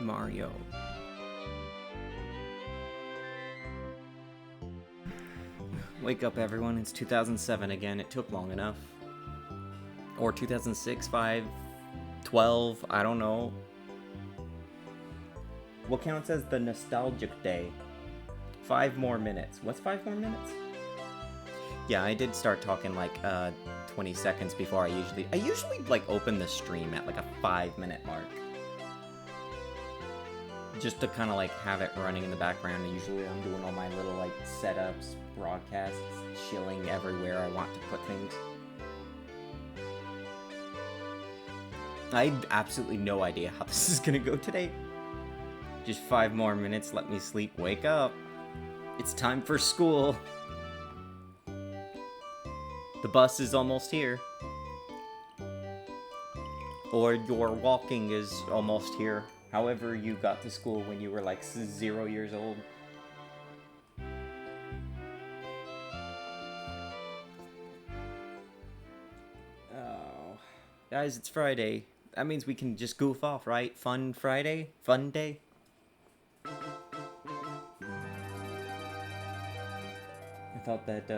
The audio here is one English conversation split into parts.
Mario. Wake up, everyone. It's 2007 again. It took long enough. Or 2006, 5, 12, I don't know. What counts as the nostalgic day? 5 more minutes. What's 5 more minutes? Yeah, I did start talking like 20 seconds before I usually like open the stream at like a 5-minute mark. Just to kind of like have it running in the background. And usually I'm doing all my little like setups, broadcasts, chilling everywhere I want to put things. I have absolutely no idea how this is gonna go today. Just 5 more minutes, let me sleep, wake up. It's time for school. The bus is almost here. Or your walking is almost here. However you got to school when you were like 0 years old. Oh. Guys, it's Friday. That means we can just goof off, right? Fun Friday? Fun day? I thought that,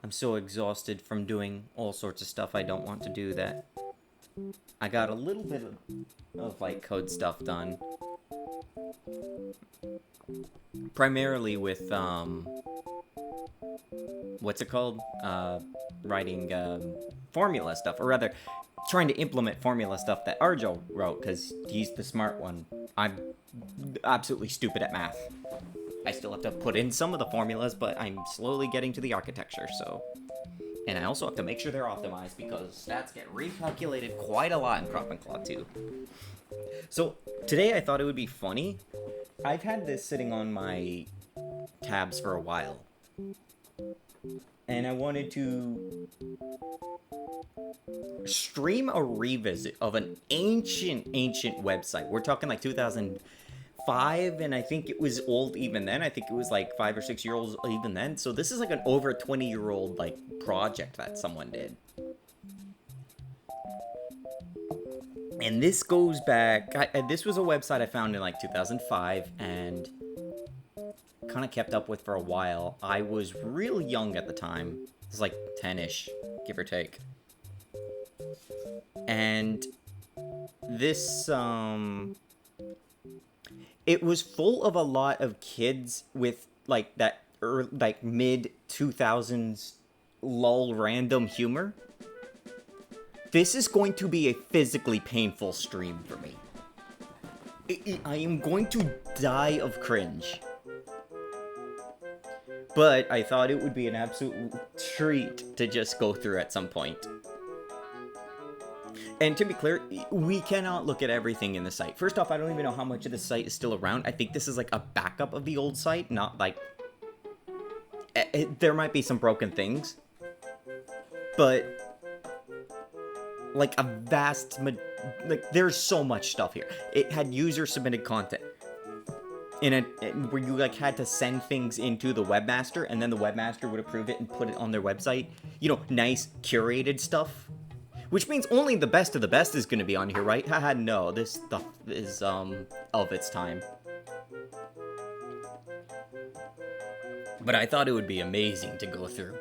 I'm so exhausted from doing all sorts of stuff I don't want to do that I got a little bit of like, code stuff done. Primarily with, what's it called? Writing, formula stuff, or rather, trying to implement formula stuff that Arjo wrote, because he's the smart one. I'm absolutely stupid at math. I still have to put in some of the formulas, but I'm slowly getting to the architecture, so... And I also have to make sure they're optimized, because stats get recalculated quite a lot in Crop and Claw 2. So, today I thought it would be funny. I've had this sitting on my tabs for a while. And I wanted to stream a revisit of an ancient website. We're talking like 2005, and I think it was old even then. I think it was like 5 or 6 years old even then. So this is like an over 20-year-old like project that someone did. And this goes back, this was a website I found in like 2005 and kind of kept up with for a while. I was real young at the time. It was like 10-ish, give or take. And this, it was full of a lot of kids with like that like mid 2000s lull random humor. This is going to be a physically painful stream for me. I am going to die of cringe. But I thought it would be an absolute treat to just go through at some point. And to be clear, we cannot look at everything in the site. First off, I don't even know how much of the site is still around. I think this is like a backup of the old site, not like... There might be some broken things. But... like a vast... like, there's so much stuff here. It had user-submitted content. Where you like had to send things into the webmaster, and then the webmaster would approve it and put it on their website. You know, nice, curated stuff. Which means only the best of the best is going to be on here, right? Haha, no, this stuff is, of its time. But I thought it would be amazing to go through.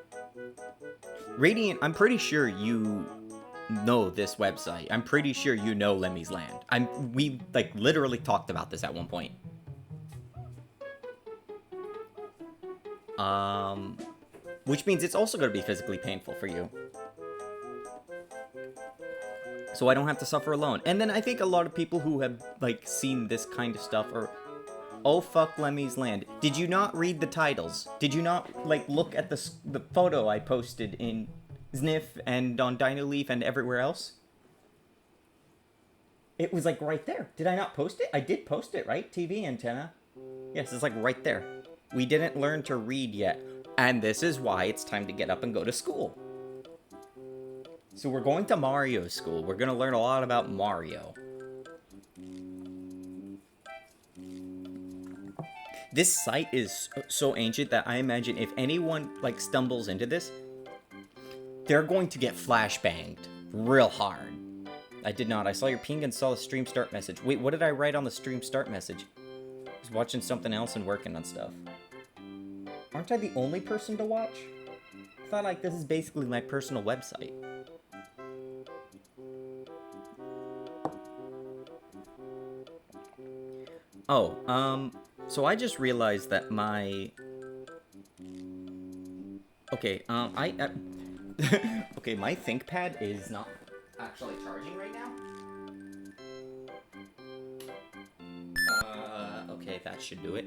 Radiant, I'm pretty sure you know this website. I'm pretty sure you know Lemmy's Land. We, like, literally talked about this at one point. Which means it's also going to be physically painful for you. So I don't have to suffer alone. And then I think a lot of people who have, like, seen this kind of stuff are... Oh, fuck Lemmy's Land. Did you not read the titles? Did you not, like, look at the photo I posted in Sniff and on Dino Leaf and everywhere else? It was, like, right there. Did I not post it? I did post it, right? TV antenna. Yes, it's, like, right there. We didn't learn to read yet. And this is why it's time to get up and go to school. So we're going to Mario school. We're going to learn a lot about Mario. This site is so ancient that I imagine if anyone, like, stumbles into this, they're going to get flashbanged real hard. I did not. I saw your ping and saw the stream start message. Wait, what did I write on the stream start message? I was watching something else and working on stuff. Aren't I the only person to watch? I thought like this is basically my personal website. Oh, so I just realized that my... Okay, okay, my ThinkPad is not actually charging right now. Okay, that should do it.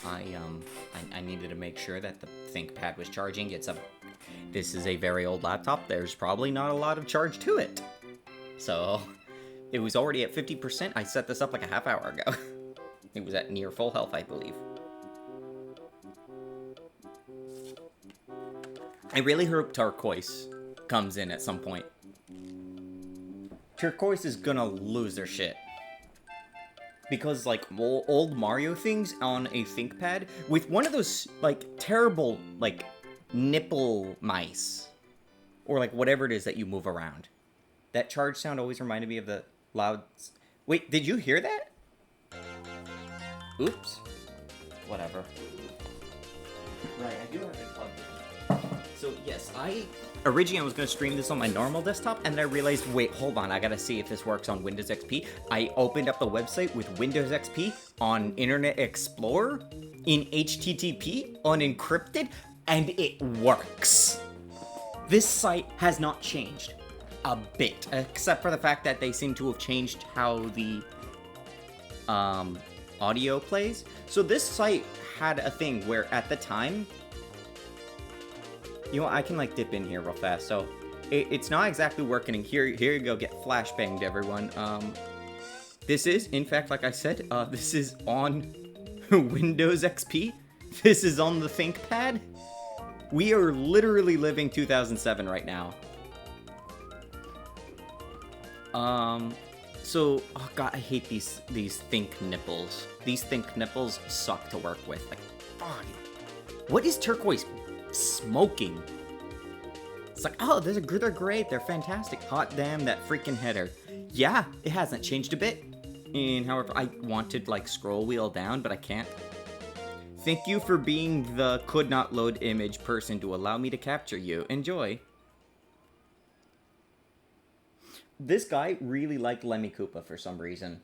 I needed to make sure that the ThinkPad was charging. This is a very old laptop. There's probably not a lot of charge to it. So, it was already at 50%. I set this up like a half hour ago. It was at near full health, I believe. I really hope Turquoise comes in at some point. Turquoise is gonna lose their shit. Because, like, old Mario things on a ThinkPad, with one of those, like, terrible, like, nipple mice. Or, like, whatever it is that you move around. That charge sound always reminded me of the loud... Wait, did you hear that? Oops. Whatever. Right, I do have it plugged in. So, yes, originally I was going to stream this on my normal desktop, and then I realized, wait, hold on, I gotta see if this works on Windows XP. I opened up the website with Windows XP on Internet Explorer in HTTP, unencrypted, and it works. This site has not changed a bit, except for the fact that they seem to have changed how the audio plays. So this site had a thing where at the time, you know, I can like dip in here real fast. So it's not exactly working. And here you go, get flashbanged, everyone. This is, in fact, like I said, this is on Windows XP. This is on the ThinkPad. We are literally living 2007 right now. So, oh god, I hate these Think nipples. These Think nipples suck to work with. Like, fuck. What is Turquoise smoking? It's like, oh, they're great, they're fantastic. Hot damn, that freaking header. Yeah, it hasn't changed a bit. And however, I wanted like scroll wheel down, but I can't. Thank you for being the could not load image person to allow me to capture you. Enjoy. This guy really liked Lemmy Koopa for some reason.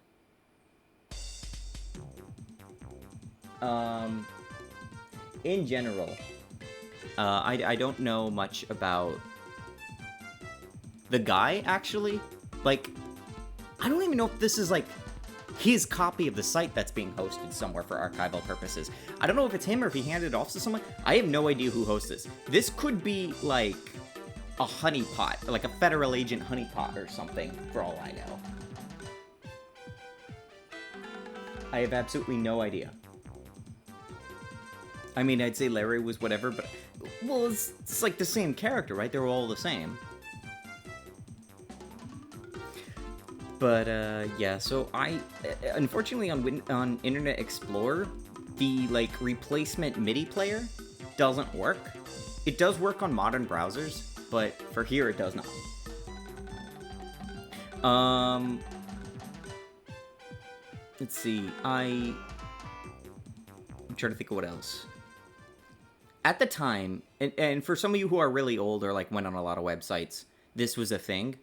In general, I don't know much about the guy, actually. Like, I don't even know if this is, like, his copy of the site that's being hosted somewhere for archival purposes. I don't know if it's him or if he handed it off to someone. I have no idea who hosts this. This could be, like, a honeypot, like a federal agent honeypot or something, for all I know. I have absolutely no idea. I mean, I'd say Larry was whatever, but... Well, it's like the same character, right? They're all the same. But, yeah, so unfortunately on Internet Explorer, the, like, replacement MIDI player doesn't work. It does work on modern browsers, but for here it does not. Let's see, I'm trying to think of what else. At the time, and for some of you who are really old or like went on a lot of websites, this was a thing.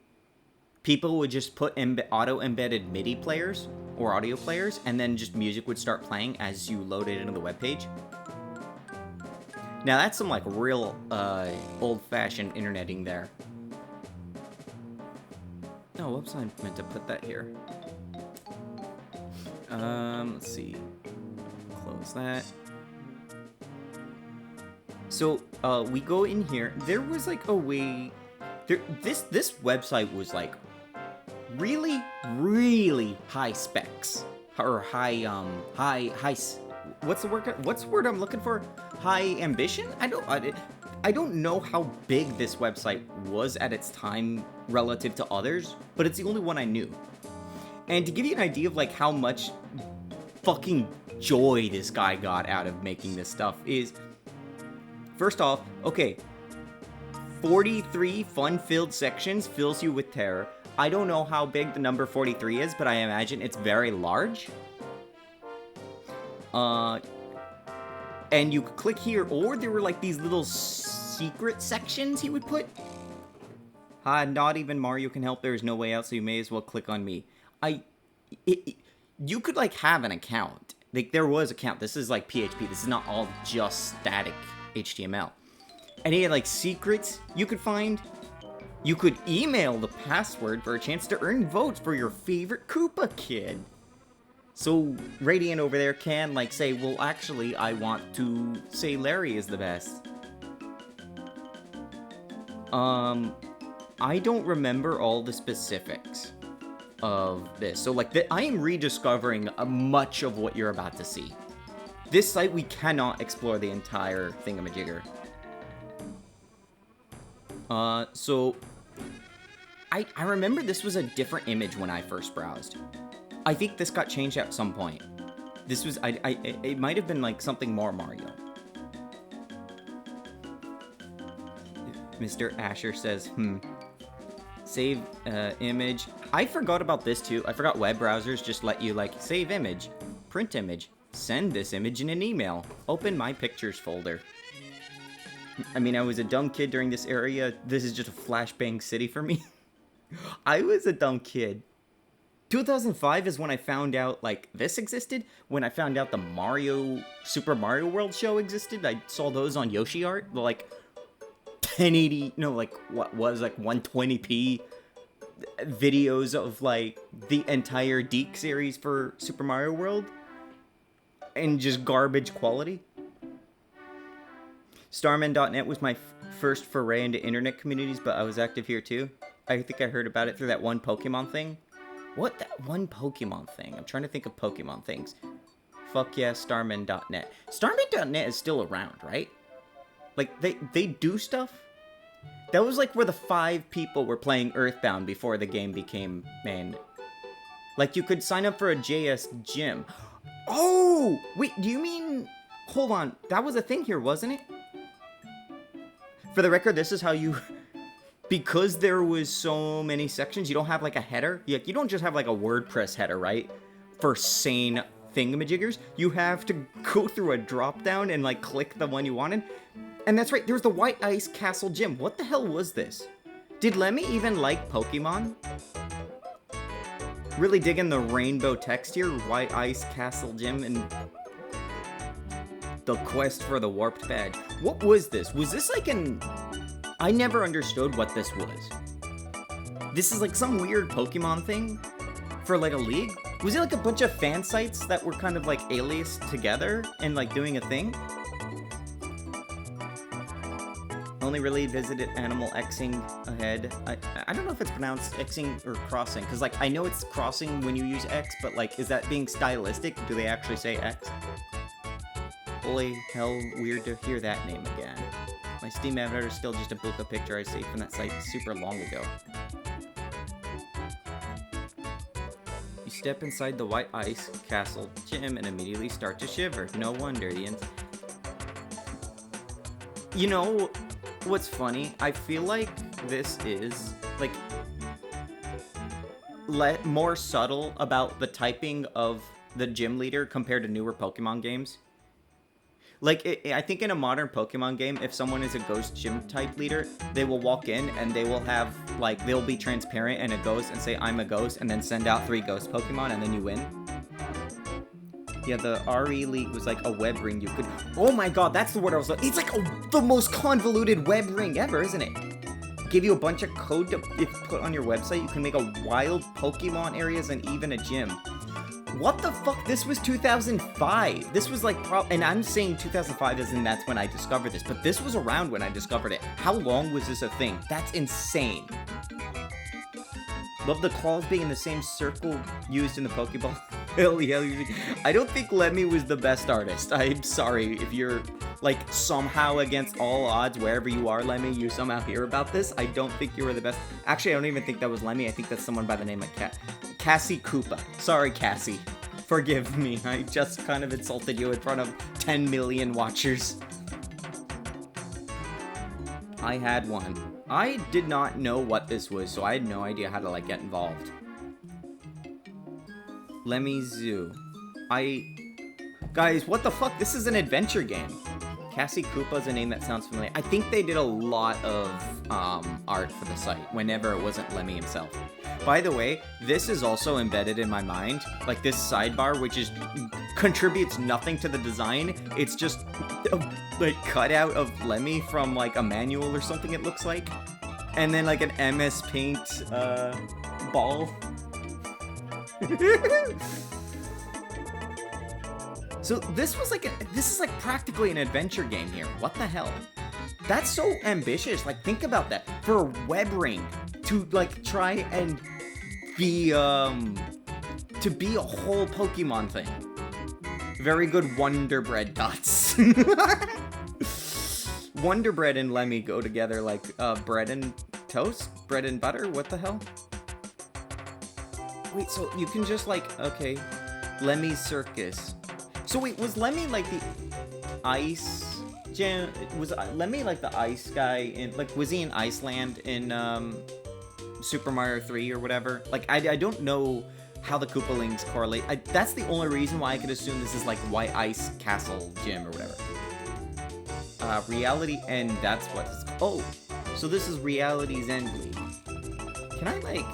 People would just put auto-embedded MIDI players or audio players, and then just music would start playing as you loaded into the webpage. Now that's some like real old-fashioned interneting there. Oh, whoops, I meant to put that here. Let's see. Close that. So, we go in here. There was like a way. This website was like really, really high specs or high. What's the word I'm looking for? High ambition? I don't know how big this website was at its time relative to others, but it's the only one I knew. And to give you an idea of like how much fucking joy this guy got out of making this stuff is, first off, okay, 43 fun-filled sections fills you with terror. I don't know how big the number 43 is, but I imagine it's very large. And you could click here, or there were like these little secret sections he would put. Not even Mario can help. There is no way out, so you may as well click on me. You could like have an account. Like there was an account. This is like PHP. This is not all just static HTML. And he had like secrets you could find. You could email the password for a chance to earn votes for your favorite Koopa kid. So Radiant over there can like say, well, actually, I want to say Larry is the best. I don't remember all the specifics of this. So like, I am rediscovering much of what you're about to see. This site, we cannot explore the entire thingamajigger. So I remember this was a different image when I first browsed. I think this got changed at some point. This was, it might have been like something more Mario. Mr. Asher says, save image. I forgot about this too. I forgot web browsers just let you like save image, print image, send this image in an email, open my pictures folder. I mean, I was a dumb kid during this area. This is just a flashbang city for me. I was a dumb kid. 2005 is when I found out, like, this existed. When I found out the Super Mario World show existed. I saw those on Yoshi Art. The, like, 1080, no, like, what was, like, 120p videos of, like, the entire Deke series for Super Mario World. And just garbage quality. Starman.net was my first foray into internet communities, but I was active here too. I think I heard about it through that one Pokemon thing. What? That one Pokemon thing? I'm trying to think of Pokemon things. Fuck yeah, Starman.net. Starman.net is still around, right? Like, they do stuff? That was like where the 5 people were playing Earthbound before the game became main. Like, you could sign up for a JS gym. Oh! Wait, do you mean... Hold on, that was a thing here, wasn't it? For the record, this is how you... Because there was so many sections, you don't have like a header. You don't just have like a WordPress header, right? For sane thingamajiggers. You have to go through a drop down and like click the one you wanted. And that's right, there's the White Ice Castle Gym. What the hell was this? Did Lemmy even like Pokemon? Really digging the rainbow text here. White Ice Castle Gym and the quest for the warped badge. What was this? Was this like an... I never understood what this was. This is like some weird Pokemon thing for like a league? Was it like a bunch of fan sites that were kind of like aliased together and like doing a thing? Only really visited Animal Xing ahead. I don't know if it's pronounced Xing or crossing, because like I know it's crossing when you use X, but like is that being stylistic? Do they actually say X? Holy hell, weird to hear that name again. My Steam avatar is still just a Buka picture I saved from that site super long ago. You step inside the White Ice Castle Gym and immediately start to shiver. No wonder the You know what's funny? I feel like this is like more subtle about the typing of the gym leader compared to newer Pokemon games. Like, I think in a modern Pokemon game, if someone is a ghost gym type leader, they will walk in and they will have, like, they'll be transparent and a ghost and say, I'm a ghost, and then send out 3 ghost Pokemon and then you win. Yeah, the RE League was like a web ring you could... Oh my god, that's the word I was like... It's like the most convoluted web ring ever, isn't it? Give you a bunch of code to put on your website. You can make a wild Pokemon areas and even a gym. What the fuck? This was 2005. This was like, and I'm saying 2005 as in that's when I discovered this, but this was around when I discovered it. How long was this a thing? That's insane. Love the claws being in the same circle used in the Pokeball. Hell yeah. I don't think Lemmy was the best artist. I'm sorry if you're like somehow against all odds wherever you are, Lemmy, you somehow hear about this. I don't think you were the best. Actually, I don't even think that was Lemmy. I think that's someone by the name of Cassie Koopa. Sorry, Cassie. Forgive me. I just kind of insulted you in front of 10 million watchers. I had one. I did not know what this was, so I had no idea how to, like, get involved. Lemmy Zoo. Guys, what the fuck? This is an adventure game. Cassie Koopa is a name that sounds familiar. I think they did a lot of art for the site whenever it wasn't Lemmy himself. By the way, this is also embedded in my mind. Like this sidebar, which is contributes nothing to the design. It's just like cut out of Lemmy from like a manual or something, it looks like. And then like an MS Paint ball. So this is like practically an adventure game here. What the hell? That's so ambitious. Like think about that. For a web ring to like try and be to be a whole Pokemon thing. Very good Wonder Bread dots. Wonder Bread and Lemmy go together like bread and toast? Bread and butter? What the hell? Wait, so you can just like, okay, Lemmy's Circus. So wait, was Lemmy like the ice gem? Was Lemmy like the ice guy in, like, was he in Iceland in Super Mario 3 or whatever? Like, I don't know how the Koopalings correlate. That's the only reason why I could assume this is like White Ice Castle Gym or whatever. Reality End, that's what it's called. Oh, so this is Reality's End League. Can I like...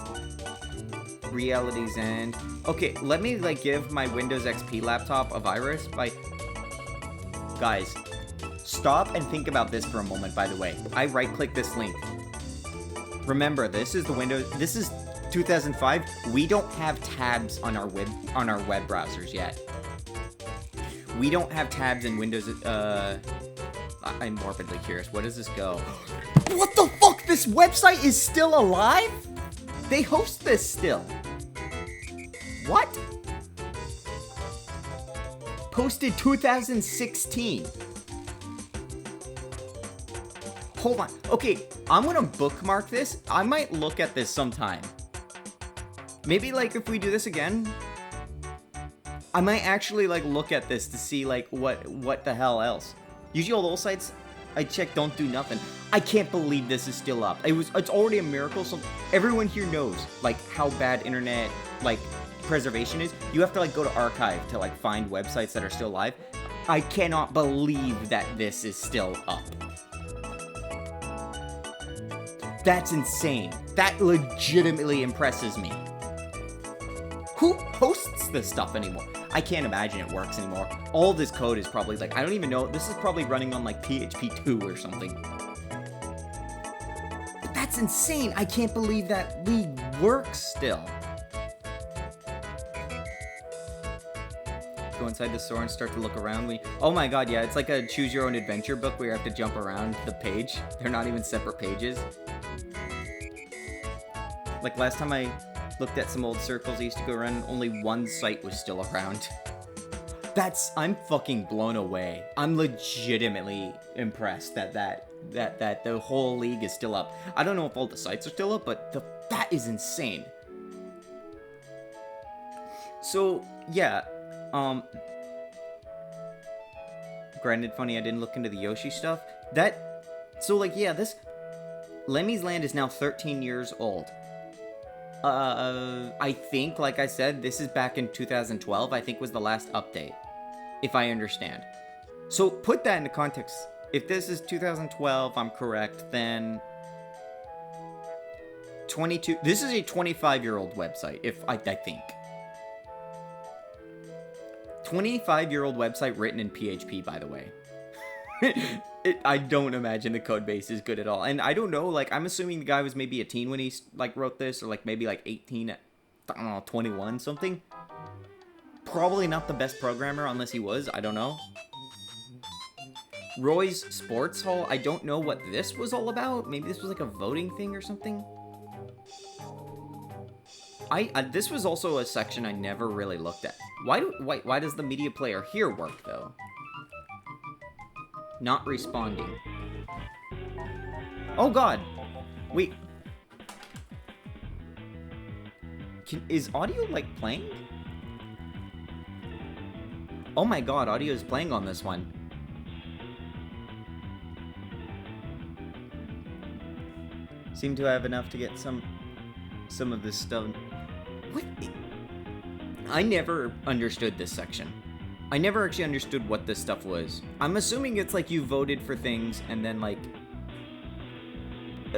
Reality's End. Okay, let me like give my Windows XP laptop a virus by... Guys, stop and think about this for a moment, by the way. I right-click this link. Remember, this is the Windows... This is 2005. We don't have tabs on our web browsers yet. We don't have tabs in Windows... I'm morbidly curious. What does this go? What the fuck? This website is still alive? They host this still. What? Posted 2016. Hold on. Okay, I'm gonna bookmark this. I might look at this sometime. Maybe like if we do this again, I might actually like look at this to see like what the hell else. Usually all those sites I check don't do nothing. I can't believe this is still up. It's already a miracle. So everyone here knows like how bad internet like preservation is. You have to like go to archive to like find websites that are still live. I cannot believe that this is still up. That's insane. That legitimately impresses me. Who hosts this stuff anymore? I can't imagine it works anymore. All this code is probably like, I don't even know. This is probably running on like PHP 2 or something. But that's insane. I can't believe that league works still. Go inside the store and start to look around. Oh my god, yeah, it's like a choose your own adventure book where you have to jump around the page. They're not even separate pages. Like last time I looked at some old circles I used to go around, only one site was still around. I'm fucking blown away. I'm legitimately impressed that the whole league is still up. I don't know if all the sites are still up, but that is insane. So, yeah, granted, funny, I didn't look into the Yoshi stuff. This Lemmy's Land is now 13 years old. I think, like I said, this is back in 2012, I think was the last update, if I understand. So, put that into context. If this is 2012, I'm correct, then... This is a 25-year-old website, I think. 25-year-old website written in PHP, by the way. I don't imagine the code base is good at all. And I don't know, like, I'm assuming the guy was maybe a teen when he, like, wrote this, or, like, maybe, like, 18, I don't know, 21, something. Probably not the best programmer, unless he was, I don't know. Roy's Sports Hall, I don't know what this was all about. Maybe this was, like, a voting thing or something. This was also a section I never really looked at. Why does the media player here work, though? Not responding. Oh god! Wait. Is audio, like, playing? Oh my god, audio is playing on this one. Seem to have enough to get some of this stuff. What? I never understood this section. I never actually understood what this stuff was. I'm assuming it's like you voted for things and then like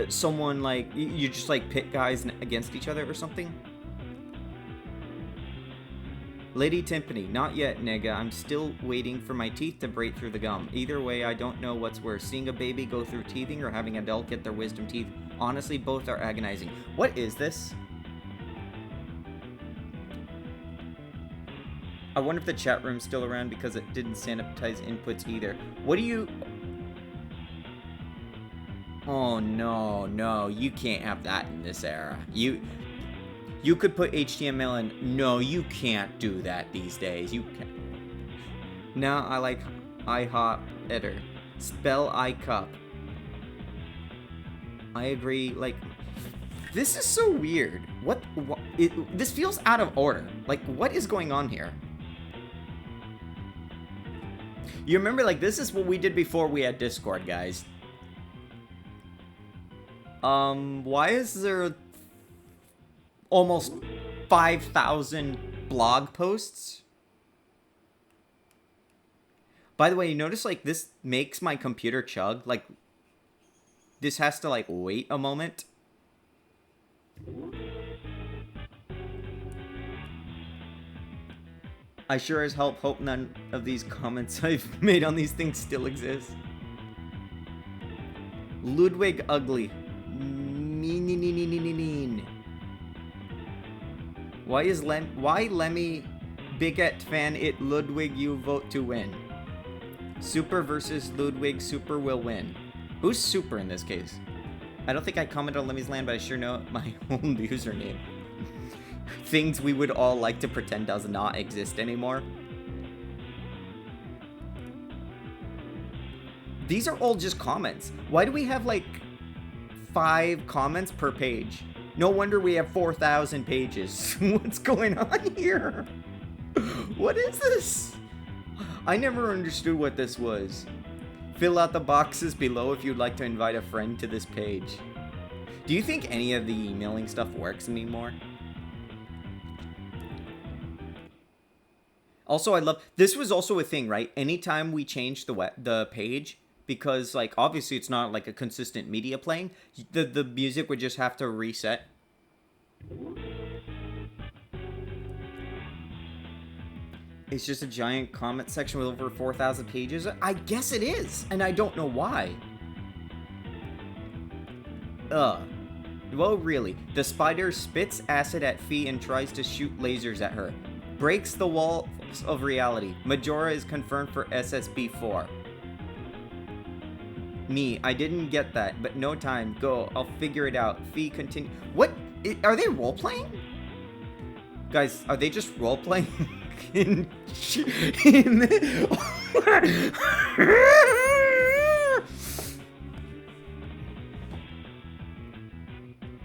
someone like you just like pit guys against each other or something. Lady Timpani, not yet, nigga. I'm still waiting for my teeth to break through the gum. Either way, I don't know what's worse, seeing a baby go through teething or having an adult get their wisdom teeth. Honestly, both are agonizing. What is this? I wonder if the chat room's still around because it didn't sanitize inputs either. What do you... Oh, no, you can't have that in this era. You could put HTML in. No, you can't do that these days. You can't. Now I like IHOP better. Spell iCup. I agree. Like, this is so weird. What this feels out of order. Like, what is going on here? You remember, like, this is what we did before we had Discord, guys. Why is there almost 5,000 blog posts? By the way, you notice, like, this makes my computer chug. Like, this has to, like, wait a moment. I sure as hell hope none of these comments I've made on these things still exist. Ludwig Ugly. Why Lemmy Bigot fan it Ludwig you vote to win? Super versus Ludwig, Super will win. Who's Super in this case? I don't think I commented on Lemmy's Land, but I sure know my own username. Things we would all like to pretend does not exist anymore. These are all just comments. Why do we have like 5 comments per page? No wonder we have 4,000 pages. What's going on here? What is this? I never understood what this was. Fill out the boxes below if you'd like to invite a friend to this page. Do you think any of the emailing stuff works anymore? Also, I love... This was also a thing, right? Anytime we changed the page, because, like, obviously it's not, like, a consistent media playing, the music would just have to reset. It's just a giant comment section with over 4,000 pages? I guess it is, and I don't know why. Well, really. The spider spits acid at Fee and tries to shoot lasers at her. Breaks the walls of reality. Majora is confirmed for SSB4. Me, I didn't get that, but no time. Go, I'll figure it out. Fee continue. What? Are they role-playing? Guys, are they just role-playing?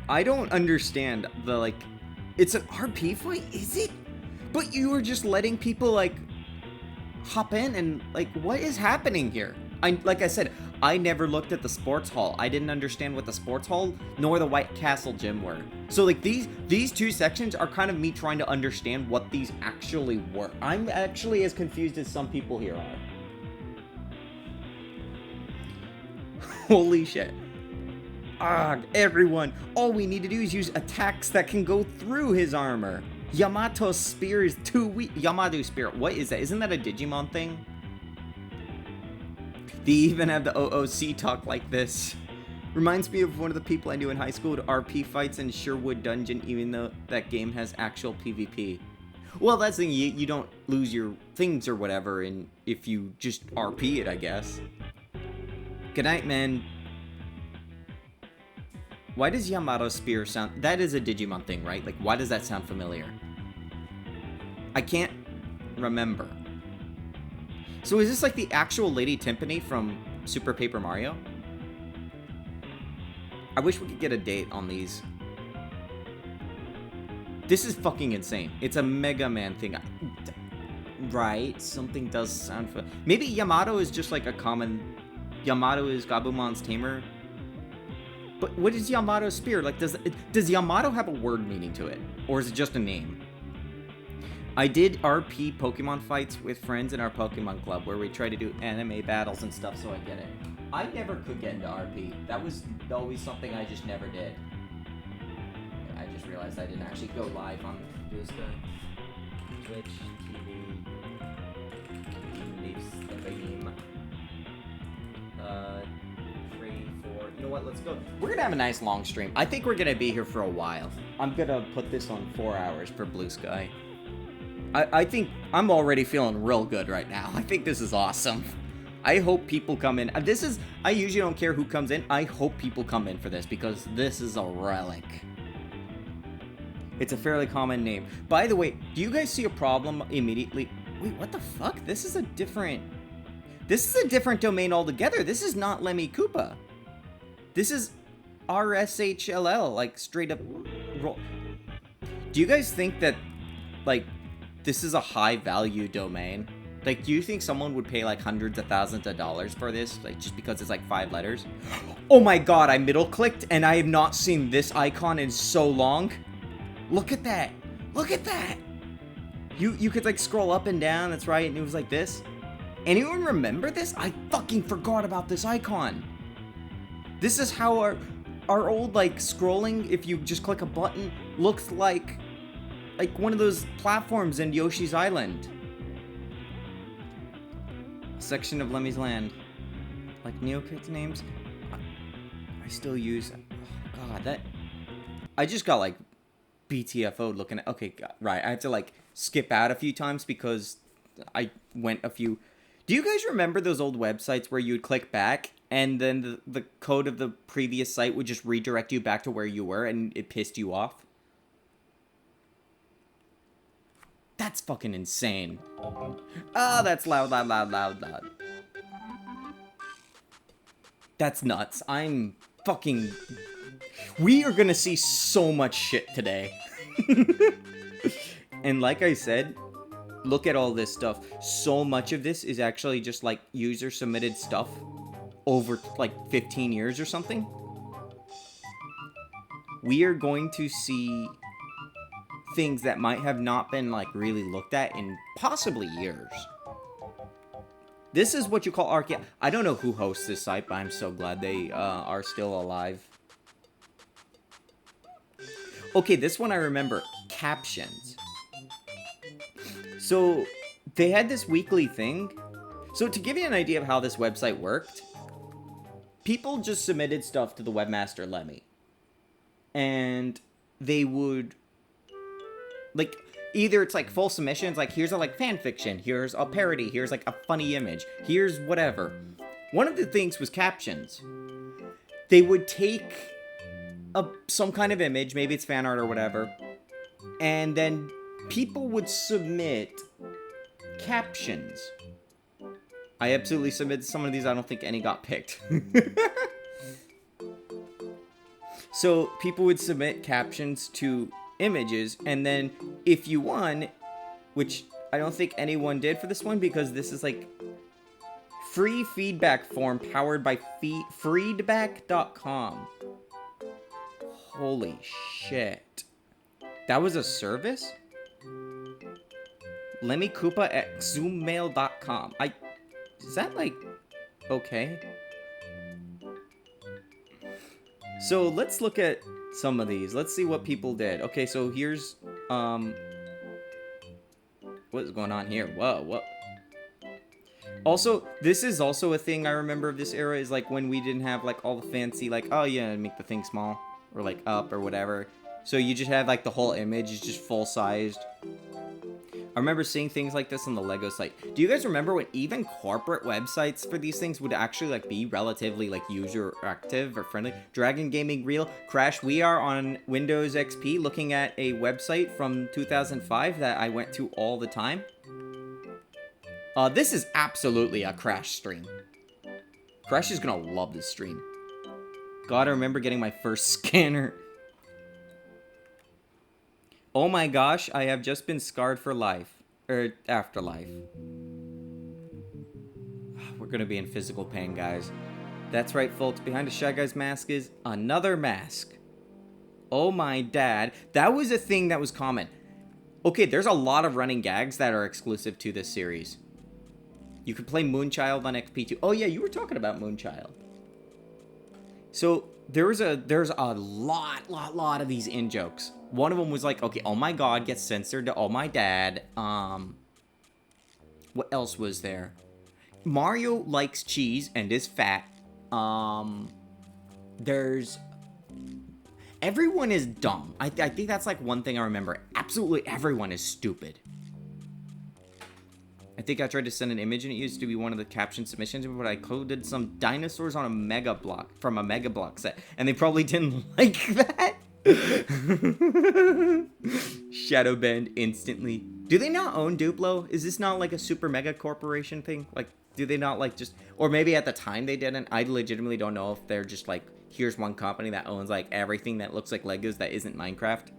I don't understand the, like, it's an RP fight, is it? But you were just letting people, like, hop in and, like, what is happening here? Like I said, I never looked at the sports hall. I didn't understand what the sports hall nor the White Castle gym were. So, like, these two sections are kind of me trying to understand what these actually were. I'm actually as confused as some people here are. Holy shit. Everyone, all we need to do is use attacks that can go through his armor. Yamato's spear is too weak. Yamato spear, what is that? Isn't that a Digimon thing? They even have the OOC talk like this. Reminds me of one of the people I knew in high school with RP fights in Sherwood Dungeon, even though that game has actual PvP. Well, that's the thing, you don't lose your things or whatever, and if you just RP it, I guess. Good night, man. Why does Yamato spear sound... That is a Digimon thing, right? Like, why does that sound familiar? I can't remember. So is this like the actual Lady Timpani from Super Paper Mario? I wish we could get a date on these. This is fucking insane. It's a Mega Man thing. Right? Something does sound... Maybe Yamato is just like a common... Yamato is Gabumon's tamer. But what is Yamato's spear? Like, does Yamato have a word meaning to it? Or is it just a name? I did RP Pokemon fights with friends in our Pokemon club where we try to do anime battles and stuff, so I get it. I never could get into RP. That was always something I just never did. I just realized I didn't actually go live on Blue Sky. Twitch, TV, leaves the game. 3, 4. You know what? Let's go. We're gonna have a nice long stream. I think we're gonna be here for a while. I'm gonna put this on 4 hours for Blue Sky. I think I'm already feeling real good right now. I think this is awesome. I hope people come in. I usually don't care who comes in. I hope people come in for this because this is a relic. It's a fairly common name. By the way, do you guys see a problem immediately? Wait, what the fuck? This is a different domain altogether. This is not Lemmy Koopa. This is RSHLL, like straight up roll. Do you guys think that, like, this is a high value domain? Like, do you think someone would pay like hundreds of thousands of dollars for this? Like, just because it's like 5 letters? Oh my god, I middle clicked and I have not seen this icon in so long. Look at that. Look at that. You could like scroll up and down, that's right, and it was like this. Anyone remember this? I fucking forgot about this icon. This is how our old like scrolling, if you just click a button, looks like one of those platforms in Yoshi's Island. Section of Lemmy's Land. Like Neopets names. I still use... Oh god, that... I just got like BTFO'd looking at... Okay, right. I have to like skip out a few times because I went a few... Do you guys remember those old websites where you would click back and then the code of the previous site would just redirect you back to where you were and it pissed you off? That's fucking insane. Oh, that's loud. That's nuts. I'm fucking... We are gonna see so much shit today. And like I said, look at all this stuff. So much of this is actually just like user submitted stuff over like 15 years or something. We are going to see things that might have not been like really looked at in possibly years. This is what you call archaeology. I don't know who hosts this site, but I'm so glad they are still alive. Okay, this one I remember. Captions. So they had this weekly thing. So to give you an idea of how this website worked, people just submitted stuff to the webmaster Lemmy, and they would like, either it's like full submissions, like here's a like fan fiction, here's a parody, here's like a funny image, here's whatever. One of the things was captions. They would take some kind of image, maybe it's fan art or whatever, and then people would submit captions. I absolutely submitted some of these. I don't think any got picked. So people would submit captions to images, and then if you won, which I don't think anyone did for this one because this is like free feedback form powered by freedback.com. Holy shit. That was a service? Lemmy Koopa at zoommail.com. Is that like okay? So let's look at some of these. Let's see what people did. Okay, so here's what is going on here? Whoa, what? Also, this is also a thing I remember of this era, is like when we didn't have like all the fancy like, oh yeah, make the thing small or like up or whatever. So you just had like the whole image is just full sized. I remember seeing things like this on the Lego site. Do you guys remember when even corporate websites for these things would actually like be relatively like user active or friendly? Dragon Gaming Real, Crash, we are on Windows XP looking at a website from 2005 that I went to all the time. This is absolutely a Crash stream. Crash is gonna love this stream. God, I remember getting my first scanner. Oh my gosh, I have just been scarred for life. Or afterlife. We're gonna be in physical pain, guys. That's right, folks. Behind a Shy Guy's mask is another mask. Oh my dad. That was a thing that was common. Okay, there's a lot of running gags that are exclusive to this series. You could play Moonchild on XP2. Oh yeah, you were talking about Moonchild. So there's a lot of these in jokes. One of them was like, okay, oh my god gets censored to oh my dad. What else was there? Mario likes cheese and is fat. There's... Everyone is dumb. I think that's like one thing I remember. Absolutely everyone is stupid. I think I tried to send an image and it used to be one of the caption submissions, but I coded some dinosaurs on a Mega Block from a Mega Block set, and they probably didn't like that. Shadow Bend instantly. Do they not own Duplo? Is this not like a super mega corporation thing? Like, do they not like just, or maybe at the time they didn't? I legitimately don't know if they're just like, here's one company that owns like everything that looks like Legos that isn't Minecraft.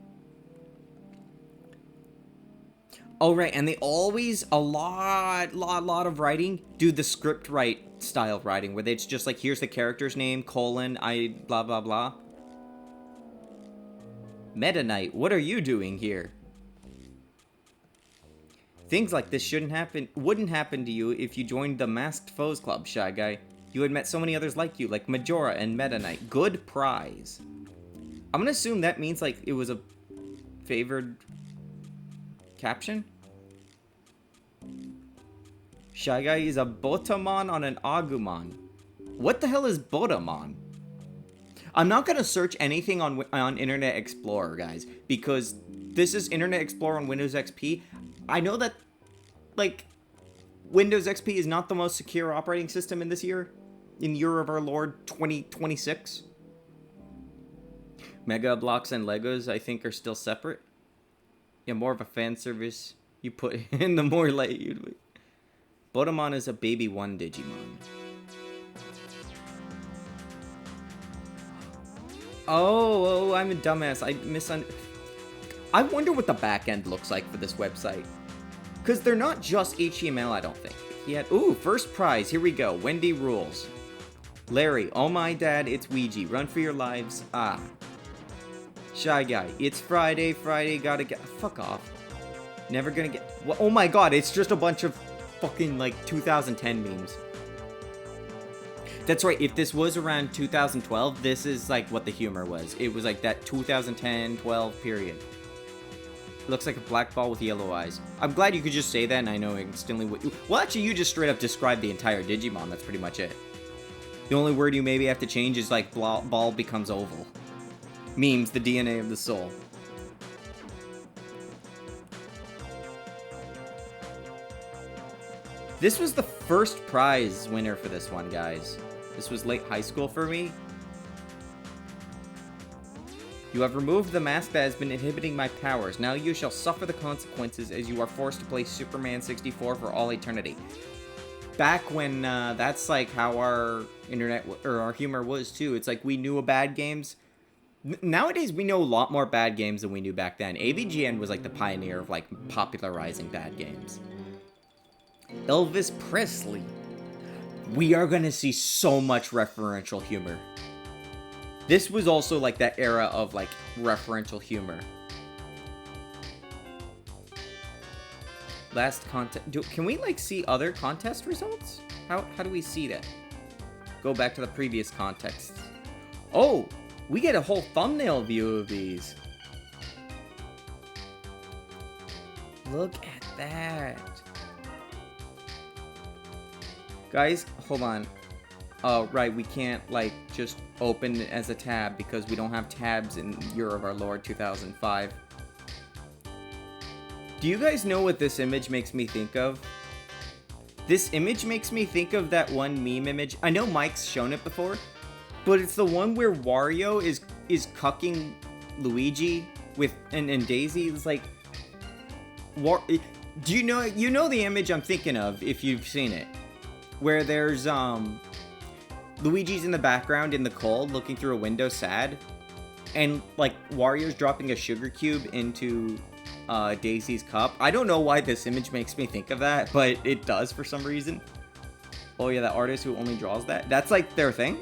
Oh, right, and they always, a lot of writing, do the script write style writing, where it's just like, here's the character's name, colon, blah, blah, blah. Meta Knight, what are you doing here? Things like this wouldn't happen to you if you joined the Masked Foes Club, Shy Guy. You had met so many others like you, like Majora and Meta Knight. Good prize. I'm gonna assume that means, like, it was a favored... caption? Shy Guy is a Botamon on an Agumon. What the hell is Botamon? I'm not gonna search anything on Internet Explorer, guys, because this is Internet Explorer on Windows XP. I know that, like, Windows XP is not the most secure operating system in this year. In year of our Lord 2026. Mega Blocks and Legos, I think, are still separate. Yeah, more of a fan service you put in, the more light you'd be. Botamon is a baby one Digimon. Oh, I'm a dumbass. I wonder what the back end looks like for this website. Because they're not just HTML, I don't think. Ooh, first prize. Here we go. Wendy rules. Larry, oh my dad, it's Ouija. Run for your lives. Ah. Shy Guy, it's Friday, gotta get... Fuck off. Never gonna get... Well, oh my god, it's just a bunch of fucking, like, 2010 memes. That's right, if this was around 2012, this is, like, what the humor was. It was, like, that 2010-12 period. Looks like a black ball with yellow eyes. I'm glad you could just say that, and I know instantly what you... Well, actually, you just straight up described the entire Digimon. That's pretty much it. The only word you maybe have to change is, like, ball becomes oval. Memes, the DNA of the soul. This was the first prize winner for this one, guys. This was late high school for me. You have removed the mask that has been inhibiting my powers. Now you shall suffer the consequences as you are forced to play Superman 64 for all eternity. Back when, that's like how our internet, or our humor was too. It's like we knew bad games. Nowadays, we know a lot more bad games than we knew back then. AVGN was like the pioneer of like popularizing bad games. Elvis Presley. We are gonna see so much referential humor. This was also like that era of like referential humor. Last contest. Can we like see other contest results? How do we see that? Go back to the previous context. Oh, we get a whole thumbnail view of these. Look at that. Guys, hold on. Oh, right, we can't, like, just open it as a tab because we don't have tabs in Year of Our Lord 2005. Do you guys know what this image makes me think of? This image makes me think of that one meme image. I know Mike's shown it before, but it's the one where Wario is cucking Luigi with and Daisy. It's like, do you know the image I'm thinking of if you've seen it? Where there's Luigi's in the background in the cold looking through a window sad, and like Wario's dropping a sugar cube into Daisy's cup. I don't know why this image makes me think of that, but it does for some reason. Oh yeah, that artist who only draws that? That's like their thing?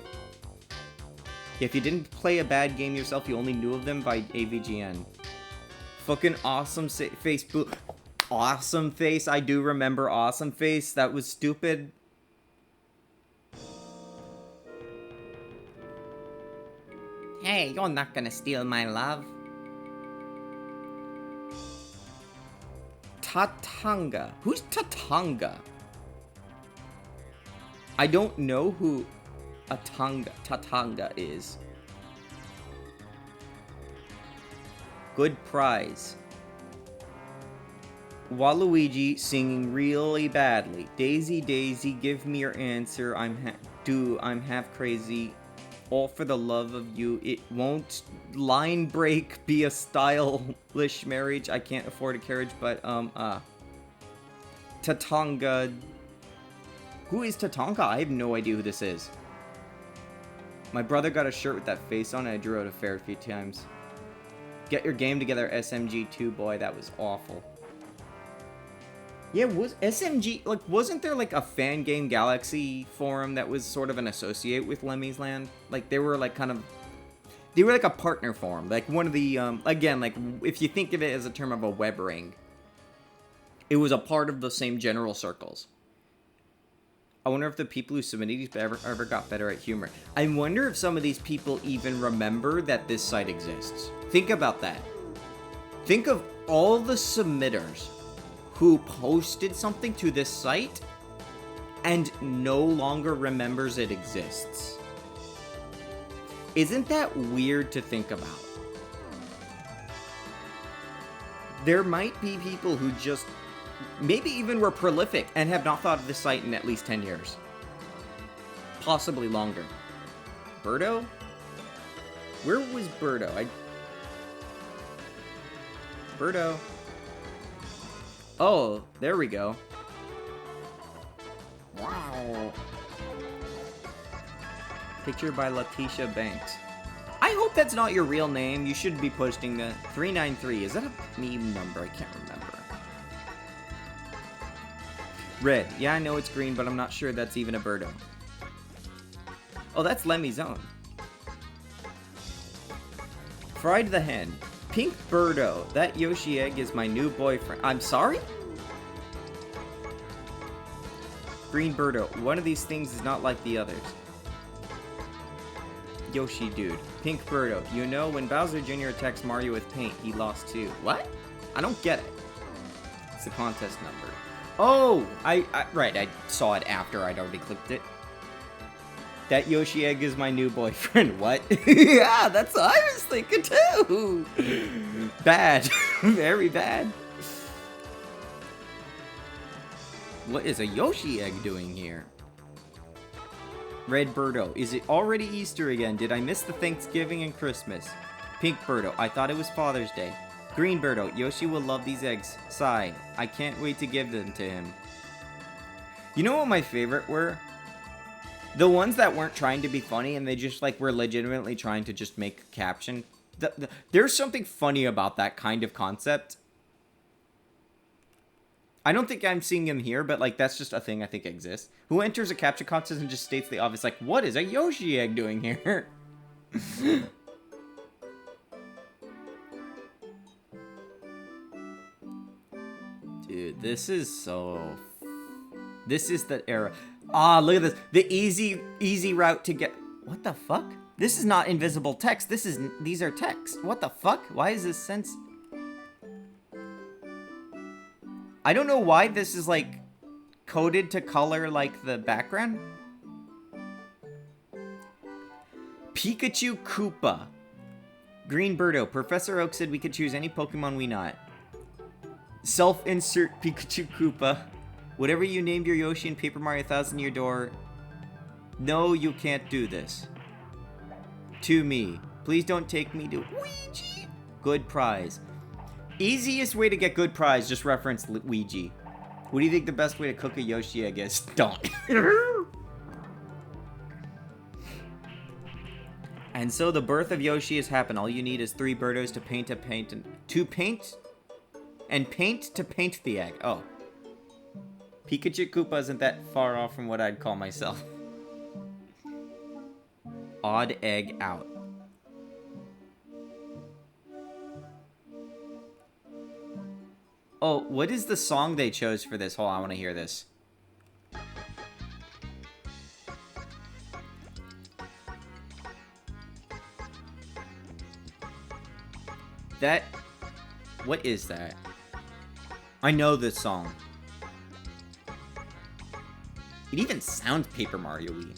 If you didn't play a bad game yourself, you only knew of them by AVGN. Fucking awesome face. Awesome face. I do remember awesome face. That was stupid. Hey, you're not gonna steal my love. Tatanga. Who's Tatanga? I don't know who Tatanga is. Good prize. Waluigi singing really badly. Daisy, Daisy, give me your answer. I'm half crazy. All for the love of you. It won't line break be a stylish marriage. I can't afford a carriage, but Tatanga. Who is Tatanka? I have no idea who this is. My brother got a shirt with that face on and I drew it a fair few times. Get your game together, SMG2, boy. That was awful. Yeah, was SMG, like, wasn't there, like, a Fan Game Galaxy forum that was sort of an associate with Lemmy's Land? Like, they were, like, kind of... They were, like, a partner forum. Like, one of the, again, like, if you think of it as a term of a web ring, it was a part of the same general circles. I wonder if the people who submitted these ever got better at humor. I wonder if some of these people even remember that this site exists. Think about that. Think of all the submitters who posted something to this site and no longer remembers it exists. Isn't that weird to think about? There might be people who just maybe even were prolific and have not thought of this site in at least 10 years. Possibly longer. Birdo? Where was Birdo? Birdo. Oh, there we go. Wow. Picture by Letitia Banks. I hope that's not your real name. You should be posting the 393. Is that a meme number? I can't remember. Red. Yeah, I know it's green, but I'm not sure that's even a Birdo. Oh, that's Lemmy's own. Fried the hen. Pink Birdo. That Yoshi egg is my new boyfriend. I'm sorry? Green Birdo. One of these things is not like the others. Yoshi dude. Pink Birdo. You know, when Bowser Jr. attacks Mario with paint, he lost too. What? I don't get it. It's the contest number. Oh! Right, I saw it after I'd already clicked it. That Yoshi egg is my new boyfriend. What? Yeah, that's what I was thinking too. Bad. Very bad. What is a Yoshi egg doing here? Red Birdo. Is it already Easter again? Did I miss the Thanksgiving and Christmas? Pink Birdo. I thought it was Father's Day. Green Birdo. Yoshi will love these eggs. Sigh. I can't wait to give them to him. You know what my favorite were? The ones that weren't trying to be funny and they just like were legitimately trying to just make a caption. There's something funny about that kind of concept. I don't think I'm seeing him here, but like that's just a thing I think exists. Who enters a caption contest and just states the obvious, like, what is a Yoshi egg doing here? Dude, this is so... This is the era. Ah, look at this. The easy route to get... What the fuck? This is not invisible text. These are text. What the fuck? Why is this sense... I don't know why this is, like, coded to color, like, the background. Pikachu Koopa. Green Birdo. Professor Oak said we could choose any Pokemon we not. Self-insert Pikachu Koopa. Whatever you named your Yoshi in Paper Mario 1000 Year Door. No, you can't do this. To me. Please don't take me to Ouija. Good prize. Easiest way to get good prize, just reference Ouija. What do you think the best way to cook a Yoshi egg is? Don't. And so the birth of Yoshi has happened. All you need is 3 Birdos to paint to paint to paint the egg. Oh. Pikachu Koopa isn't that far off from what I'd call myself. Odd egg out. Oh, what is the song they chose for this? Hold on, I want to hear this. That... What is that? I know this song. It even sounds Paper Mario-y.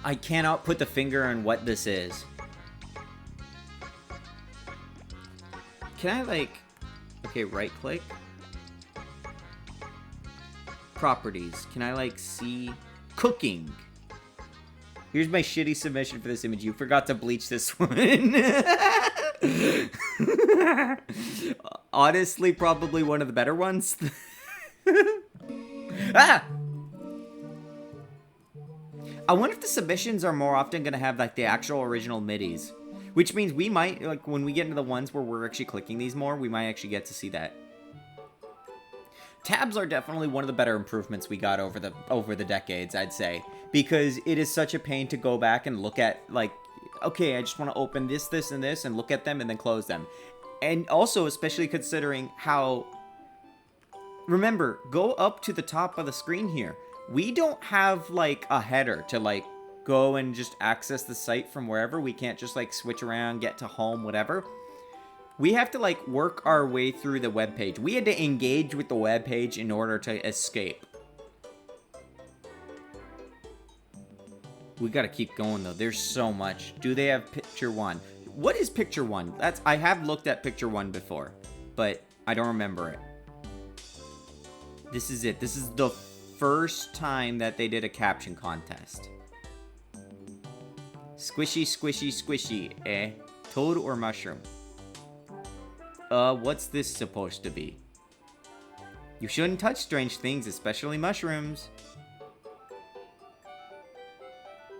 I cannot put the finger on what this is. Can I, like... Okay, right-click. Properties. Can I, like, see... Cooking. Here's my shitty submission for this image. You forgot to bleach this one. Honestly, probably one of the better ones. Ah! I wonder if the submissions are more often going to have, like, the actual original midis. Which means we might, like, when we get into the ones where we're actually clicking these more, we might actually get to see that. Tabs are definitely one of the better improvements we got over the decades, I'd say. Because it is such a pain to go back and look at, like, okay, I just want to open this, this, and this, and look at them, and then close them. And also, especially considering how... Remember, go up to the top of the screen here. We don't have, like, a header to, like, go and just access the site from wherever. We can't just, like, switch around, get to home, whatever. We have to, like, work our way through the web page. We had to engage with the web page in order to escape. We gotta keep going, though. There's so much. Do they have picture one? What is picture one? I have looked at picture one before, but I don't remember it. This is it. This is the first time that they did a caption contest. Squishy, squishy, squishy, eh? Toad or mushroom? What's this supposed to be? You shouldn't touch strange things, especially mushrooms.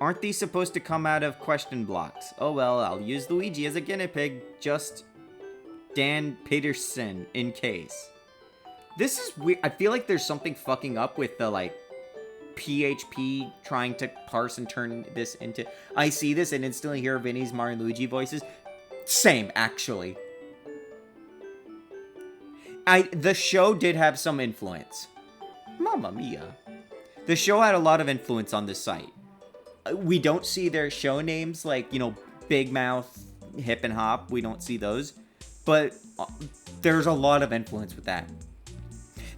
Aren't these supposed to come out of question blocks? Oh well, I'll use Luigi as a guinea pig, just Dan Peterson in case. This is weird. I feel like there's something fucking up with the, like, PHP trying to parse and turn this into... I see this and instantly hear Vinny's Mario and Luigi voices. Same, actually. The show did have some influence. Mamma mia. The show had a lot of influence on this site. We don't see their show names, like, you know, Big Mouth, Hip and Hop. We don't see those. But there's a lot of influence with that.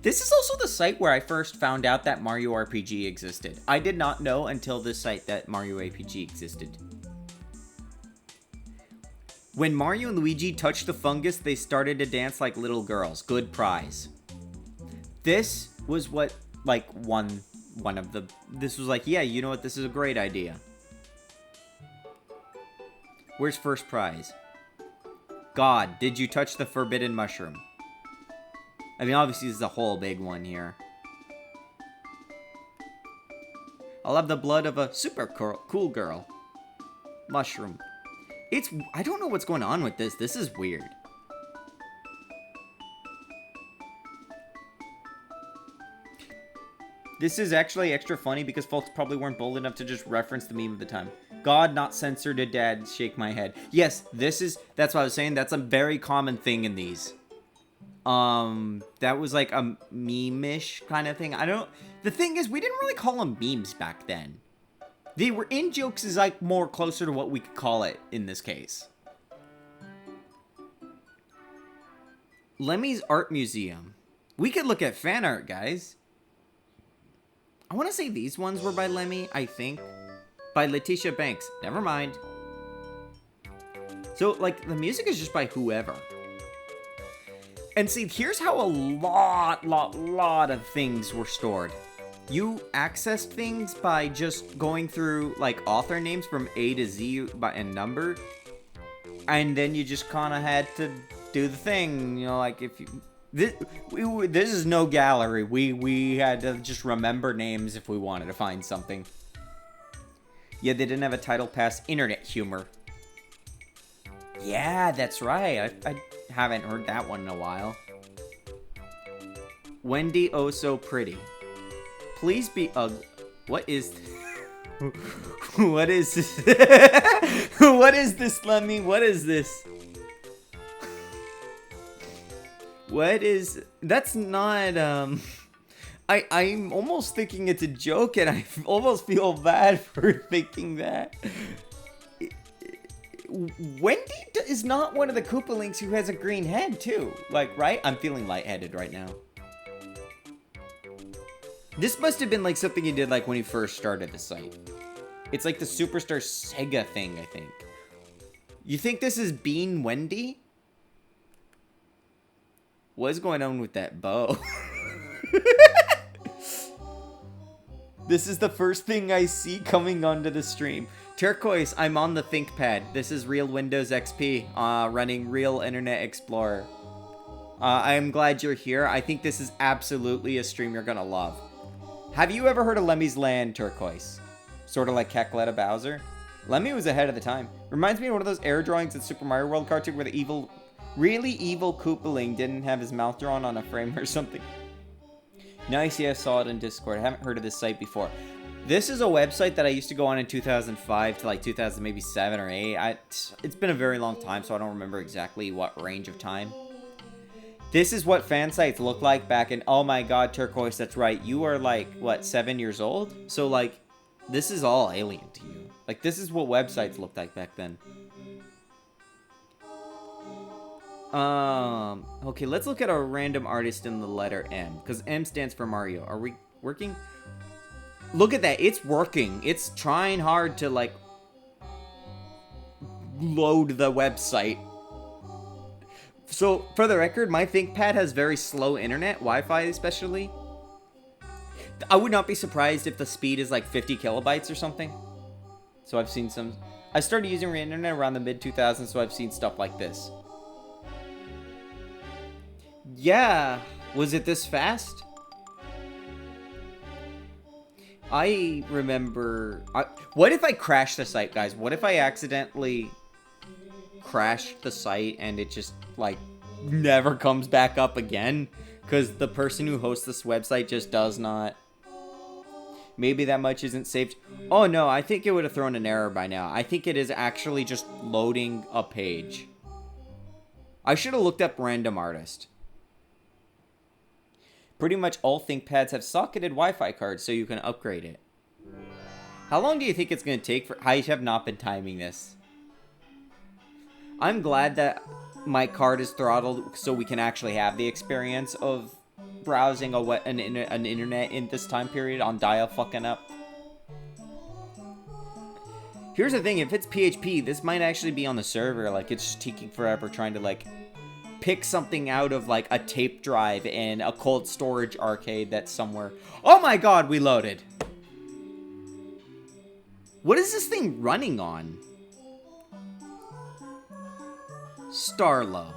This is also the site where I first found out that Mario RPG existed. I did not know until this site that Mario RPG existed. When Mario and Luigi touched the fungus, they started to dance like little girls. Good prize. This was what, like, one of the... This was like, yeah, you know what? This is a great idea. Where's first prize? God, did you touch the forbidden mushroom? I mean, obviously, this is a whole big one here. I'll have the blood of a super cool girl. Mushroom. I don't know what's going on with this. This is weird. This is actually extra funny because folks probably weren't bold enough to just reference the meme of the time. God, not censored, did dad shake my head. Yes, that's what I was saying. That's a very common thing in these. That was like a meme-ish kind of thing. The thing is, we didn't really call them memes back then. They were in-jokes is like more closer to what we could call it in this case. Lemmy's Art Museum. We could look at fan art, guys. I want to say these ones were by Lemmy, I think. By Letitia Banks. Never mind. So, like, the music is just by whoever. And see, here's how a lot of things were stored. You accessed things by just going through, like, author names from A to Z and number. And then you just kind of had to do the thing, you know, like, if you... This is no gallery. We had to just remember names if we wanted to find something. Yeah, they didn't have a title past internet humor. Yeah, that's right. I haven't heard that one in a while. Wendy, oh so pretty. Please be ugly. What is... what is this? What is this, Lemmy? What is this? What is... That's not, I'm almost thinking it's a joke, and I almost feel bad for thinking that. Wendy is not one of the Koopalings who has a green head, too. Like, right? I'm feeling lightheaded right now. This must have been, like, something you did, like, when you first started the site. It's like the Superstar Sega thing, I think. You think this is Bean Wendy? What's going on with that bow? This is the first thing I see coming onto the stream. Turquoise, I'm on the ThinkPad. This is real Windows XP, running real Internet Explorer. I'm glad you're here. I think this is absolutely a stream you're gonna love. Have you ever heard of Lemmy's Land, Turquoise? Sort of like Keckletta Bowser? Lemmy was ahead of the time. Reminds me of one of those air drawings in Super Mario World cartoon where the really evil Koopaling didn't have his mouth drawn on a frame or something. Nice, yeah, I saw it in Discord. I haven't heard of this site before. This is a website that I used to go on in 2005 to like 2000, maybe 7 or 8. It's been a very long time, so I don't remember exactly what range of time. This is what fan sites look like back in... Oh my god, Turquoise, that's right. You are like, what, 7 years old? So like, this is all alien to you. Like, this is what websites looked like back then. Okay, let's look at a random artist in the letter M. Because M stands for Mario. Are we working? Look at that. It's working. It's trying hard to, like, load the website. So, for the record, my ThinkPad has very slow internet, Wi-Fi especially. I would not be surprised if the speed is like 50 kilobytes or something. So I've seen some... I started using the internet around the mid-2000s, so I've seen stuff like this. Yeah, was it this fast? I remember... what if I crash the site, guys? What if I accidentally crash the site and it just, like, never comes back up again? Because the person who hosts this website just does not... Maybe that much isn't saved. Oh, no, I think it would have thrown an error by now. I think it is actually just loading a page. I should have looked up random artist. Pretty much all ThinkPads have socketed Wi-Fi cards, so you can upgrade it. How long do you think it's going to take for... I have not been timing this. I'm glad that my card is throttled so we can actually have the experience of browsing an internet in this time period on dial fucking up. Here's the thing, if it's PHP, this might actually be on the server. Like, it's just taking forever trying to, like, pick something out of, like, a tape drive in a cold storage arcade that's somewhere. Oh my god, we loaded. What is this thing running on? Starlow.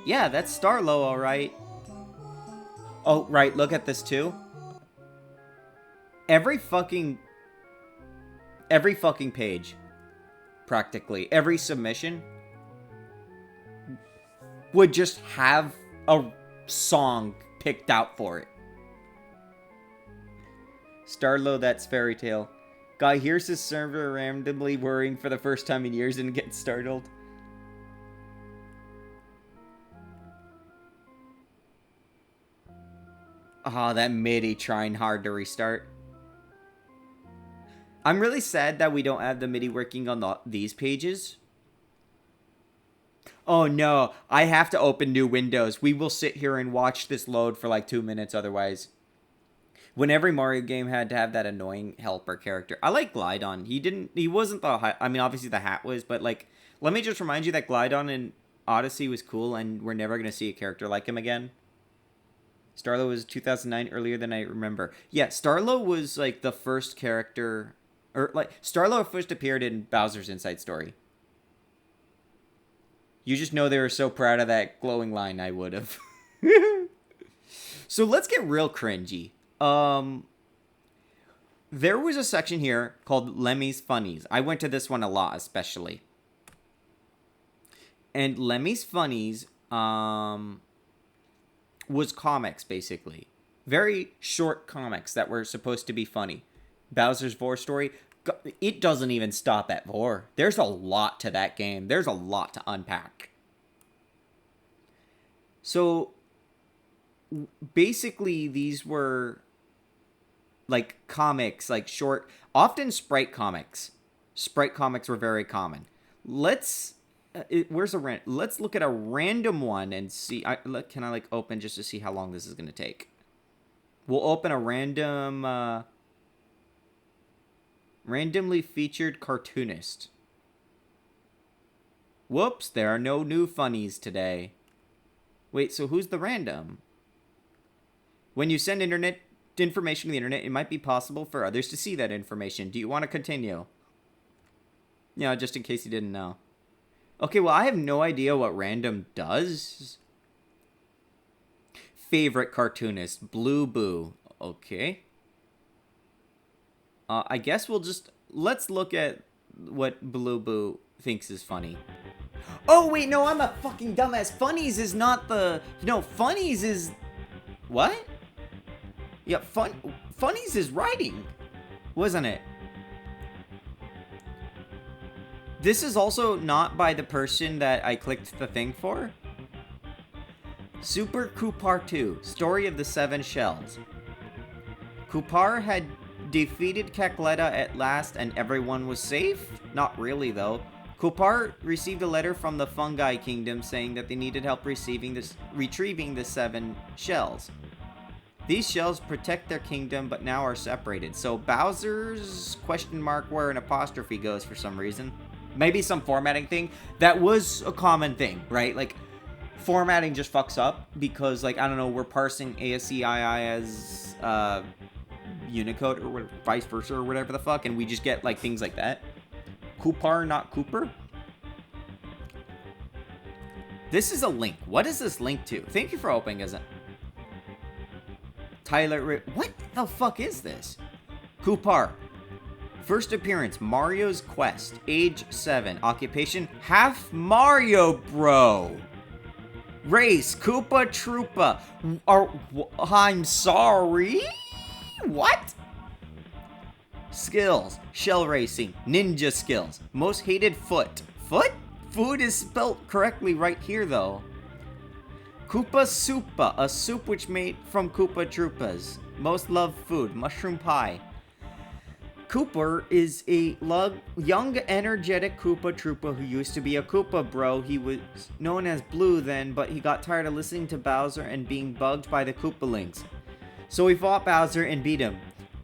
Yeah, that's Starlow, alright. Oh, right, look at this too. Every fucking page, practically, every submission would just have a song picked out for it. Starlow, that's Fairy Tale. Guy hears his server randomly whirring for the first time in years and gets startled. Oh, that MIDI trying hard to restart. I'm really sad that we don't have the MIDI working on these pages. Oh no, I have to open new windows. We will sit here and watch this load for like 2 minutes otherwise. When every Mario game had to have that annoying helper character. I like Glydon. He wasn't the, I mean, obviously the hat was, but like, let me just remind you that Glydon in Odyssey was cool and we're never going to see a character like him again. Starlow was 2009, earlier than I remember. Yeah, Starlow was like the first character, or like, Starlow first appeared in Bowser's Inside Story. You just know they were so proud of that glowing line, I would have. So let's get real cringy. there was a section here called Lemmy's Funnies. I went to this one a lot, especially. And Lemmy's Funnies was comics, basically. Very short comics that were supposed to be funny. Bowser's Vor story, it doesn't even stop at Vor. There's a lot to that game. There's a lot to unpack. So, basically, these were like comics, like short, often sprite comics. Sprite comics were very common. Let's let's look at a random one and see. Can I like open just to see how long this is going to take? We'll open a random, randomly featured cartoonist. Whoops, there are no new funnies today. Wait, so who's the random? When you send internet information to the internet, it might be possible for others to see that information. Do you want to continue? Yeah, just in case you didn't know. Okay, well, I have no idea what random does. Favorite cartoonist, Blue Boo. Okay. I guess let's look at what Blue Boo thinks is funny. Oh, wait, no, I'm a fucking dumbass. Funnies is not the... No, Funnies is... What? Yeah, Funnies is writing, wasn't it? This is also not by the person that I clicked the thing for. Super Kupar 2, Story of the Seven Shells. Kupar had defeated Kakleta at last and everyone was safe? Not really, though. Kupar received a letter from the Fungi Kingdom saying that they needed help retrieving the seven shells. These shells protect their kingdom, but now are separated. So Bowser's question mark where an apostrophe goes for some reason. Maybe some formatting thing. That was a common thing, right? Like, formatting just fucks up because, like, I don't know, we're parsing ASCII as Unicode or vice versa or whatever the fuck, and we just get, like, things like that. Kupar, not Cooper. This is a link. What is this link to? Thank you for opening as a... Tyler... What the fuck is this? Kupar. First appearance, Mario's Quest. Age 7. Occupation, half Mario Bro. Race, Koopa Troopa. I'm sorry? What? Skills, shell racing, ninja skills. Most hated foot. Foot? Food is spelt correctly right here, though. Koopa Soupa, a soup which made from Koopa Troopas. Most loved food, mushroom pie. Cooper is a young, energetic Koopa Troopa who used to be a Koopa Bro. He was known as Blue then, but he got tired of listening to Bowser and being bugged by the Koopalings. So he fought Bowser and beat him.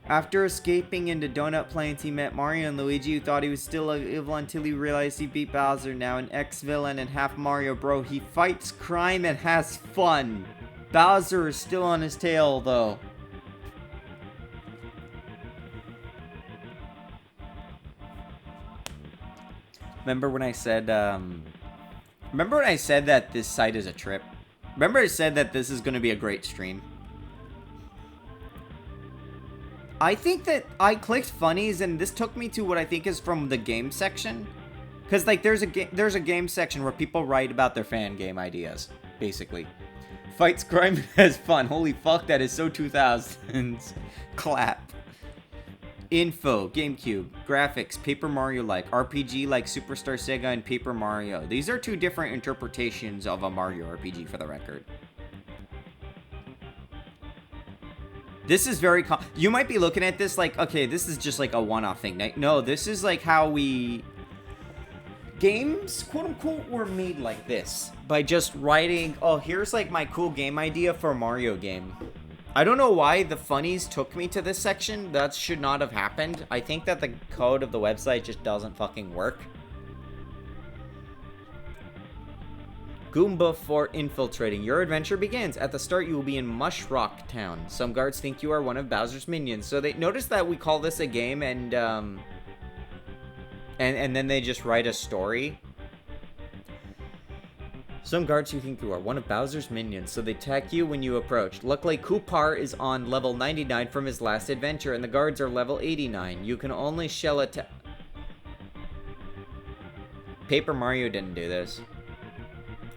After escaping into Donut Plains, he met Mario and Luigi, who thought he was still evil until he realized he beat Bowser. Now an ex-villain and half Mario Bro, he fights crime and has fun. Bowser is still on his tail, though. Remember when I said that this site is a trip? Remember I said that this is going to be a great stream? I think that I clicked funnies and this took me to what I think is from the game section. Because, like, there's a game section where people write about their fan game ideas, basically. Fights crime has fun. Holy fuck, that is so 2000s. Clap. Info, GameCube, graphics, Paper Mario-like, RPG like Superstar Sega and Paper Mario. These are two different interpretations of a Mario RPG, for the record. This is very... You might be looking at this like, okay, this is just like a one-off thing. No, this is like how we... Games, quote-unquote, were made like this. By just writing, oh, here's like my cool game idea for a Mario game. I don't know why the funnies took me to this section. That should not have happened. I think that the code of the website just doesn't fucking work. Goomba Fort infiltrating. Your adventure begins. At the start, you will be in Mush Rock Town. Some guards think you are one of Bowser's minions. So they notice that we call this a game and then they just write a story. Some guards you think you are one of Bowser's minions, so they attack you when you approach. Luckily, Koopar is on level 99 from his last adventure, and the guards are level 89. You can only shell attack. Paper Mario didn't do this.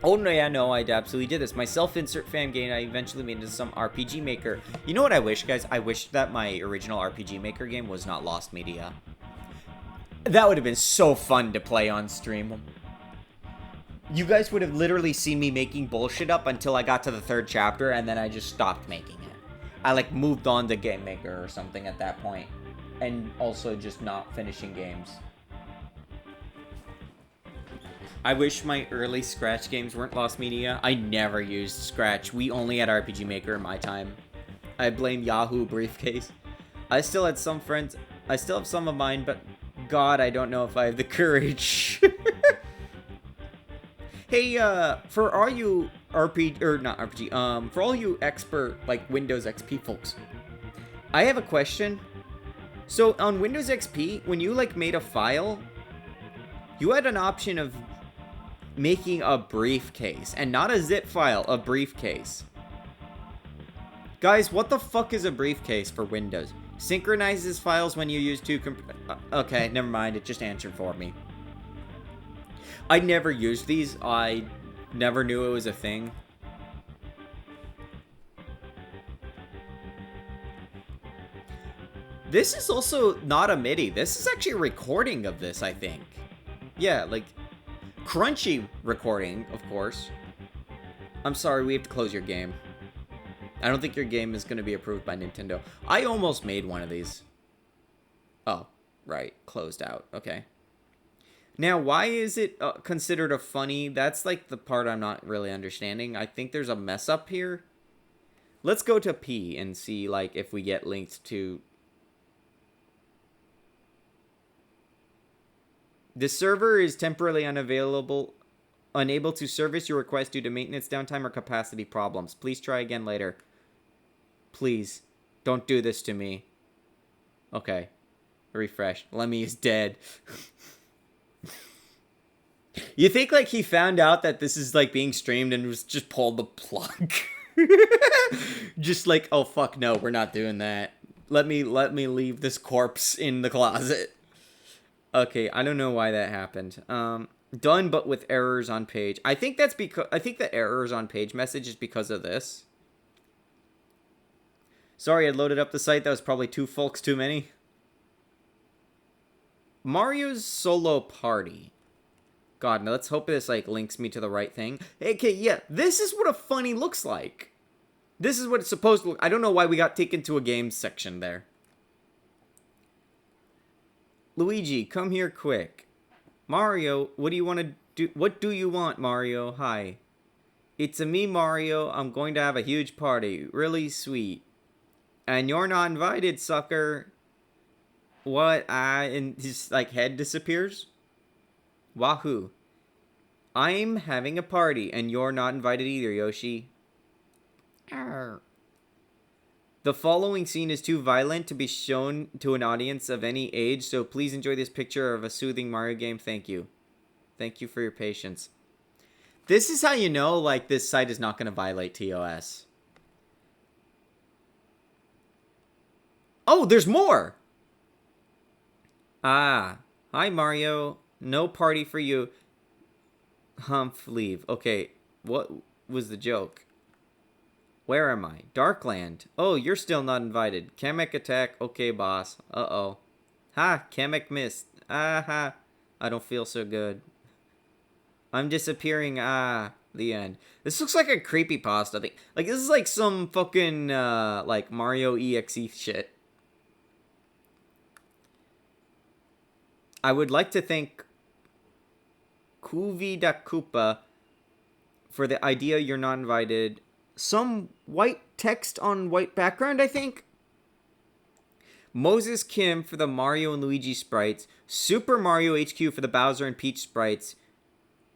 Oh, no, yeah, no, I absolutely did this. My self-insert fan game, I eventually made into some RPG Maker. You know what I wish, guys? I wish that my original RPG Maker game was not Lost Media. That would have been so fun to play on stream. You guys would have literally seen me making bullshit up until I got to the 3rd chapter, and then I just stopped making it. I, like, moved on to Game Maker or something at that point. And also just not finishing games. I wish my early Scratch games weren't Lost Media. I never used Scratch. We only had RPG Maker in my time. I blame Yahoo Briefcase. I still had some friends. I still have some of mine, but God, I don't know if I have the courage. Hey, for all you for all you expert, like, Windows XP folks, I have a question. So, on Windows XP, when you, like, made a file, you had an option of making a briefcase, and not a zip file, a briefcase. Guys, what the fuck is a briefcase for Windows? Synchronizes files when you use two okay, never mind, it just answered for me. I never used these. I never knew it was a thing. This is also not a MIDI. This is actually a recording of this, I think. Yeah, like, crunchy recording, of course. I'm sorry, we have to close your game. I don't think your game is going to be approved by Nintendo. I almost made one of these. Oh, right. Closed out. Okay. Now, why is it considered a funny? That's, like, the part I'm not really understanding. I think there's a mess up here. Let's go to P and see, like, if we get linked to... The server is temporarily unavailable, unable to service your request due to maintenance downtime or capacity problems. Please try again later. Please, don't do this to me. Okay. Refresh. Lemmy is dead. You think, like, he found out that this is, like, being streamed and was just pulled the plug? Just like, oh, fuck, no, we're not doing that. Let me leave this corpse in the closet. Okay, I don't know why that happened. Done, but with errors on page. I think that's because... I think the errors on page message is because of this. Sorry, I loaded up the site. That was probably 2 folks too many. Mario's Solo Party. God, now let's hope this, like, links me to the right thing. Okay, yeah, this is what a funny looks like. This is what it's supposed to look. I don't know why we got taken to a games section there. Luigi, come here quick. Mario, what do you want to do? What do you want, Mario? Hi. It's a me, Mario. I'm going to have a huge party. Really sweet. And you're not invited, sucker. What? And his, like, head disappears? Wahoo. I'm having a party, and you're not invited either, Yoshi. Arr. The following scene is too violent to be shown to an audience of any age, so please enjoy this picture of a soothing Mario game. Thank you. Thank you for your patience. This is how you know, like, this site is not going to violate TOS. Oh, there's more! Ah. Hi, Mario. No party for you. Humph, leave. Okay, what was the joke? Where am I? Darkland. Oh, you're still not invited. Kamek attack. Okay, boss. Uh-oh. Ha, Kamek missed. Ah-ha. I don't feel so good. I'm disappearing. Ah, the end. This looks like a creepypasta thing. Like, this is like some fucking, like, Mario EXE shit. I would like to thank Kuvida Koopa for the idea you're not invited. Some white text on white background, I think. Moses Kim for the Mario and Luigi sprites. Super Mario HQ for the Bowser and Peach sprites.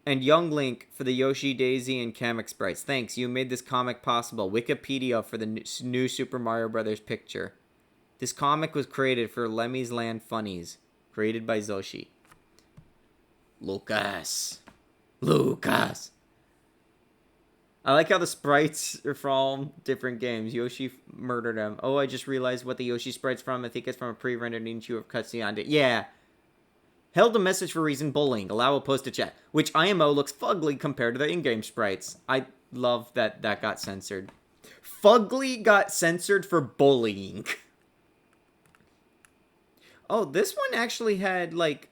And Young Link for the Yoshi, Daisy, and Kamek sprites. Thanks, you made this comic possible. Wikipedia for the new Super Mario Brothers picture. This comic was created for Lemmy's Land Funnies. Created by Zoshi. Lucas. I like how the sprites are from different games. Yoshi murdered him. Oh, I just realized what the Yoshi sprite's from. I think it's from a pre-rendered issue of cutscene on it. Yeah. Held a message for reason bullying. Allow a post to chat. Which IMO looks fugly compared to the in-game sprites. I love that that got censored. Fugly got censored for bullying. Oh, this one actually had, like...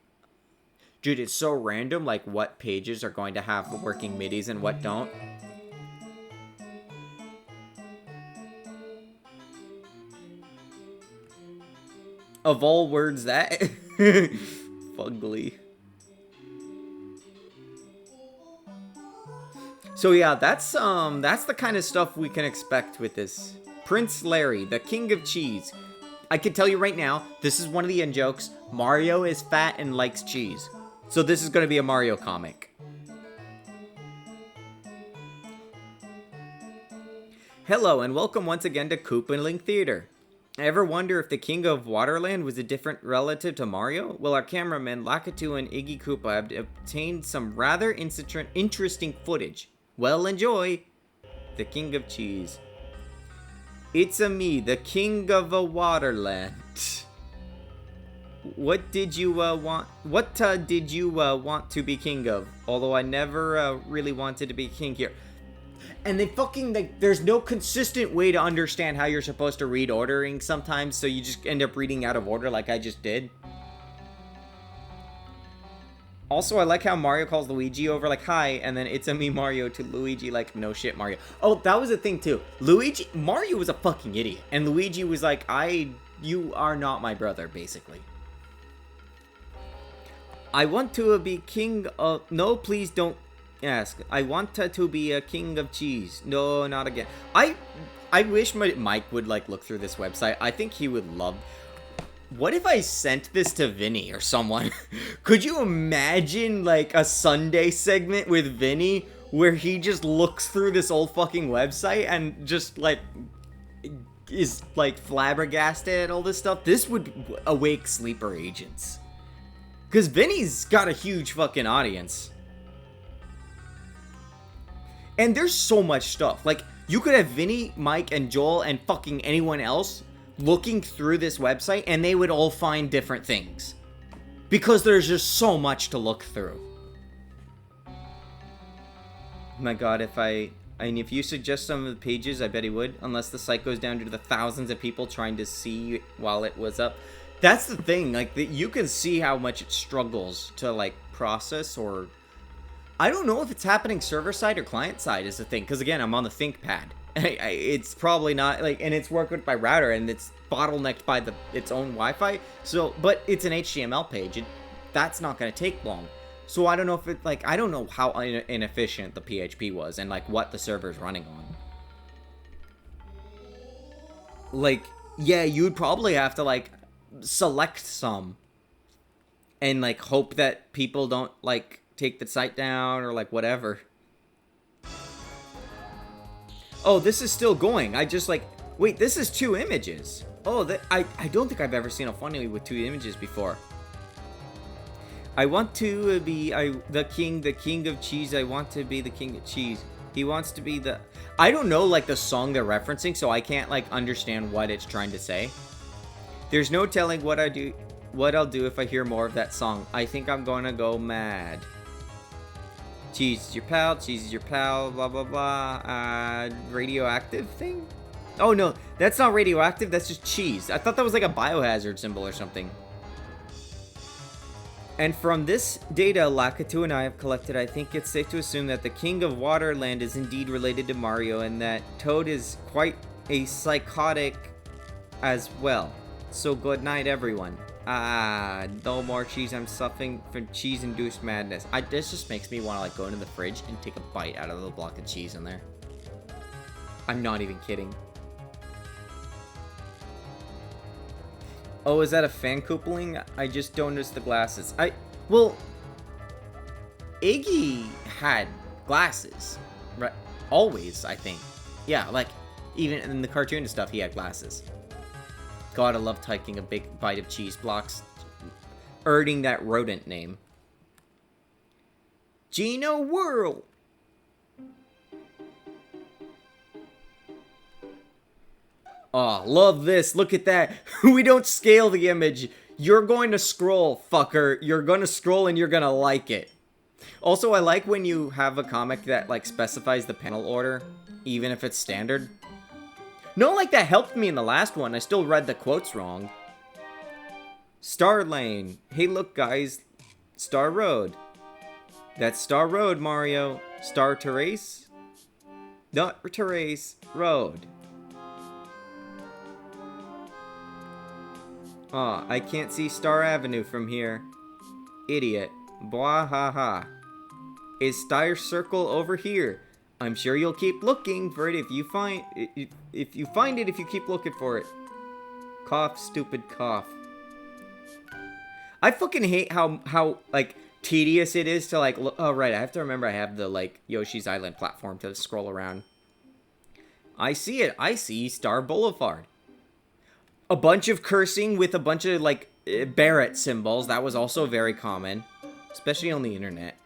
Dude, it's so random, like, what pages are going to have working MIDIs and what don't. Of all words, that... Fugly. So yeah, that's the kind of stuff we can expect with this. Prince Larry, the king of cheese. I can tell you right now, this is one of the in-jokes. Mario is fat and likes cheese. So this is going to be a Mario comic. Hello, and welcome once again to Koopaling Theater. Ever wonder if the King of Waterland was a different relative to Mario? Well, our cameramen Lakitu and Iggy Koopa have obtained some rather interesting footage. Well, enjoy! The King of Cheese. It's-a me, the King of a Waterland. What did you want? What did you want to be king of? Although I never really wanted to be king here. And they fucking, like, there's no consistent way to understand how you're supposed to read ordering sometimes, so you just end up reading out of order like I just did. Also, I like how Mario calls Luigi over, like, hi, and then it's a me Mario to Luigi, like, no shit, Mario. Oh, that was a thing, too. Mario was a fucking idiot, and Luigi was like, you are not my brother, basically. I want to be king of, no, please don't ask. I want to be a king of cheese. No, not again. I wish Mike would, like, look through this website. I think he would love... What if I sent this to Vinny or someone? Could you imagine, like, a Sunday segment with Vinny where he just looks through this old fucking website and just, like, is, like, flabbergasted at all this stuff? This would awake sleeper agents. Because Vinny's got a huge fucking audience. And there's so much stuff. Like, you could have Vinny, Mike, and Joel, and fucking anyone else looking through this website, and they would all find different things. Because there's just so much to look through. Oh my god, if you suggest some of the pages, I bet he would. Unless the site goes down to the thousands of people trying to see while it was up. That's the thing, like, you can see how much it struggles to, like, process, or... I don't know if it's happening server-side or client-side is the thing, because, again, I'm on the ThinkPad. It's probably not, like, and it's worked with my router, and it's bottlenecked by its own Wi-Fi, so, but it's an HTML page, that's not going to take long. So I don't know if it, like, I don't know how inefficient the PHP was, and, like, what the server's running on. Like, yeah, you'd probably have to, like, select some and, like, hope that people don't, like, take the site down or, like, whatever. Oh, this is still going. I just, like, wait, this is 2 images. Oh, I don't think I've ever seen a funny with 2 images before. I want to be the king of cheese. I want to be the king of cheese. He wants to be the... I don't know, like, the song they're referencing, so I can't, like, understand what it's trying to say. There's no telling what I'll do if I hear more of that song. I think I'm gonna go mad. Cheese is your pal, blah, blah, blah. Radioactive thing? Oh, no, that's not radioactive, that's just cheese. I thought that was like a biohazard symbol or something. And from this data Lakitu and I have collected, I think it's safe to assume that the King of Waterland is indeed related to Mario, and that Toad is quite a psychotic as well. So good night, everyone. No more cheese. I'm suffering from cheese-induced madness. This just makes me want to, like, go into the fridge and take a bite out of the block of cheese in there. I'm not even kidding. Oh, is that a fan coupling? I just don't notice the glasses. Well, Iggy had glasses, right? Always, I think. Yeah, like, even in the cartoon and stuff, he had glasses. God, I love taking a big bite of cheese blocks. Earning that rodent name. Gino Whirl! Oh, love this. Look at that. We don't scale the image. You're going to scroll, fucker. You're going to scroll and you're going to like it. Also, I like when you have a comic that, like, specifies the panel order, even if it's standard. No, like, that helped me in the last one. I still read the quotes wrong. Star Lane. Hey, look, guys. Star Road. That's Star Road, Mario. Star Terrace? Not Terrace. Road. Aw, I can't see Star Avenue from here. Idiot. Blah ha ha. Is Star Circle over here? I'm sure you'll keep looking for it if you find it. If you find it, if you keep looking for it. Cough, stupid cough. I fucking hate how like tedious it is to like look. Oh right, I have to remember I have the like Yoshi's Island platform to scroll around. I see it. I see Star Boulevard. A bunch of cursing with a bunch of like Barrett symbols. That was also very common, especially on the internet.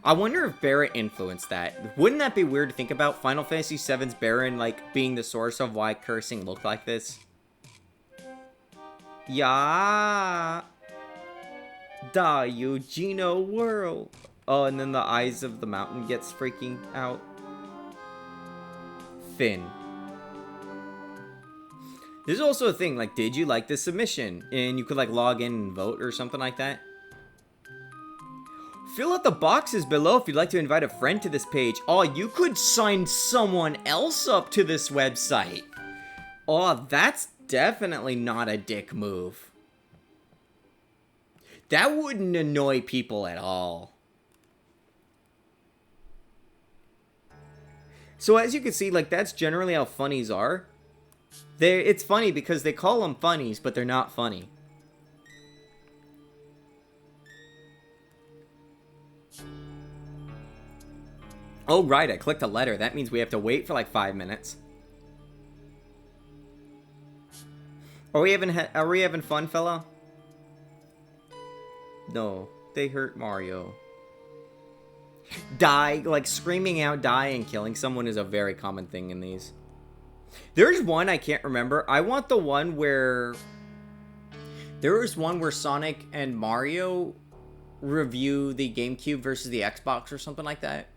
I wonder if Barrett influenced that. Wouldn't that be weird to think about? Final Fantasy VII's Baron, like, being the source of why cursing looked like this? Yeah. Da Eugeno World. Oh, and then the eyes of the mountain gets freaking out. Finn. There's also a thing, like, did you like this submission? And you could, like, log in and vote or something like that. Fill out the boxes below if you'd like to invite a friend to this page. Oh, you could sign someone else up to this website. Oh, that's definitely not a dick move. That wouldn't annoy people at all. So as you can see, like, that's generally how funnies are. It's funny because they call them funnies, but they're not funny. Oh, right, I clicked a letter. That means we have to wait for like 5 minutes. Are we having fun, fella? No, they hurt Mario. Die, like screaming out, die, and killing someone is a very common thing in these. There's one I can't remember. I want the one where... There was one where Sonic and Mario review the GameCube versus the Xbox or something like that.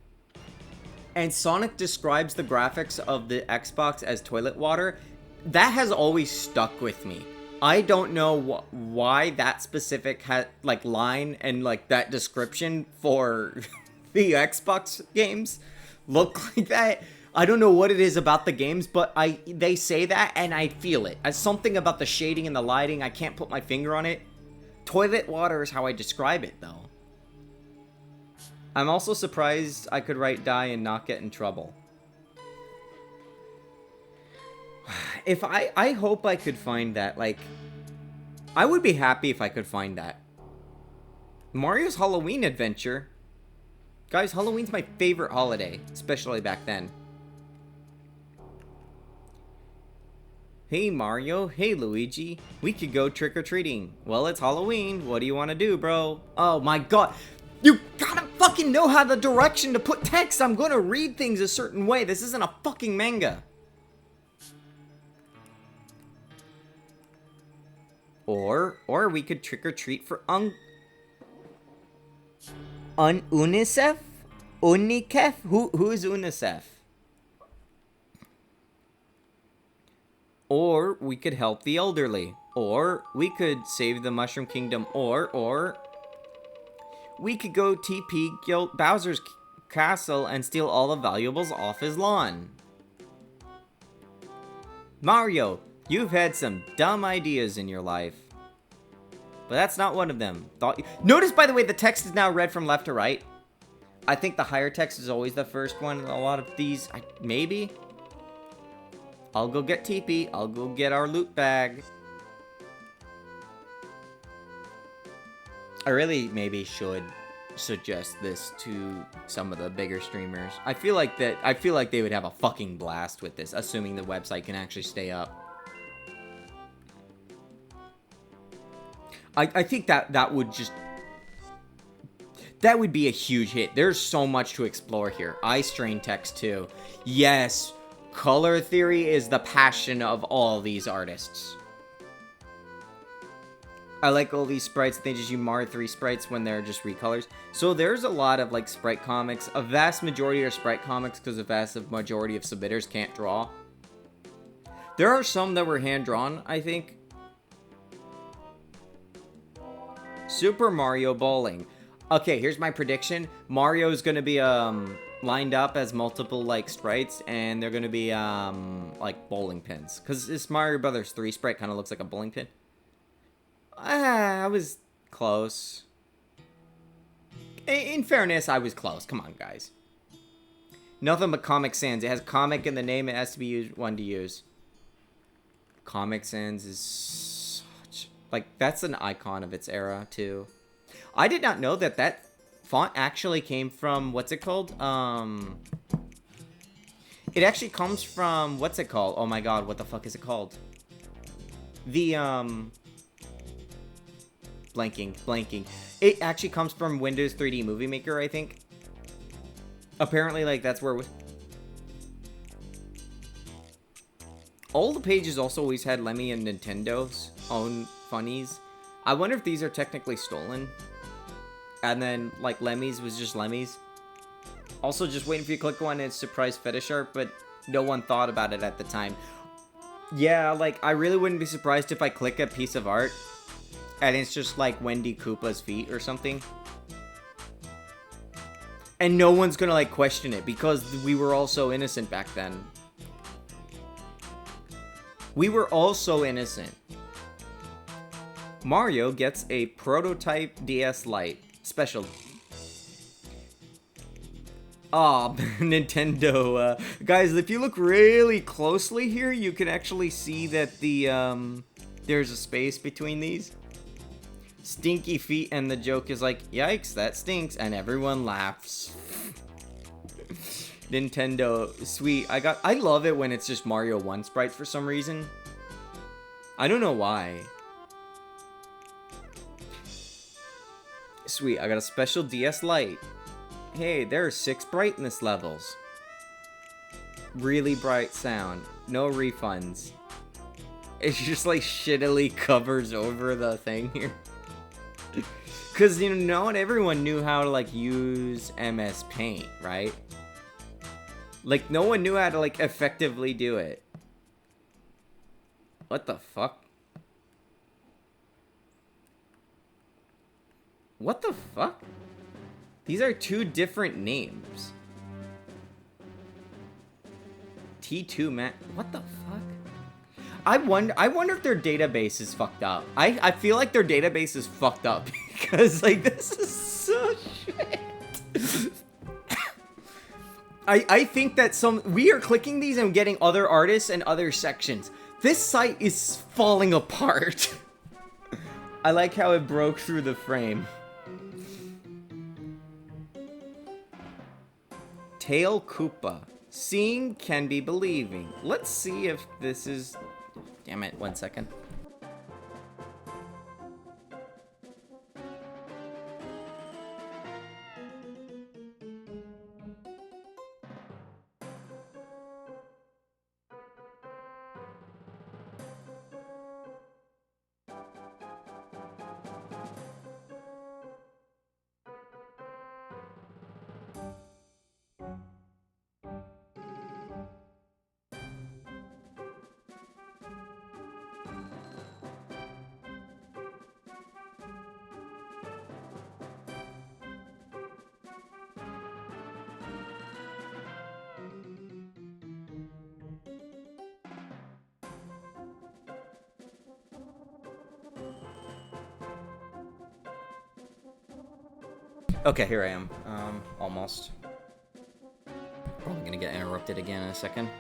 And Sonic describes the graphics of the Xbox as toilet water. That has always stuck with me. I don't know why that specific like line and like that description for the Xbox games look like that. I don't know what it is about the games, but they say that and I feel it. As something about the shading and the lighting, I can't put my finger on it. Toilet water is how I describe it though. I'm also surprised I could write die and not get in trouble. If I hope I could find that, like, I would be happy if I could find that. Mario's Halloween Adventure. Guys, Halloween's my favorite holiday, especially back then. Hey Mario, hey Luigi, we could go trick-or-treating. Well, it's Halloween, what do you want to do, bro? Oh my god. You gotta fucking know how the direction to put text. I'm gonna read things a certain way. This isn't a fucking manga. Or we could trick or treat for UNICEF? UNICEF? Who is UNICEF? Or we could help the elderly. Or we could save the Mushroom Kingdom. Or we could go TP Bowser's castle and steal all the valuables off his lawn. Mario, you've had some dumb ideas in your life. But that's not one of them. Notice, by the way, the text is now read from left to right. I think the higher text is always the first one in a lot of these. Maybe. I'll go get TP. I'll go get our loot bag. I really maybe should suggest this to some of the bigger streamers. I feel like they would have a fucking blast with this, assuming the website can actually stay up. I think that would be a huge hit. There's so much to explore here. Eye strain text too. Yes. Color theory is the passion of all these artists. I like all these sprites. They just use Mario 3 sprites when they're just recolors. So there's a lot of like sprite comics. A vast majority are sprite comics because a vast majority of submitters can't draw. There are some that were hand-drawn, I think. Super Mario Bowling. Okay, here's my prediction. Mario is going to be lined up as multiple like sprites, and they're going to be like bowling pins. Because this Mario Brothers 3 sprite kind of looks like a bowling pin. I was close. In fairness, I was close. Come on, guys. Nothing but Comic Sans. It has comic in the name. It has to be one to use. Comic Sans is such... Like, that's an icon of its era, too. I did not know that that font actually came from... What's it called? It actually comes from... What's it called? Oh my god, what the fuck is it called? The, Blanking. It actually comes from Windows 3D Movie Maker, I think. Apparently, like, that's where... All the pages also always had Lemmy and Nintendo's own funnies. I wonder if these are technically stolen. And then, like, Lemmy's was just Lemmy's. Also, just waiting for you to click one and it's surprise fetish art, but no one thought about it at the time. Yeah, like, I really wouldn't be surprised if I click a piece of art and it's just like Wendy Koopa's feet or something. And no one's gonna like question it because we were all so innocent back then. We were all so innocent. Mario gets a prototype DS Lite. Special. Oh, Nintendo. Guys, if you look really closely here, you can actually see that the, there's a space between these. Stinky feet, and the joke is like, yikes, that stinks, and everyone laughs. Nintendo, sweet. I love it when it's just Mario 1 sprites for some reason. I don't know why. Sweet, I got a special DS Lite. Hey, there are 6 brightness levels. Really bright sound. No refunds. It's just like shittily covers over the thing here. Because, you know, not everyone knew how to, like, use MS Paint, right? Like, no one knew how to, like, effectively do it. What the fuck? What the fuck? These are 2 different names. T2 man. What the fuck? I wonder if their database is fucked up. I feel like their database is fucked up because like this is so shit. I think that we are clicking these and getting other artists and other sections. This site is falling apart. I like how it broke through the frame. Tail Koopa. Seeing can be believing. Let's see if this is... Damn it, 1 second. Okay, here I am. Almost. Probably gonna get interrupted again in a second.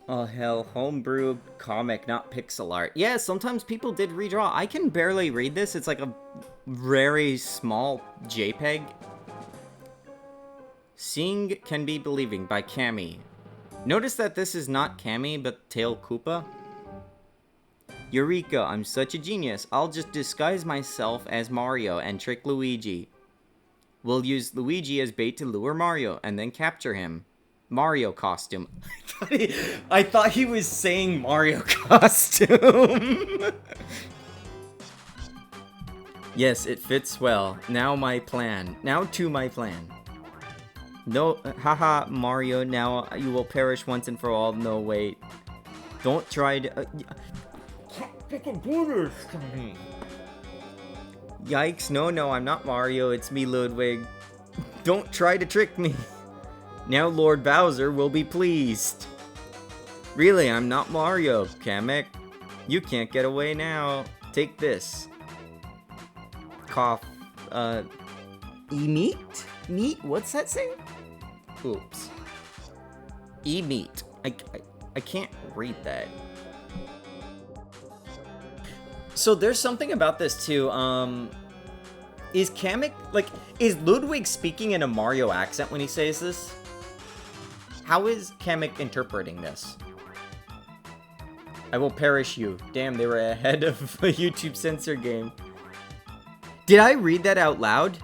Oh hell, homebrew comic, not pixel art. Yeah, sometimes people did redraw. I can barely read this. It's like a very small JPEG. Seeing can be believing by Cammy. Notice that this is not Cammy, but Tail Koopa. Eureka, I'm such a genius. I'll just disguise myself as Mario and trick Luigi. We'll use Luigi as bait to lure Mario and then capture him. Mario costume. I thought he was saying Mario costume. Yes, it fits well. Now my plan. Now to my plan. No, haha, Mario, now you will perish once and for all. No, wait. Don't try to... can't freaking do this to me. Yikes, no, I'm not Mario. It's me, Ludwig. Don't try to trick me. Now Lord Bowser will be pleased. Really, I'm not Mario, Kamek. You can't get away now. Take this. Cough. E-meat? Meat? What's that saying? Oops. E-meat. I can't read that. So there's something about this too. Is Kamek, like, is Ludwig speaking in a Mario accent when he says this? How is Kamek interpreting this? I will perish you. Damn, they were ahead of a YouTube censor game. Did I read that out loud?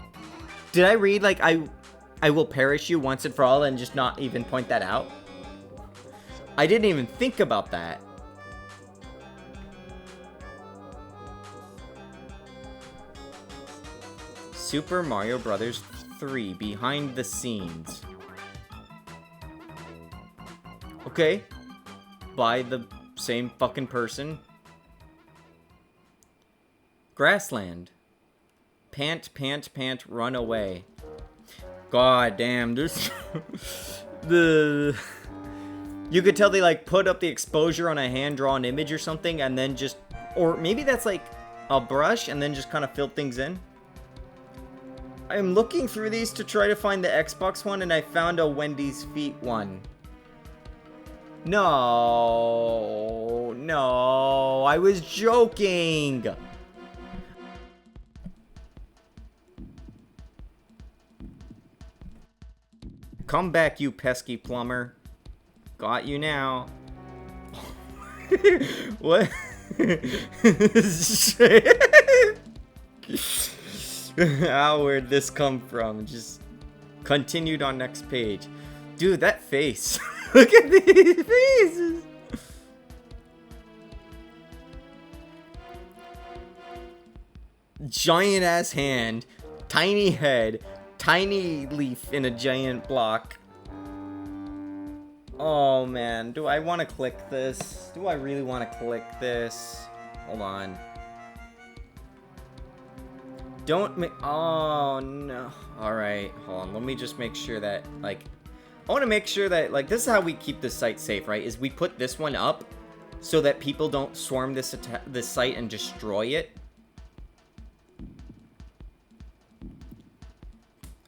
Did I read, like, I will perish you once and for all and just not even point that out? I didn't even think about that. Super Mario Brothers 3 behind the scenes. Okay. By the same fucking person. Grassland. Pant, pant, pant, run away. God damn, this... You could tell they, like, put up the exposure on a hand-drawn image or something, and then just... Or maybe that's, like, a brush, and then just kind of fill things in. I'm looking through these to try to find the Xbox one, and I found a Wendy's Feet one. No, I was joking. Come back, you pesky plumber. Got you now. What? Where'd this come from? Just continued on next page. Dude, that face. Look at these faces. Giant ass hand, tiny head, tiny leaf in a giant block. Oh man, do I want to click this? Do I really want to click this? Hold on. Don't make... Oh, no. Alright, hold on. Let me just make sure that, like... I want to make sure that, like, this is how we keep the site safe, right? Is we put this one up so that people don't swarm this site and destroy it.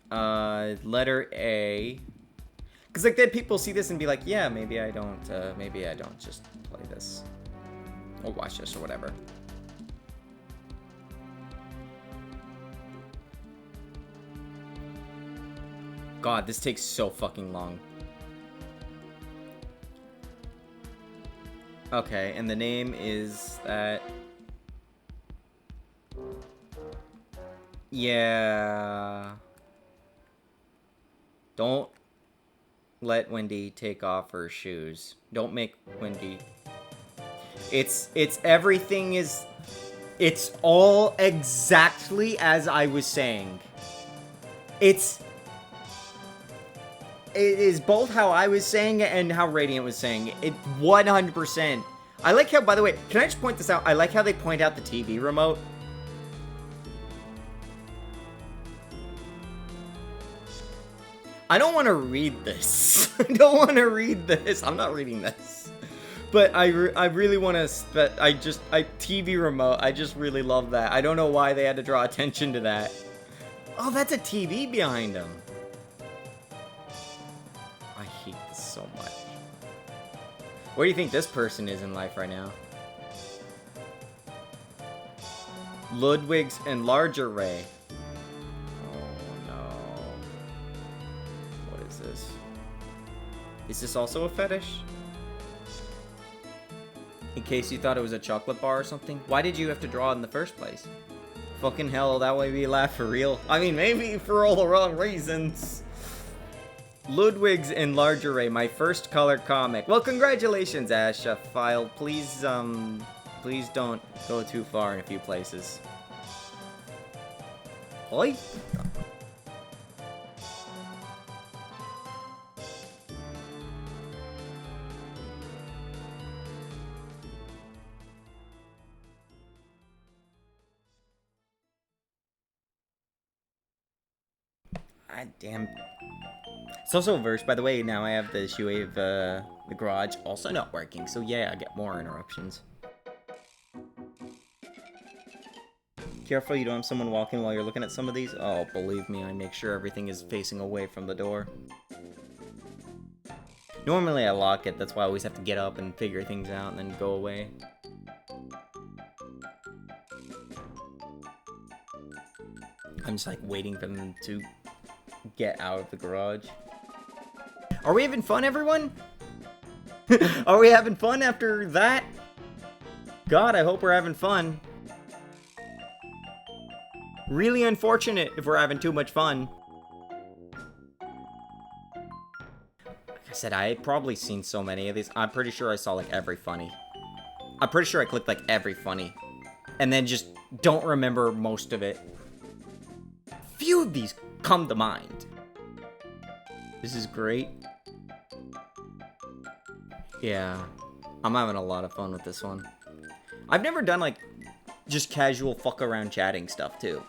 Letter A. Because, like, then people see this and be like, yeah, maybe I don't just play this. Or watch this or whatever. God, this takes so fucking long. Okay, and the name is that... Yeah... Don't let Wendy take off her shoes. Don't make Wendy... It's everything is... It's all exactly as I was saying. It is both how I was saying it and how Radiant was saying it. It 100%. I like how, by the way, can I just point this out? I like how they point out the TV remote. I don't want to read this. I don't want to read this. I'm not reading this. But I really want to... TV remote. I just really love that. I don't know why they had to draw attention to that. Oh, that's a TV behind him. I hate this so much. Where do you think this person is in life right now? Ludwig's enlarger ray. Oh no. What is this? Is this also a fetish? In case you thought it was a chocolate bar or something? Why did you have to draw it in the first place? Fucking hell, that way we laugh for real. I mean, maybe for all the wrong reasons. Ludwig's Enlarge Array, my first color comic. Well, congratulations, Ash. File, please don't go too far in a few places. Oi. God damn. It's also a verse, by the way. Now I have the issue of the garage also not working, so yeah, I get more interruptions. Careful you don't have someone walking while you're looking at some of these. Oh, believe me, I make sure everything is facing away from the door. Normally I lock it, that's why I always have to get up and figure things out and then go away. I'm just like waiting for them to get out of the garage. Are we having fun, everyone? Are we having fun after that? God, I hope we're having fun. Really unfortunate if we're having too much fun. Like I said, I had probably seen so many of these. I'm pretty sure I saw like every funny. I'm pretty sure I clicked like every funny. And then just don't remember most of it. Few of these come to mind. This is great. Yeah, I'm having a lot of fun with this one. I've never done like just casual fuck around chatting stuff too.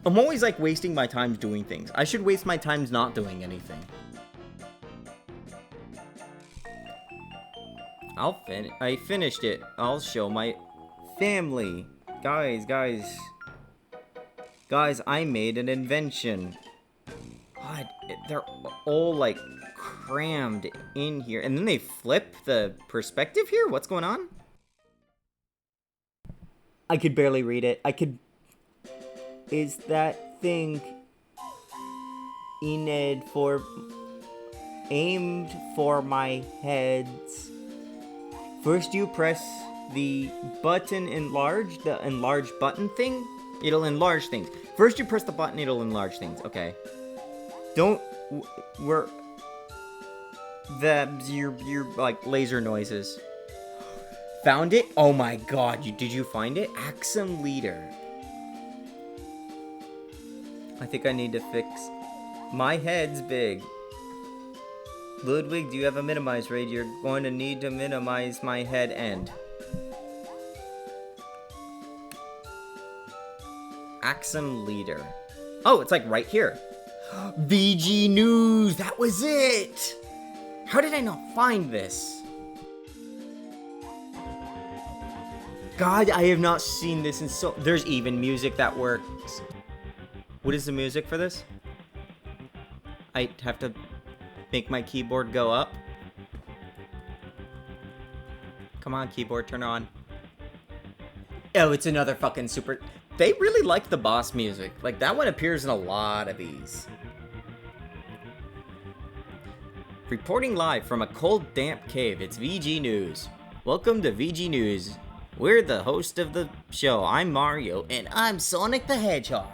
I'm always like wasting my time doing things. I should waste my time not doing anything. I finished it. I'll show my family. Guys, I made an invention. God, they're all like crammed in here. And then they flip the perspective here? What's going on? I could barely read it. Is that thing aimed for my heads? First you press the button enlarge, the enlarge button thing. It'll enlarge things. First you press the button, it'll enlarge things. Okay. You're like laser noises. Found it? Oh my god, did you find it? Axum leader. I think I need to fix... My head's big. Ludwig, do you have a minimize rate? You're going to need to minimize my head end. Axum leader. Oh, it's like right here. VG News! That was it! How did I not find this? God, I have not seen this in so... There's even music that works. What is the music for this? I have to make my keyboard go up. Come on, keyboard, turn on. Oh, it's another fucking super... They really like the boss music. Like, that one appears in a lot of these. Reporting live from a cold, damp cave, it's VG News. Welcome to VG News. We're the host of the show. I'm Mario, and I'm Sonic the Hedgehog.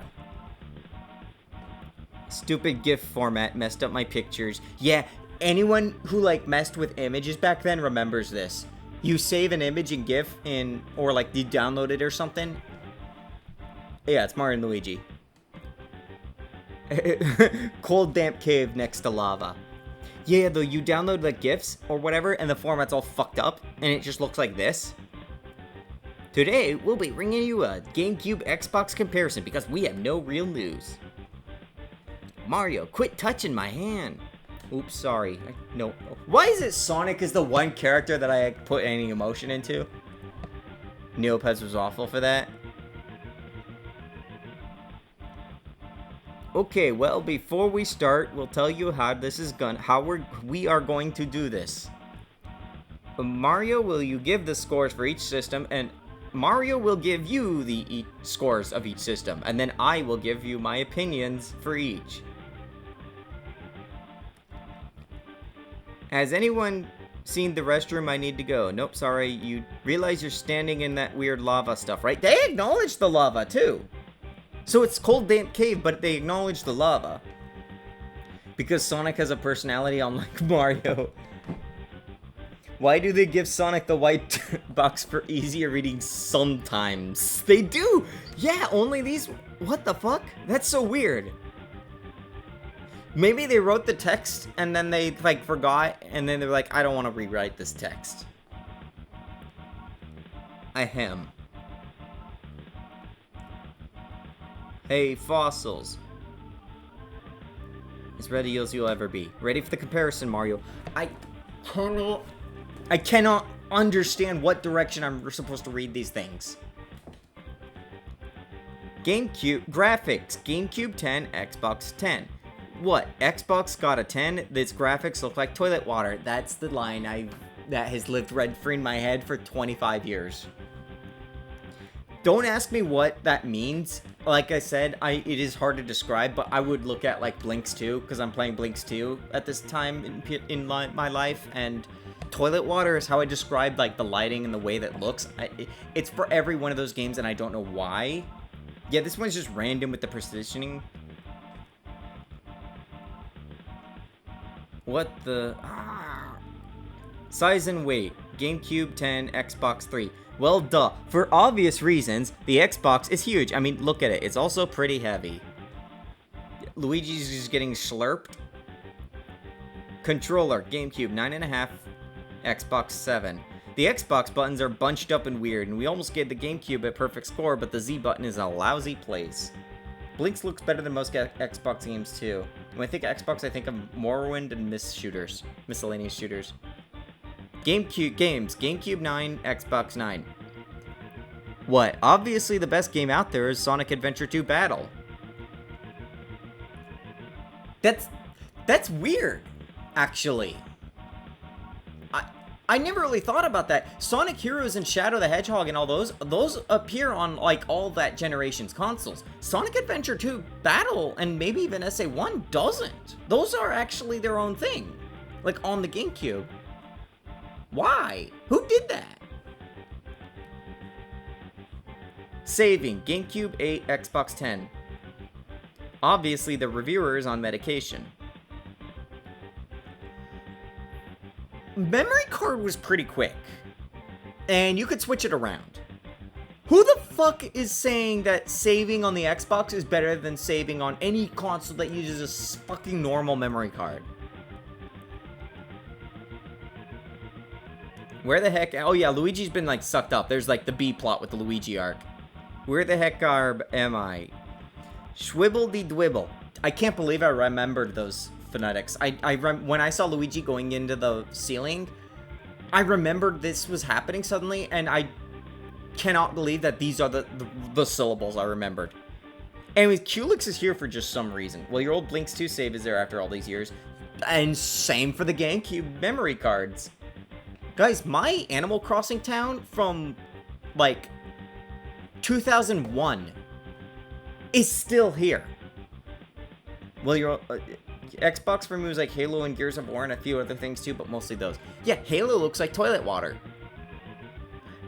Stupid GIF format messed up my pictures. Yeah, anyone who like messed with images back then remembers this. You save an image in GIF or like you download it or something. Yeah, it's Mario and Luigi. Cold damp cave next to lava. Yeah, though you download the GIFs or whatever and the format's all fucked up and it just looks like this. Today, we'll be bringing you a GameCube Xbox comparison because we have no real news. Mario, quit touching my hand. Oops, sorry. No. Why is it Sonic is the one character that I put any emotion into? Neopets was awful for that. Okay, well, before we start, we'll tell you how this is we are going to do this. Mario, will you give the scores for each system, and Mario will give you the scores of each system, and then I will give you my opinions for each. Has anyone seen the restroom? I need to go. Nope, sorry. You realize you're standing in that weird lava stuff, right? They acknowledge the lava, too. So it's cold, damp cave, but they acknowledge the lava. Because Sonic has a personality unlike Mario. Why do they give Sonic the white box for easier reading sometimes? They do! Yeah, only these... What the fuck? That's so weird. Maybe they wrote the text and then they, like, forgot, and then they're like, I don't want to rewrite this text. Ahem. Hey, fossils. As ready as you'll ever be. Ready for the comparison, Mario. I cannot understand what direction I'm supposed to read these things. GameCube graphics. GameCube 10, Xbox 10. What? Xbox got a 10? This graphics look like toilet water. That's the line that has lived rent-free in my head for 25 years. Don't ask me what that means. Like I said, it is hard to describe, but I would look at like Blinks 2, because I'm playing Blinks 2 at this time in my life, and toilet water is how I describe like the lighting and the way that it looks. It's for every one of those games, and I don't know why. Yeah, this one's just random with the positioning. What the... Size and weight. GameCube 10, Xbox 3. Well, duh. For obvious reasons, the Xbox is huge. I mean, look at it. It's also pretty heavy. Luigi's just getting slurped. Controller. GameCube 9.5, Xbox 7. The Xbox buttons are bunched up and weird, and we almost gave the GameCube a perfect score, but the Z button is in a lousy place. Blinks looks better than most Xbox games, too. When I think Xbox, I think of Morrowind and miscellaneous shooters. GameCube games. GameCube 9, Xbox 9. What? Obviously the best game out there is Sonic Adventure 2 Battle. That's weird, actually. I never really thought about that. Sonic Heroes and Shadow the Hedgehog and all those appear on like all that generation's consoles. Sonic Adventure 2 Battle and maybe even SA1 doesn't. Those are actually their own thing, like on the GameCube. Why? Who did that? Saving. GameCube 8, Xbox 10. Obviously, the reviewer is on medication. Memory card was pretty quick. And you could switch it around. Who the fuck is saying that saving on the Xbox is better than saving on any console that uses a fucking normal memory card? Where the heck... Oh yeah, Luigi's been like sucked up. There's like the B plot with the Luigi arc. Where the heck am I? Schwibble-de-dwibble. I can't believe I remembered those phonetics. When I saw Luigi going into the ceiling, I remembered this was happening suddenly, and I cannot believe that these are the syllables I remembered. Anyways, Culex is here for just some reason. Well, your old Blinks 2 save is there after all these years. And same for the GameCube memory cards. Guys, my Animal Crossing town from, like, 2001 is still here. Well, your Xbox removes, like, Halo and Gears of War and a few other things, too, but mostly those. Yeah, Halo looks like toilet water.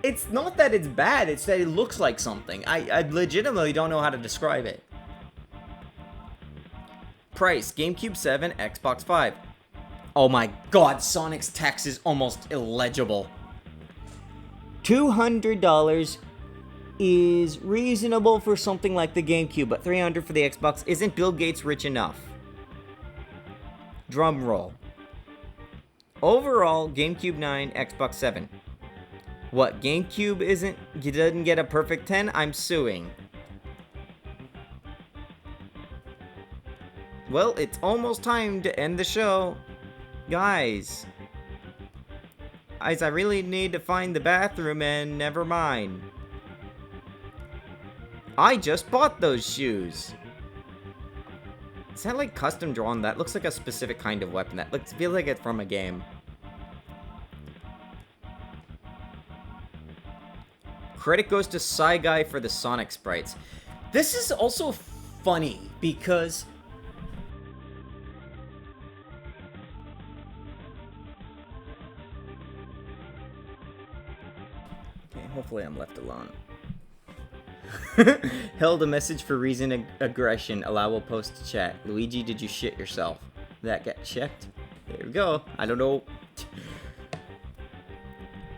It's not that it's bad, it's that it looks like something. I legitimately don't know how to describe it. Price, GameCube 7, Xbox 5. Oh my god, Sonic's text is almost illegible. $200 is reasonable for something like the GameCube, but $300 for the Xbox. Isn't Bill Gates rich enough? Drum roll. Overall, GameCube 9, Xbox 7. What, GameCube doesn't get a perfect 10? I'm suing. Well, it's almost time to end the show. Guys, I really need to find the bathroom, and never mind. I just bought those shoes. Is that like custom drawn? That looks like a specific kind of weapon. That feels like it's from a game. Credit goes to Psy Guy for the Sonic sprites. This is also funny because... Hopefully I'm left alone. Held a message for reason aggression. Allowable post to chat. Luigi, did you shit yourself? that get checked. There we go. I don't know.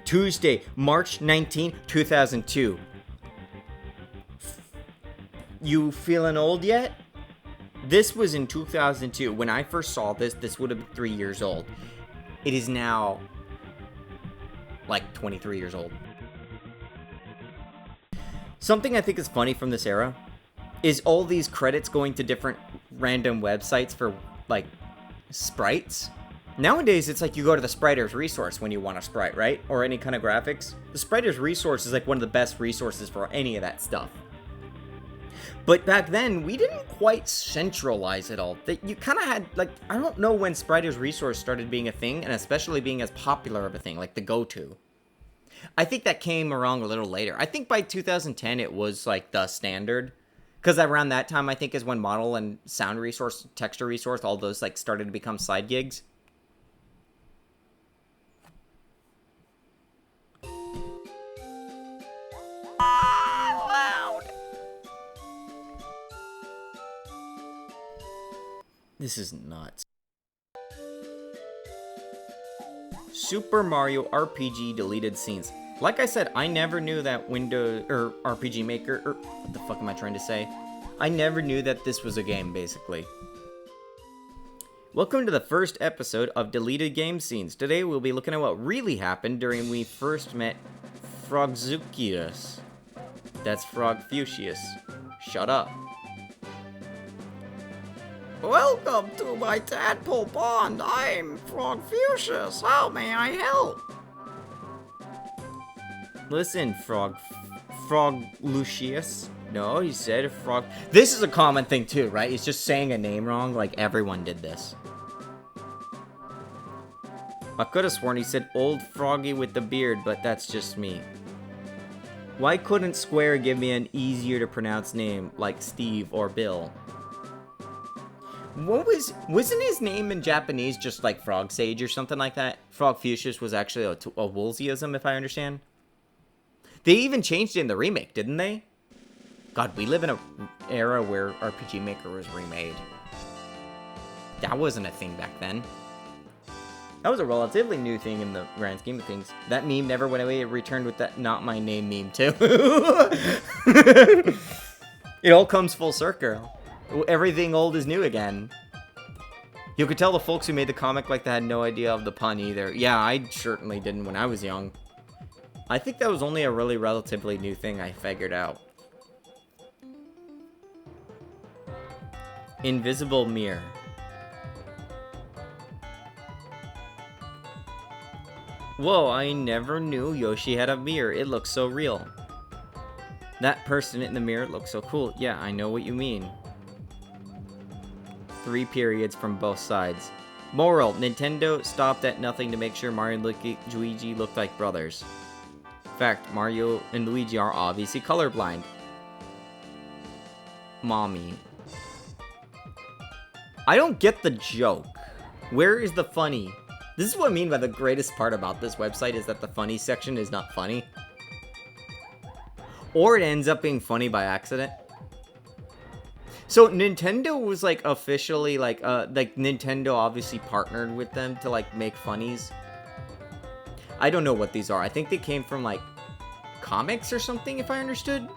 Tuesday, March 19, 2002. You feeling old yet? This was in 2002. When I first saw this, this would have been 3 years old. It is now like 23 years old. Something I think is funny from this era is all these credits going to different random websites for like sprites. Nowadays, it's like you go to the Spriter's resource when you want a sprite, right? Or any kind of graphics. The Spriter's resource is like one of the best resources for any of that stuff. But back then, we didn't quite centralize it all. That you kind of had, like, I don't know when Spriter's resource started being a thing, and especially being as popular of a thing, like the go-to. I think that came around a little later. I think by 2010, it was like the standard. Because around that time, I think is when model and sound resource, texture resource, all those like started to become side gigs. This is nuts. Super Mario RPG deleted scenes. Like I said, I never knew that Windows or RPG Maker, or what the fuck am I trying to say? I never knew that this was a game, basically. Welcome to the first episode of Deleted Game Scenes. Today we'll be looking at what really happened during we first met Frogzukius. That's Frogfucius. Shut up. Welcome to my tadpole pond. I'm Frogfucius. How may I help? Listen, Frog Lucius. No, he said Frog. This is a common thing too, right? He's just saying a name wrong. Like everyone did this. I could have sworn he said Old Froggy with the beard, but that's just me. Why couldn't Square give me an easier to pronounce name like Steve or Bill? Wasn't his name in Japanese just like Frog Sage or something like that? Frogfucius was actually a Woolseyism, if I understand. They even changed it in the remake, didn't they? God, we live in an era where RPG Maker was remade. That wasn't a thing back then. That was a relatively new thing in the grand scheme of things. That meme never went away. It returned with that not my name meme too. It all comes full circle. Everything old is new again. You could tell the folks who made the comic like they had no idea of the pun either. Yeah, I certainly didn't when I was young. I think that was only a really relatively new thing I figured out. Invisible mirror. Whoa, I never knew Yoshi had a mirror. It looks so real. That person in the mirror looks so cool. Yeah, I know what you mean. 3 periods from both sides. Moral, Nintendo stopped at nothing to make sure Mario and Luigi looked like brothers. In fact, Mario and Luigi are obviously colorblind. Mommy. I don't get the joke. Where is the funny? This is what I mean by the greatest part about this website is that the funny section is not funny. Or it ends up being funny by accident. So Nintendo was like officially like Nintendo obviously partnered with them to like make funnies. I don't know what these are. I think they came from like comics or something, if I understood.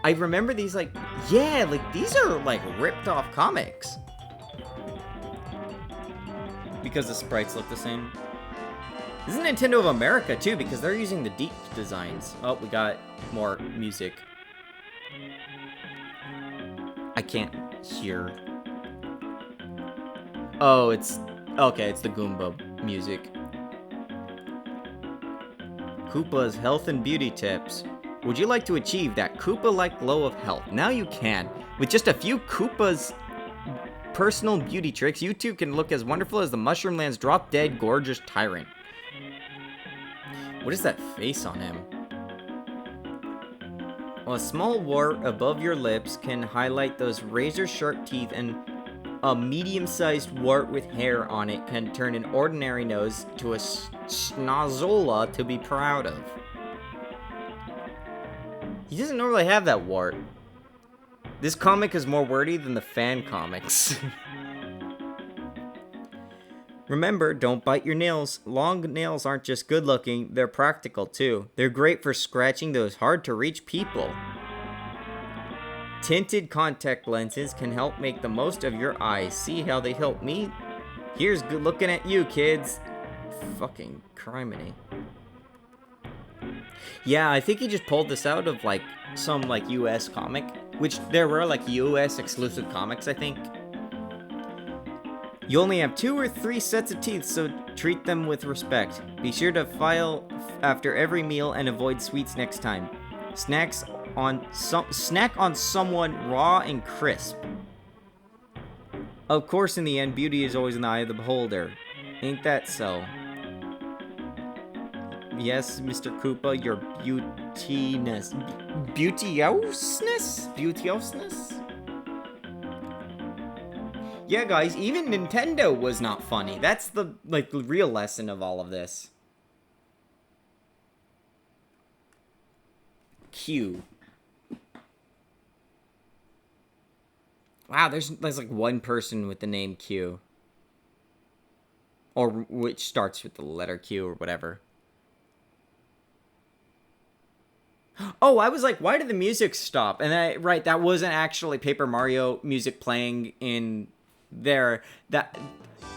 I remember these like, yeah, like these are like ripped off comics. Because the sprites look the same. This is Nintendo of America too, because they're using the deep designs. Oh, we got more music. I can't hear. Oh, it's... Okay, it's the Goomba music. Koopa's health and beauty tips. Would you like to achieve that Koopa-like glow of health? Now you can. With just a few Koopa's personal beauty tricks, you too can look as wonderful as the Mushroomland's drop-dead gorgeous tyrant. What is that face on him? Well, a small wart above your lips can highlight those razor-sharp teeth, and a medium-sized wart with hair on it can turn an ordinary nose to a schnozola to be proud of. He doesn't normally have that wart. This comic is more wordy than the fan comics. Remember, don't bite your nails. Long nails aren't just good looking, they're practical too. They're great for scratching those hard to reach people. Tinted contact lenses can help make the most of your eyes. See how they help me? Here's good looking at you, kids. Fucking criminy. Yeah, I think he just pulled this out of like some like US comic, which there were like US exclusive comics, I think. You only have 2 or 3 sets of teeth, so treat them with respect. Be sure to file after every meal and avoid sweets next time. Snack on someone raw and crisp. Of course, in the end, beauty is always in the eye of the beholder. Ain't that so? Yes, Mr. Koopa, your beautiness. Beautiousness? Beautiousness? Yeah, guys, even Nintendo was not funny. That's the, like, real lesson of all of this. Q. Wow, there's like one person with the name Q. Or which starts with the letter Q or whatever. Oh, I was like, why did the music stop? And right, that wasn't actually Paper Mario music playing in there.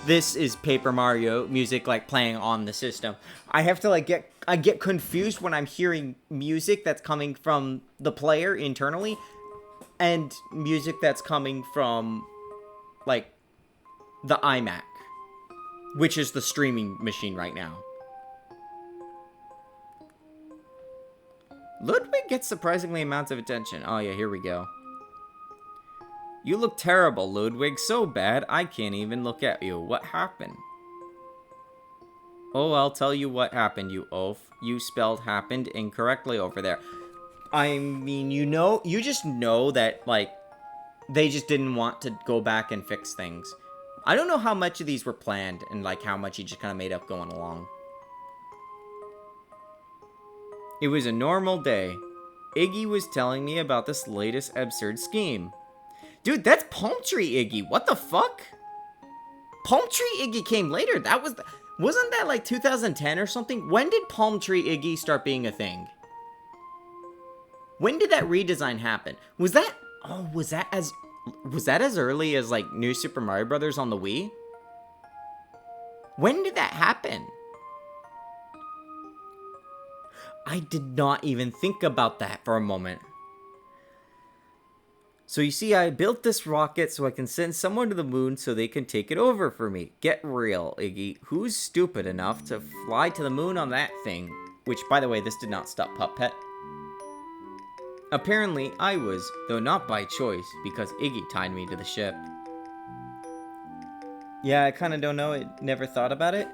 This is Paper Mario music like playing on the system. I have to like I get confused when I'm hearing music that's coming from the player internally and music that's coming from like the iMac, which is the streaming machine right now. Ludwig gets surprisingly amounts of attention. Oh yeah, here we go. You look terrible, Ludwig. So bad, I can't even look at you. What happened? Oh, I'll tell you what happened, you oaf. You spelled happened incorrectly over there. I mean, you just know that, like, they just didn't want to go back and fix things. I don't know how much of these were planned and, like, how much he just kind of made up going along. It was a normal day. Iggy was telling me about this latest absurd scheme. Dude, that's Palm Tree Iggy. What the fuck? Palm Tree Iggy came later. Wasn't that like 2010 or something? When did Palm Tree Iggy start being a thing? When did that redesign happen? Was that as early as like New Super Mario Brothers on the Wii? When did that happen? I did not even think about that for a moment. So you see, I built this rocket so I can send someone to the moon so they can take it over for me. Get real, Iggy. Who's stupid enough to fly to the moon on that thing? Which, by the way, this did not stop Puppet. Apparently, I was, though not by choice, because Iggy tied me to the ship. Yeah, I kind of don't know. I never thought about it.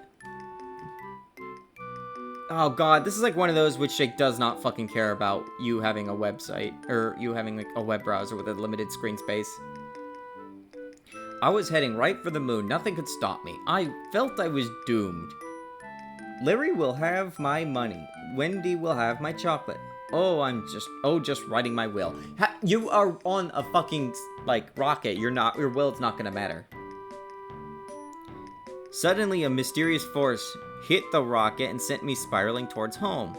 Oh god, this is like one of those which like does not fucking care about you having a website or you having like a web browser with a limited screen space. I was heading right for the moon. Nothing could stop me. I felt I was doomed. Larry will have my money. Wendy will have my chocolate. Just riding my will. You are on a fucking like rocket. Your will's not gonna matter. Suddenly, a mysterious force hit the rocket and sent me spiraling towards home.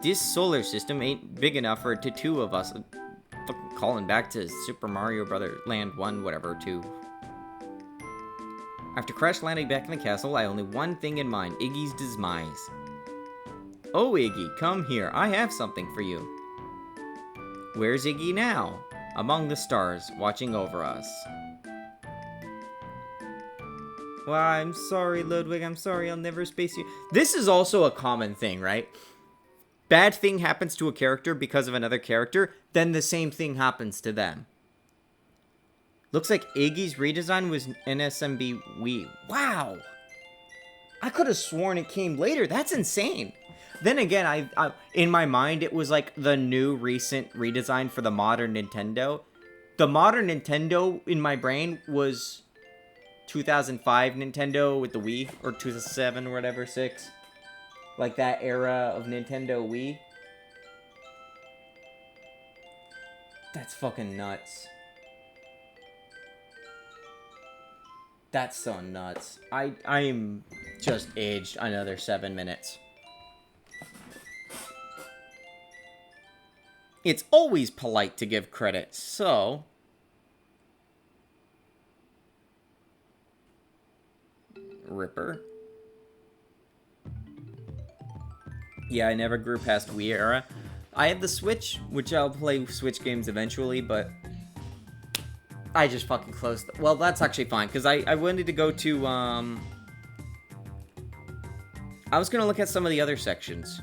This solar system ain't big enough for the two of us. Fucking calling back to Super Mario Bros. Land 1, whatever, 2. After crash landing back in the castle, I had only one thing in mind, Iggy's demise. Oh, Iggy, come here. I have something for you. Where's Iggy now? Among the stars, watching over us. Well, I'm sorry, Ludwig. I'm sorry. I'll never space you. This is also a common thing, right? Bad thing happens to a character because of another character, then the same thing happens to them. Looks like Iggy's redesign was NSMB Wii. Wow! I could have sworn it came later. That's insane. Then again, I in my mind, it was like the new recent redesign for the modern Nintendo. The modern Nintendo in my brain was 2005 Nintendo with the Wii, or 2007 or whatever, 6. Like that era of Nintendo Wii. That's fucking nuts. That's so nuts. I'm just aged another 7 minutes. It's always polite to give credit, so... Ripper. Yeah, I never grew past Wii era. I have the Switch, which I'll play Switch games eventually, but... I just fucking closed... Well, that's actually fine, because I wanted to go to, I was gonna look at some of the other sections.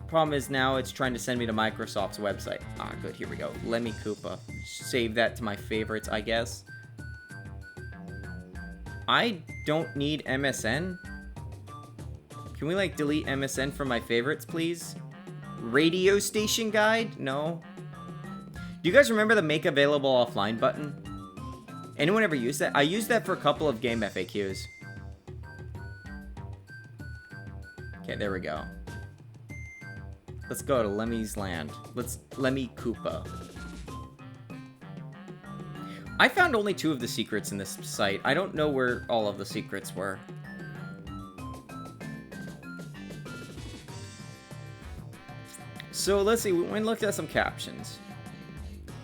Problem is now it's trying to send me to Microsoft's website. Ah, good, here we go. Lemmy Koopa. Save that to my favorites, I guess. I don't need MSN. Can we, like, delete MSN from my favorites, please? Radio station guide? No. Do you guys remember the make available offline button? Anyone ever use that? I used that for a couple of game FAQs. Okay, there we go. Let's go to Lemmy's land. Lemmy Koopa. I found only 2 of the secrets in this site. I don't know where all of the secrets were. So let's see, we looked at some captions.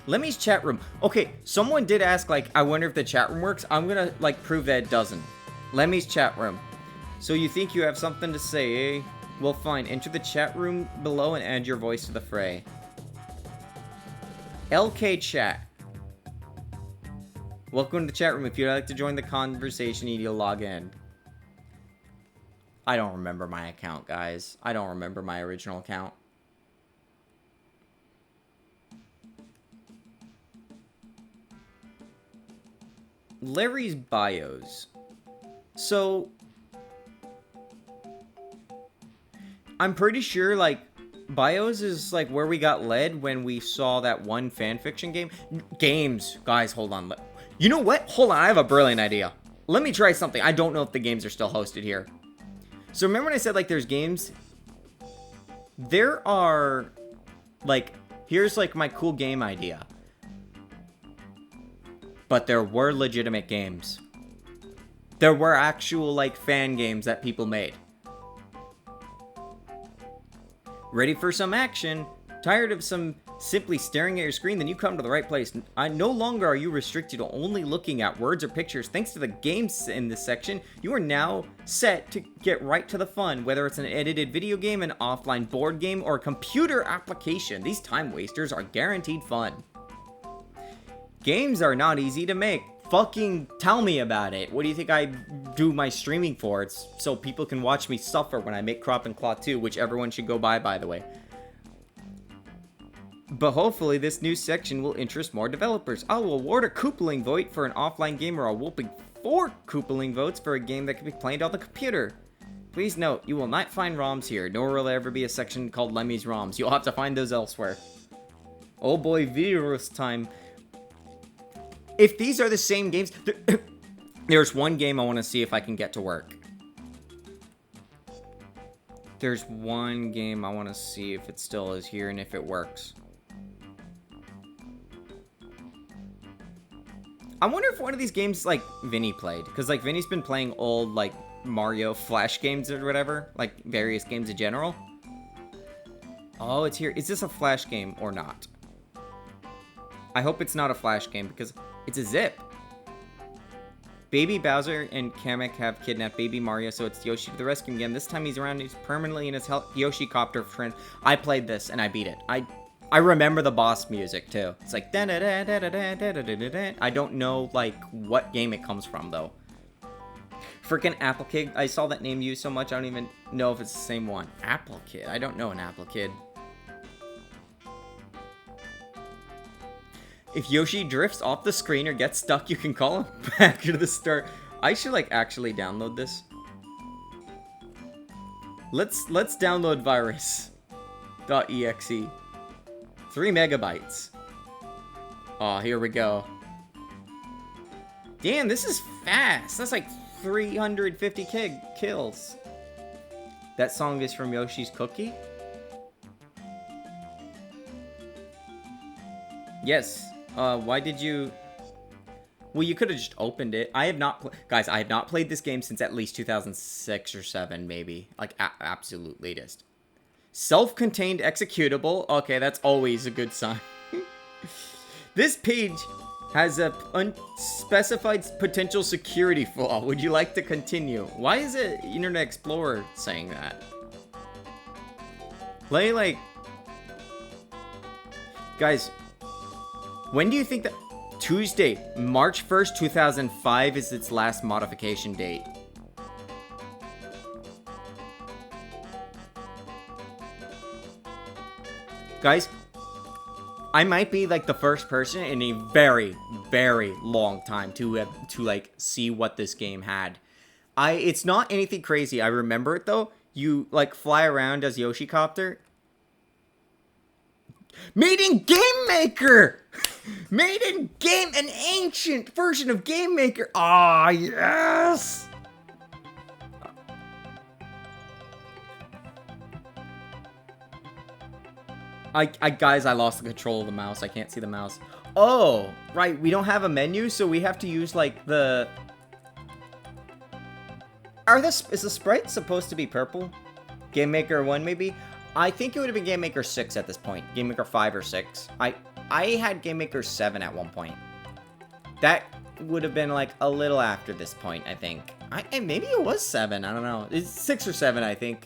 Lemmy's chat room. Okay, someone did ask, like, I wonder if the chat room works. I'm gonna, like, prove that it doesn't. Lemmy's chat room. So you think you have something to say, eh? Well, fine. Enter the chat room below and add your voice to the fray. LK chat. Welcome to the chat room. If you'd like to join the conversation, you need to log in. I don't remember my account, guys. I don't remember my original account. Larry's bios. So, I'm pretty sure, like, bios is, like, where we got led when we saw that one fanfiction game. Games. Guys, hold on. You know what? Hold on, I have a brilliant idea. Let me try something. I don't know if the games are still hosted here. So, remember when I said, like, there's games? There are, like, here's, like, my cool game idea. But there were legitimate games. There were actual, like, fan games that people made. Ready for some action? Tired of some simply staring at your screen? Then you come to the right place. No longer are you restricted to only looking at words or pictures. Thanks to the games in this section, you are now set to get right to the fun. Whether it's an edited video game, an offline board game, or a computer application, these time wasters are guaranteed fun. Games are not easy to make. Fucking tell me about it. What do you think I do my streaming for? It's so people can watch me suffer when I make Crop and Claw 2, which everyone should go by the way. But hopefully this new section will interest more developers. I will award a Koopaling vote for an offline game or a whooping 4 Koopaling votes for a game that can be played on the computer. Please note, you will not find ROMs here, nor will there ever be a section called Lemmy's ROMs. You'll have to find those elsewhere. Oh boy, virus time. If these are the same games, there's one game I want to see if I can get to work. There's one game I want to see if it still is here and if it works. I wonder if one of these games, like, Vinny played. Because, like, Vinny's been playing old, like, Mario Flash games or whatever. Like, various games in general. Oh, it's here. Is this a Flash game or not? I hope it's not a Flash game because it's a zip. Baby Bowser and Kamek have kidnapped Baby Mario, so it's Yoshi to the rescue again. This time he's around, he's permanently in his Yoshi copter friend. I played this and I beat it. I remember the boss music too. It's like da da da da da da da da da da. I don't know like what game it comes from though. Freaking Apple Kid. I saw that name used so much I don't even know if it's the same one. Apple Kid. I don't know an Apple Kid. If Yoshi drifts off the screen or gets stuck, you can call him back to the start. I should like actually download this. Let's download virus.exe. 3 megabytes. Oh, here we go. Damn, this is fast. That's like 350 kills. That song is from Yoshi's Cookie? Yes. Why did you... Well, you could have just opened it. I have not... Guys, I have not played this game since at least 2006 or 7, maybe. Like, absolute latest. Self-contained executable. Okay, that's always a good sign. This page has a unspecified potential security flaw. Would you like to continue? Why is it Internet Explorer saying that? Play, like... Guys, when do you think that... Tuesday, March 1st, 2005 is its last modification date. Guys, I might be like the first person in a very, very long time to like see what this game had. It's not anything crazy. I remember it though. You like fly around as Yoshicopter. Made in Game Maker! Made in Game... An ancient version of Game Maker! Ah, yes! Guys, I lost the control of the mouse. I can't see the mouse. Oh, right. We don't have a menu, so we have to use, like, the... Is the sprite supposed to be purple? Game Maker 1, maybe? I think it would have been Game Maker 6 at this point. Game Maker 5 or 6. I had Game Maker 7 at one point. That would have been like a little after this point, I think. And maybe it was 7. I don't know. It's 6 or 7, I think.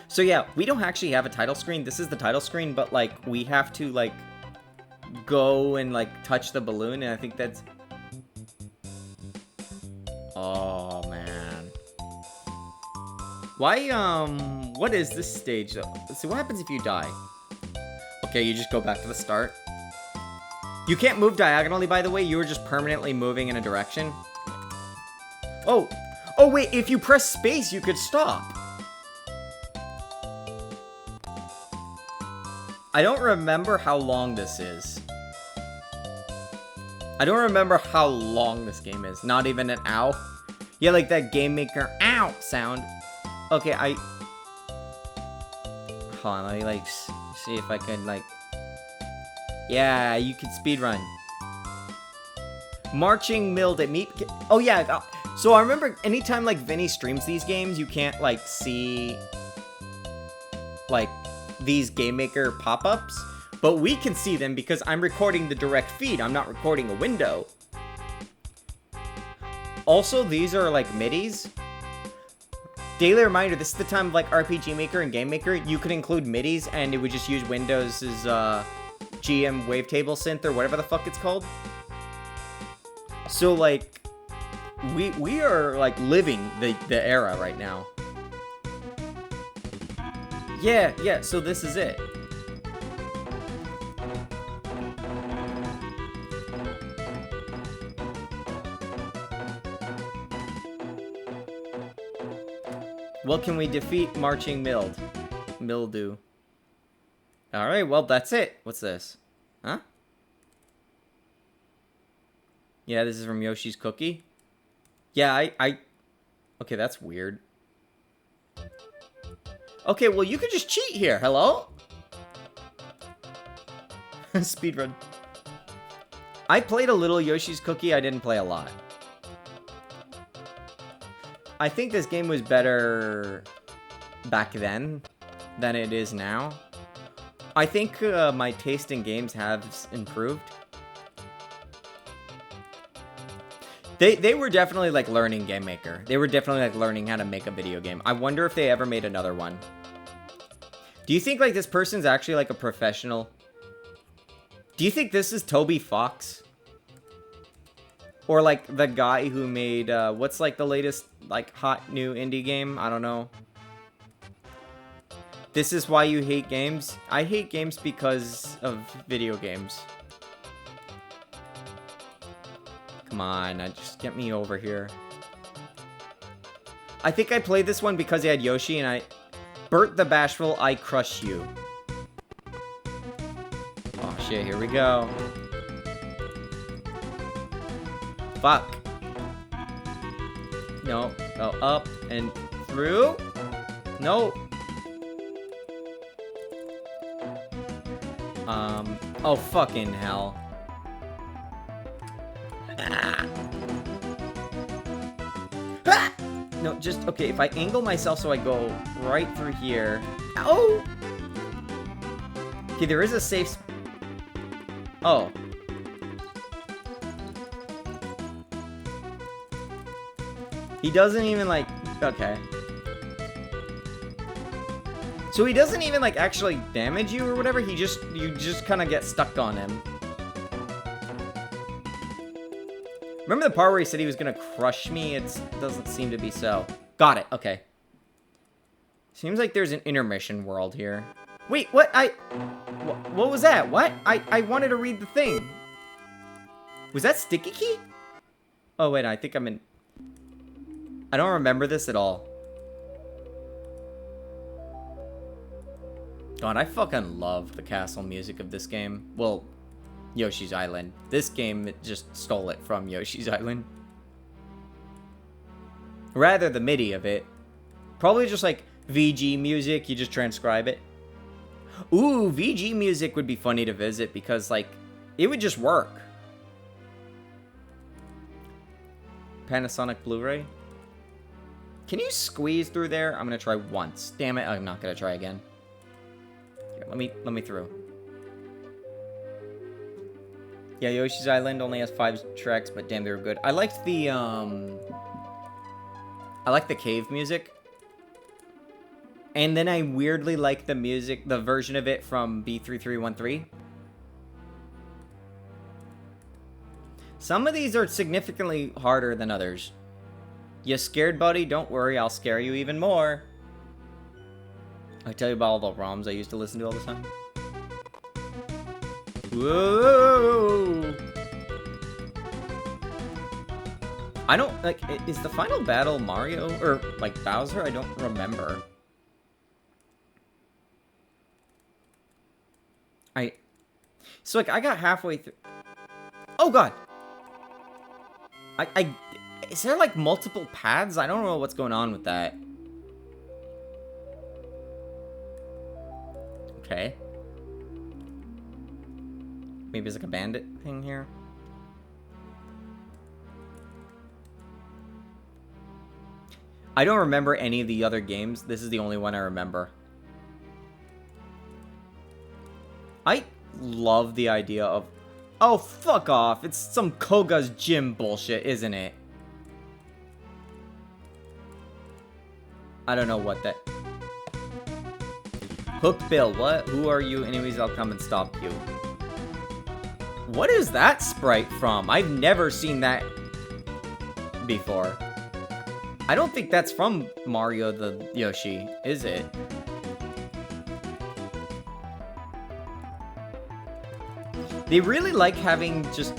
So yeah, we don't actually have a title screen. This is the title screen, but like we have to like go and like touch the balloon, and I think that's... Oh man. Why, what is this stage, though? Let's see, what happens if you die? Okay, you just go back to the start. You can't move diagonally, by the way. You were just permanently moving in a direction. Oh! Oh, wait, if you press space, you could stop. I don't remember how long this is. I don't remember how long this game is. Not even an ow. Yeah, like that Game Maker ow sound. Okay, hold on, let me, like, see if I can, like... Yeah, you can speedrun. Marching Mild at Meat... Oh, yeah, so I remember anytime, like, Vinny streams these games, you can't, like, see, like, these Game Maker pop-ups. But we can see them because I'm recording the direct feed. I'm not recording a window. Also, these are, like, MIDIs. Daily reminder, this is the time of like RPG Maker and Game Maker. You could include MIDIs and it would just use Windows' GM Wavetable Synth or whatever the fuck it's called. So like, we are like living the era right now. Yeah, so this is it. What can we defeat Marching Mildew? Alright, well, that's it. What's this? Huh? Yeah, this is from Yoshi's Cookie. Yeah, Okay, that's weird. Okay, well, you could just cheat here. Hello? Speedrun. I played a little Yoshi's Cookie. I didn't play a lot. I think this game was better back then than it is now. I think my taste in games has improved. They were definitely like learning Game Maker. They were definitely like learning how to make a video game. I wonder if they ever made another one. Do you think like this person's actually like a professional? Do you think this is Toby Fox? Or like the guy who made, what's like the latest like hot new indie game? I don't know. This is why you hate games? I hate games because of video games. Come on, just get me over here. I think I played this one because he had Yoshi and Bert the Bashful, I Crush You. Oh shit, here we go. Fuck. No. Go up and through. No. Oh, fucking hell. No, just, okay, if I angle myself so I go right through here. Oh! Okay, there is a safe... Oh. He doesn't even, like... Okay. So he doesn't even, like, actually damage you or whatever? You just kind of get stuck on him. Remember the part where he said he was gonna crush me? It doesn't seem to be so. Got it, okay. Seems like there's an intermission world here. Wait, what? What was that? What? I wanted to read the thing. Was that sticky key? Oh, wait, I think I'm in... I don't remember this at all. God, I fucking love the castle music of this game. Well, Yoshi's Island. This game, it just stole it from Yoshi's Island. Rather, the MIDI of it. Probably just like VG music, you just transcribe it. Ooh, VG music would be funny to visit because, like, it would just work. Panasonic Blu-ray. Can you squeeze through there? I'm gonna try once. Damn it, I'm not gonna try again. Here, let me through. Yeah, Yoshi's Island only has 5 tracks, but damn, they were good. I liked the cave music. And then I weirdly like the music, the version of it from B3313. Some of these are significantly harder than others. You scared, buddy? Don't worry, I'll scare you even more. I tell you about all the ROMs I used to listen to all the time. Whoa! I don't, like, is the final battle Mario? Or, like, Bowser? I don't remember. So, like, I got halfway through. Oh, God! Is there, like, multiple paths? I don't know what's going on with that. Okay. Maybe there's, like, a bandit thing here. I don't remember any of the other games. This is the only one I remember. I love the idea of... Oh, fuck off. It's some Koga's gym bullshit, isn't it? I don't know what that... Hook Bill, what? Who are you? Anyways, I'll come and stop you. What is that sprite from? I've never seen that before. I don't think that's from Mario the Yoshi, is it? They really like having just,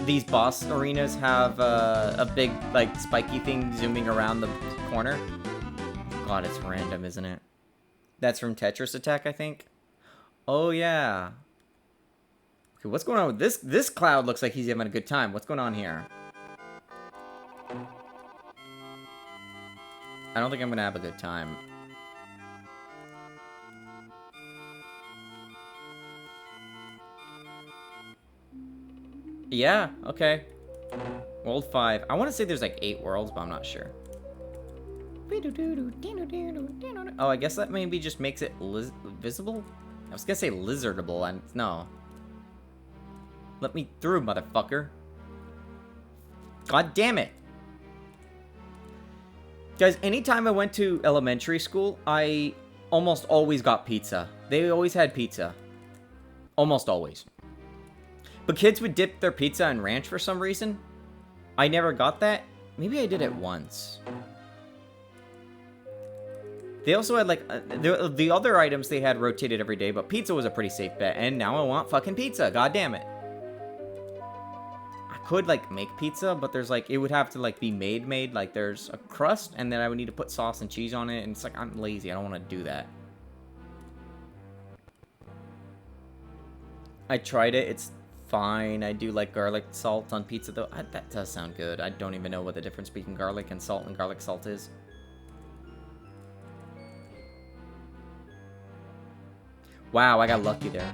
these boss arenas have a big, like, spiky thing zooming around the corner. God, it's random, isn't it? That's from Tetris Attack, I think. Oh, yeah. Okay, what's going on with this? This cloud looks like he's having a good time. What's going on here? I don't think I'm gonna have a good time. Yeah, okay. World 5. I want to say there's like 8 worlds, but I'm not sure. Oh, I guess that maybe just makes it visible? I was gonna say lizardable, and no. Let me through, motherfucker. God damn it. Guys, anytime I went to elementary school, I almost always got pizza. They always had pizza. Almost always. But kids would dip their pizza in ranch for some reason. I never got that. Maybe I did it once. They also had, like, the other items they had rotated every day, but pizza was a pretty safe bet. And now I want fucking pizza. God damn it. I could, like, make pizza, but there's, like, it would have to, like, be made. Like, there's a crust, and then I would need to put sauce and cheese on it. And it's like, I'm lazy. I don't want to do that. I tried it. It's fine. I do like garlic salt on pizza, though. That does sound good. I don't even know what the difference between garlic and garlic salt is. Wow, I got lucky there.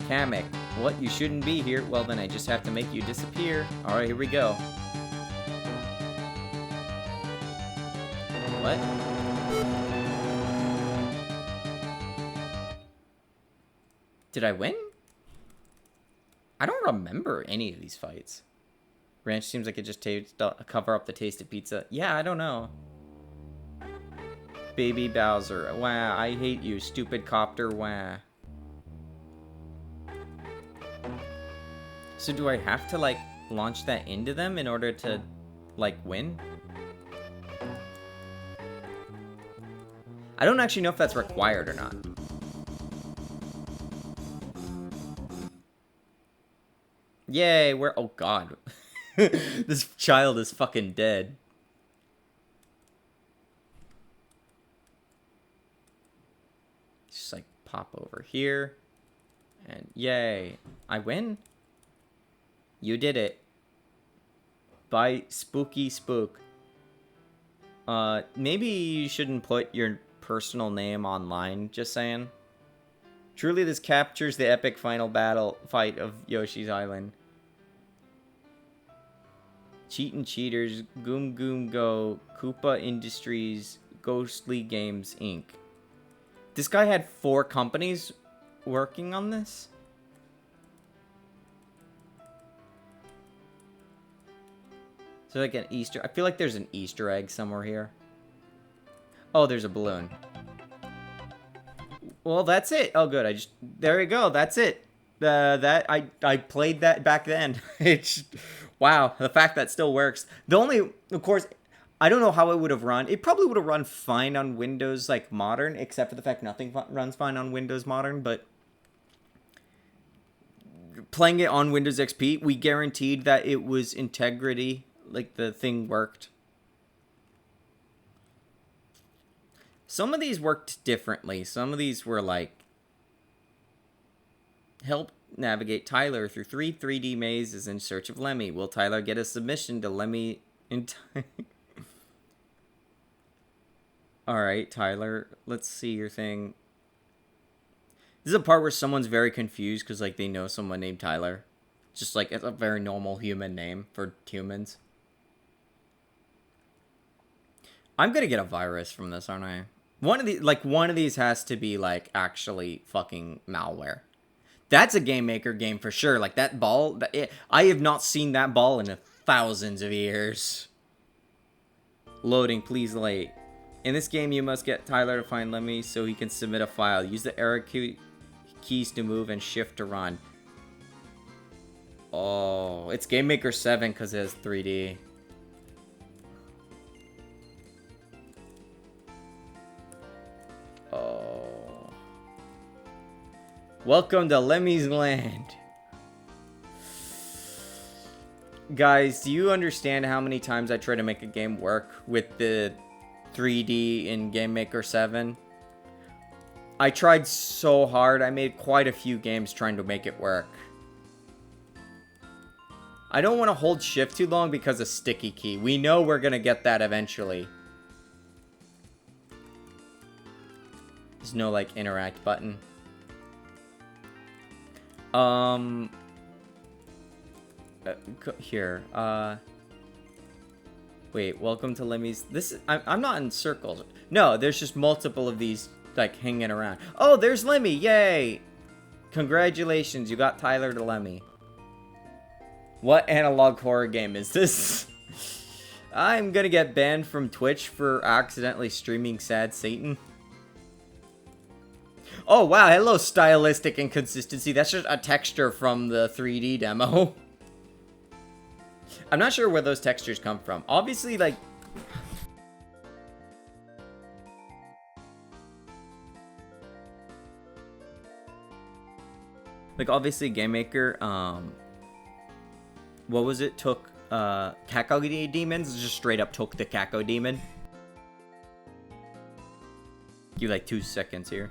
Kamek, what? You shouldn't be here. Well, then I just have to make you disappear. Alright, here we go. What? Did I win? I don't remember any of these fights. Ranch seems like it just cover up the taste of pizza. Yeah, I don't know. Baby Bowser. Wah, I hate you, stupid copter. Wah. So do I have to, like, launch that into them in order to, like, win? I don't actually know if that's required or not. Yay, we're... Oh, God. This child is fucking dead. Just, like, pop over here. And yay. I win? You did it. Bye, spooky spook. Maybe you shouldn't put your personal name online, just saying. Truly, this captures the epic final battle fight of Yoshi's Island. Cheatin' Cheaters, Goom Goom Go, Koopa Industries, Ghostly Games, Inc. This guy had 4 companies working on this? Is there like an Easter... I feel like there's an Easter egg somewhere here. Oh, there's a balloon. Well, that's it. Oh, good. There we go. That's it. I played that back then. It's... Wow. The fact that still works. The only... Of course, I don't know how it would have run. It probably would have run fine on Windows, like, Modern, except for the fact nothing runs fine on Windows Modern, but... Playing it on Windows XP, we guaranteed that it was integrity... Like, the thing worked. Some of these worked differently. Some of these were like... Help navigate Tyler through 3 3D mazes in search of Lemmy. Will Tyler get a submission to Lemmy in time? Alright, Tyler. Let's see your thing. This is a part where someone's very confused because, like, they know someone named Tyler. Just, like, it's a very normal human name for humans. I'm gonna get a virus from this, aren't I? One of these has to be, like, actually fucking malware. That's a Game Maker game for sure. Like, that ball, I have not seen that ball in thousands of years. Loading, please late. In this game, you must get Tyler to find Lemmy so he can submit a file. Use the arrow keys to move and shift to run. Oh, it's Game Maker 7 because it has 3D. Oh. Welcome to Lemmy's Land. Guys, do you understand how many times I try to make a game work with the 3D in Game Maker 7? I tried so hard. I made quite a few games trying to make it work. I don't want to hold shift too long because of sticky key. We know we're going to get that eventually. There's no, like, interact button. Here. Wait, welcome to Lemmy's... I'm not in circles. No, there's just multiple of these, like, hanging around. Oh, there's Lemmy! Yay! Congratulations, you got Tyler to Lemmy. What analog horror game is this? I'm gonna get banned from Twitch for accidentally streaming Sad Satan. Oh, wow. Hello, stylistic inconsistency. That's just a texture from the 3D demo. I'm not sure where those textures come from. Obviously, like... Like, obviously, Game Maker, what was it? Took, Kako Demons? Just straight up took the Kako Demon. Give you, like, 2 seconds here.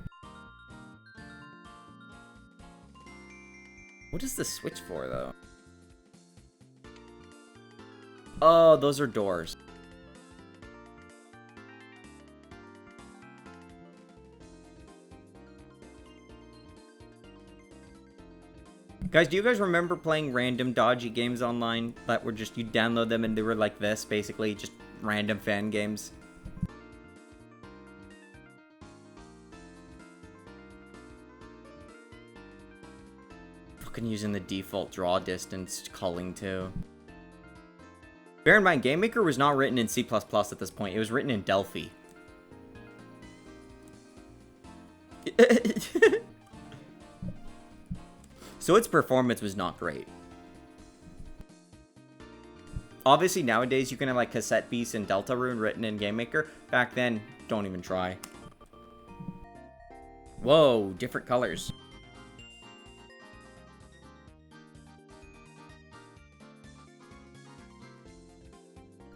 What is the switch for, though? Oh, those are doors. Guys, do you guys remember playing random dodgy games online that were just, you download them and they were like this, basically, just random fan games? fucking using the default draw distance culling too. Bear in mind, Game Maker was not written in C++ at this point. It was written in Delphi. So its performance was not great. Obviously, nowadays, you can have, like, Cassette Beast and Deltarune written in Game Maker. Back then, don't even try. Whoa, different colors.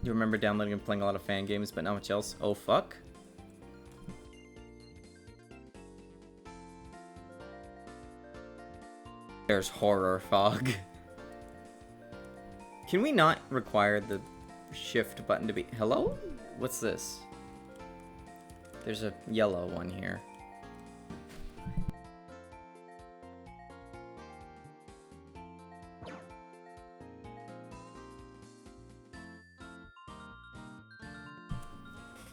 You remember downloading and playing a lot of fan games, but not much else? Oh, fuck. There's horror fog. Can we not require the shift button to be... Hello? What's this? There's a yellow one here.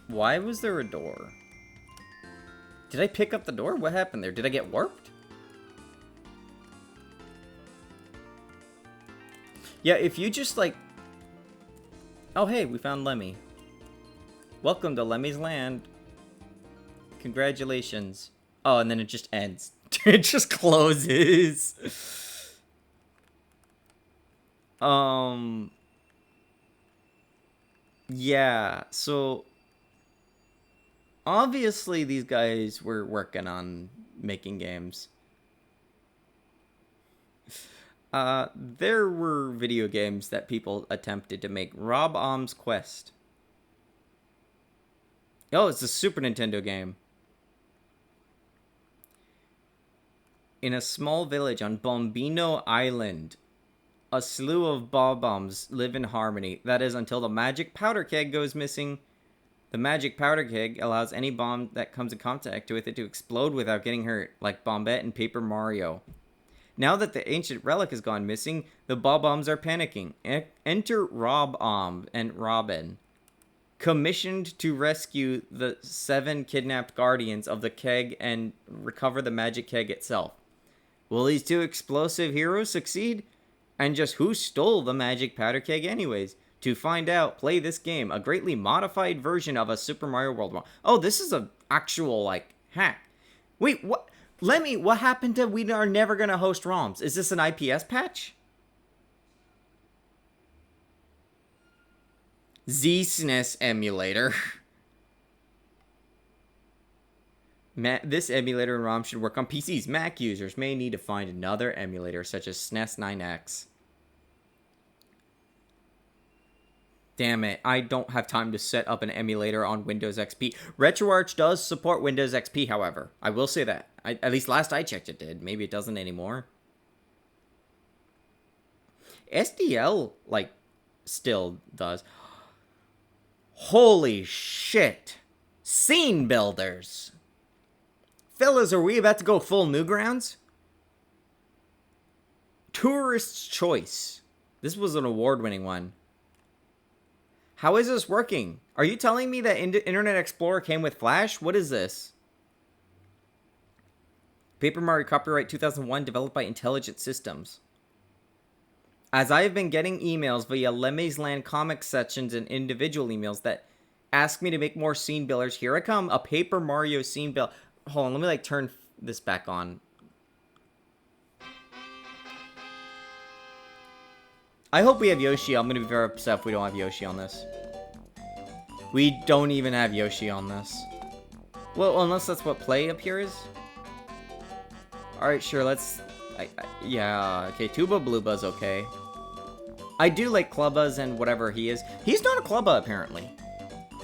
Why was there a door? Did I pick up the door? What happened there? Did I get warped? Yeah, if you just, like... Oh, hey, we found Lemmy. Welcome to Lemmy's land. Congratulations. Oh, and then it just ends. It just closes. Yeah, so... Obviously, these guys were working on making games. There were video games that people attempted to make. Rob Ohm's Quest. Oh, it's a Super Nintendo game. In a small village on Bombino Island, a slew of bob-bombs live in harmony. That is, until the magic powder keg goes missing. The magic powder keg allows any bomb that comes in contact with it to explode without getting hurt, like Bombette and Paper Mario. Now that the ancient relic has gone missing, the Bob-Ombs are panicking. Enter Rob-Omb and Robin, commissioned to rescue the 7 kidnapped guardians of the keg and recover the magic keg itself. Will these 2 explosive heroes succeed? And just who stole the magic powder keg anyways? To find out, play this game, a greatly modified version of a Super Mario World. Oh, this is an actual, like, hack. Wait, what? Lemmy, what happened to we are never going to host ROMs? Is this an IPS patch? Z-SNES emulator. This emulator and ROM should work on PCs. Mac users may need to find another emulator, such as SNES 9X. Damn it, I don't have time to set up an emulator on Windows XP. RetroArch does support Windows XP, however. I will say that. At least last I checked it did. Maybe it doesn't anymore. SDL, like, still does. Holy shit. Scene builders. Fellas, are we about to go full Newgrounds? Tourist's Choice. This was an award-winning one. How is this working? Are you telling me that Internet Explorer came with Flash? What is this? Paper Mario copyright 2001, developed by Intelligent Systems. As I have been getting emails via Lemmy's Land comic sections and individual emails that ask me to make more scene builders, here I come, a Paper Mario scene build. Hold on, let me like turn this back on. I hope we have Yoshi. I'm going to be very upset if we don't have Yoshi on this. We don't even have Yoshi on this. Well, unless that's what play up here is. Alright, sure, let's... yeah, okay, Tuba Bluba's okay. I do like Clubba's and whatever he is. He's not a Clubba, apparently.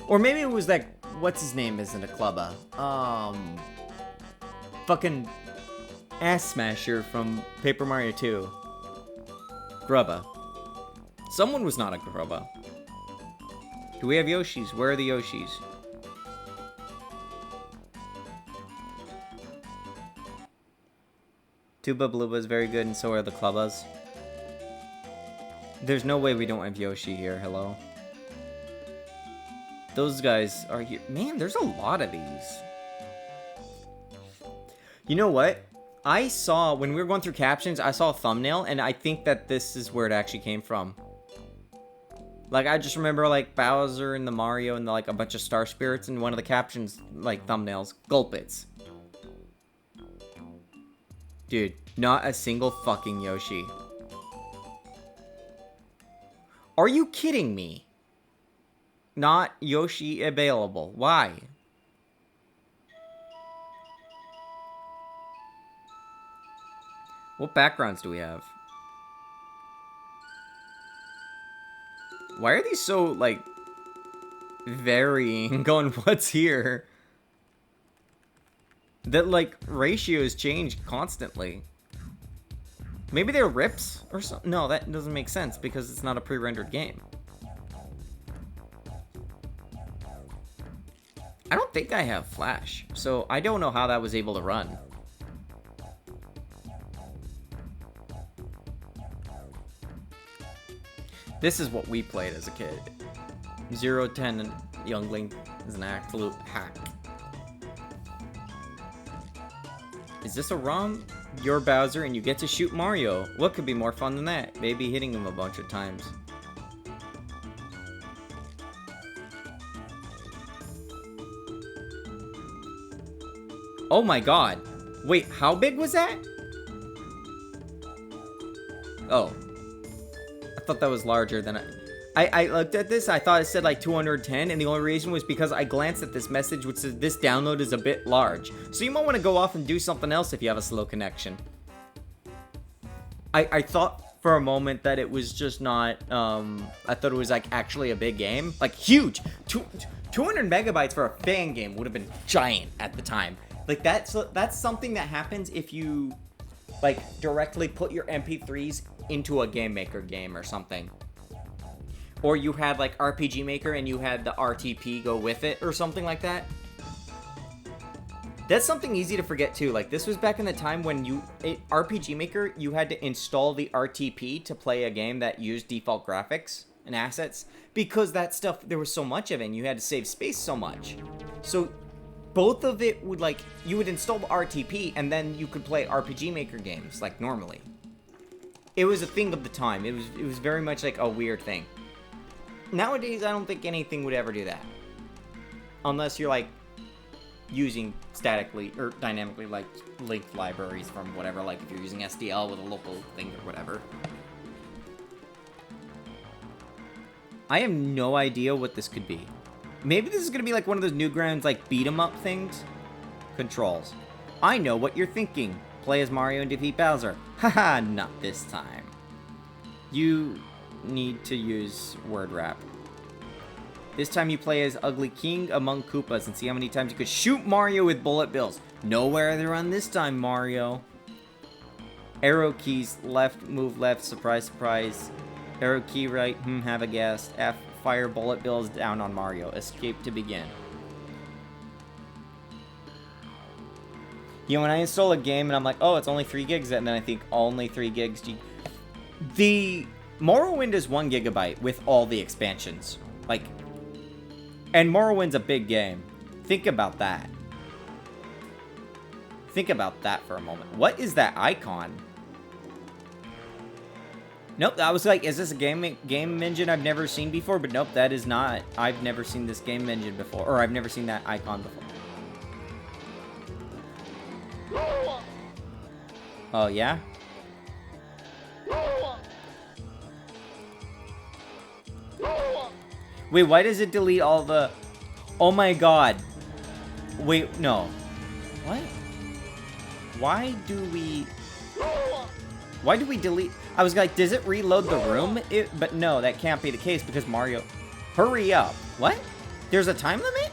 Or maybe it was that... What's his name isn't a Clubba? Fucking... Ass Smasher from Paper Mario 2. Grubba. Someone was not a Grubba. Do we have Yoshis? Where are the Yoshis? Tuba Bluba is very good, and so are the Clubbas. There's no way we don't have Yoshi here. Hello? Those guys are here. Man, there's a lot of these. You know what? I saw, when we were going through captions, I saw a thumbnail, and I think that this is where it actually came from. Like, I just remember, like, Bowser and the Mario and, like, a bunch of Star Spirits, and one of the captions, like, thumbnails. Gulpits. Dude, not a single fucking Yoshi. Are you kidding me? Not Yoshi available. Why? What backgrounds do we have? Why are these so, like, varying? Going, what's here? That, like, ratios change constantly. Maybe they're rips or something? No, that doesn't make sense because it's not a pre-rendered game. I don't think I have Flash, so I don't know how that was able to run. This is what we played as a kid. 0-10 and Young Link is an absolute hack. Is this a ROM? You're Bowser and you get to shoot Mario. What could be more fun than that? Maybe hitting him a bunch of times. Oh my god. Wait, how big was that? Oh. I thought that was larger than I looked at this, I thought it said like 210, and the only reason was because I glanced at this message which says this download is a bit large. So you might want to go off and do something else if you have a slow connection. I thought for a moment that it was just not, I thought it was like actually a big game. Like huge! 200 megabytes for a fan game would have been giant at the time. Like that's something that happens if you like directly put your MP3s into a Game Maker game or something. Or you had like RPG Maker and you had the RTP go with it or something like that. That's something easy to forget too. Like this was back in the time when RPG Maker, you had to install the RTP to play a game that used default graphics and assets because that stuff, there was so much of it and you had to save space so much. So both of it would like, you would install the RTP and then you could play RPG Maker games like normally. It was a thing of the time. It was very much like a weird thing. Nowadays, I don't think anything would ever do that. Unless you're, like, using statically or dynamically, like, linked libraries from whatever. Like, if you're using SDL with a local thing or whatever. I have no idea what this could be. Maybe this is going to be, like, one of those Newgrounds, like, beat-em-up things. Controls. I know what you're thinking. Play as Mario and defeat Bowser. Haha, not this time. You need to use word wrap. This time you play as Ugly King among Koopas and see how many times you could shoot Mario with bullet bills. Nowhere to run this time, Mario. Arrow keys, left, move left, surprise, surprise. Arrow key right, have a guess. F, fire bullet bills down on Mario. Escape to begin. You know, when I install a game and I'm like, oh, it's only 3 gigs, and then I think only 3 gigs. The Morrowind is 1 gigabyte with all the expansions. Like, and Morrowind's a big game. Think about that. Think about that for a moment. What is that icon? Nope, I was like, is this a game engine I've never seen before? But nope, that is not. I've never seen this game engine before. Or I've never seen that icon before. Oh, yeah? Wait, why does it delete all the... Oh my god. Wait, no. What? Why do we delete... I was like, does it reload the room? But no, that can't be the case because Mario... Hurry up. What? There's a time limit?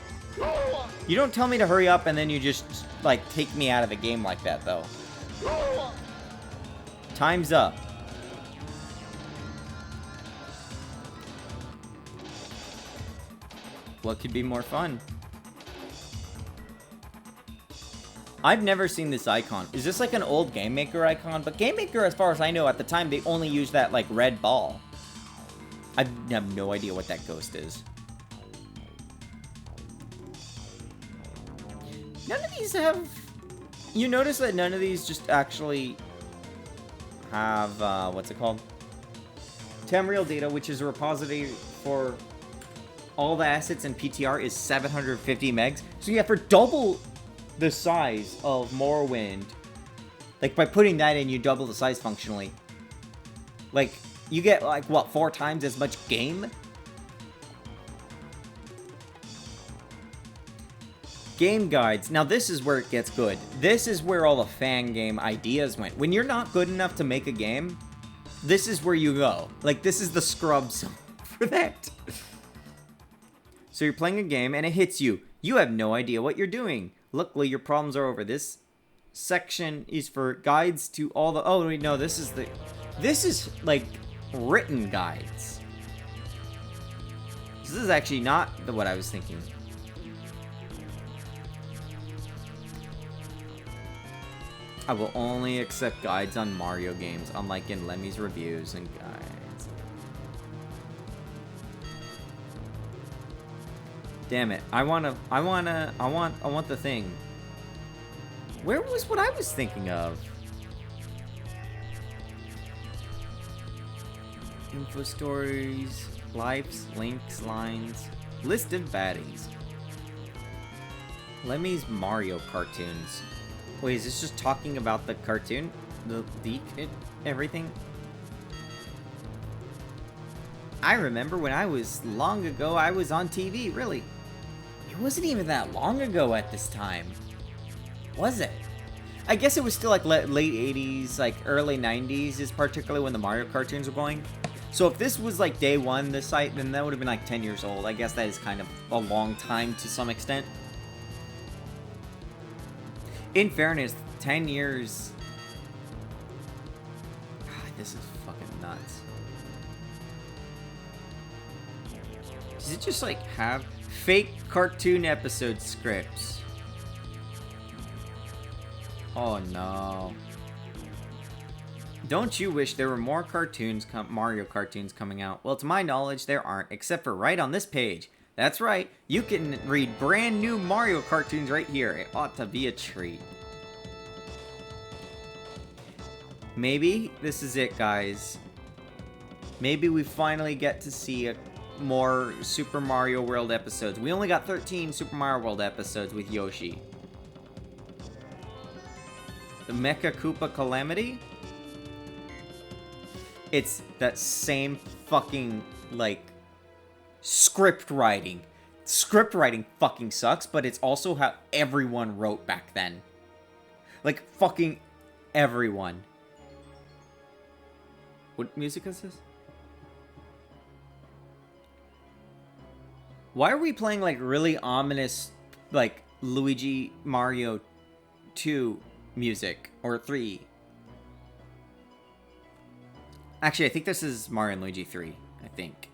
You don't tell me to hurry up and then you just, like, take me out of the game like that, though. Time's up. What could be more fun? I've never seen this icon. Is this like an old Game Maker icon? But Game Maker, as far as I know, at the time, they only used that, like, red ball. I have no idea what that ghost is. None of these have You notice that none of these just actually have, what's it called? Tamriel data, which is a repository for all the assets in PTR, is 750 megs. So yeah, for double the size of Morrowind, like by putting that in, you double the size functionally. Like, you get, like, what, 4 times as much game? Game guides. Now, this is where it gets good. This is where all the fan game ideas went. When you're not good enough to make a game, this is where you go. Like, this is the scrubs for that. So you're playing a game, and it hits you. You have no idea what you're doing. Luckily, your problems are over. This section is for guides to all the... Oh, wait, no, this is the... This is, like, written guides. This is actually not what I was thinking. I will only accept guides on Mario games, unlike in Lemmy's reviews and guides. Damn it. I want the thing. Where was what I was thinking of? Info stories, lives, links, lines, list of baddies. Lemmy's Mario cartoons. Wait, is this just talking about the cartoon? Everything? I remember when I was long ago, I was on TV, really. It wasn't even that long ago at this time. Was it? I guess it was still like late 80s, like early 90s is particularly when the Mario cartoons were going. So if this was like day one, this site, then that would have been like 10 years old. I guess that is kind of a long time to some extent. In fairness, 10 years... this is fucking nuts. Does it just, like, have fake cartoon episode scripts? Oh, no. Don't you wish there were more cartoons, Mario cartoons coming out? Well, to my knowledge, there aren't, except for right on this page. That's right, you can read brand new Mario cartoons right here. It ought to be a treat. Maybe this is it, guys. Maybe we finally get to see more Super Mario World episodes. We only got 13 Super Mario World episodes with Yoshi. The Mecha Koopa Calamity? It's that same fucking, like... Script writing. Script writing fucking sucks, but it's also how everyone wrote back then. Like, fucking everyone. What music is this? Why are we playing, like, really ominous, like, Luigi Mario 2 music? Or 3? Actually, I think this is Mario and Luigi 3. I think.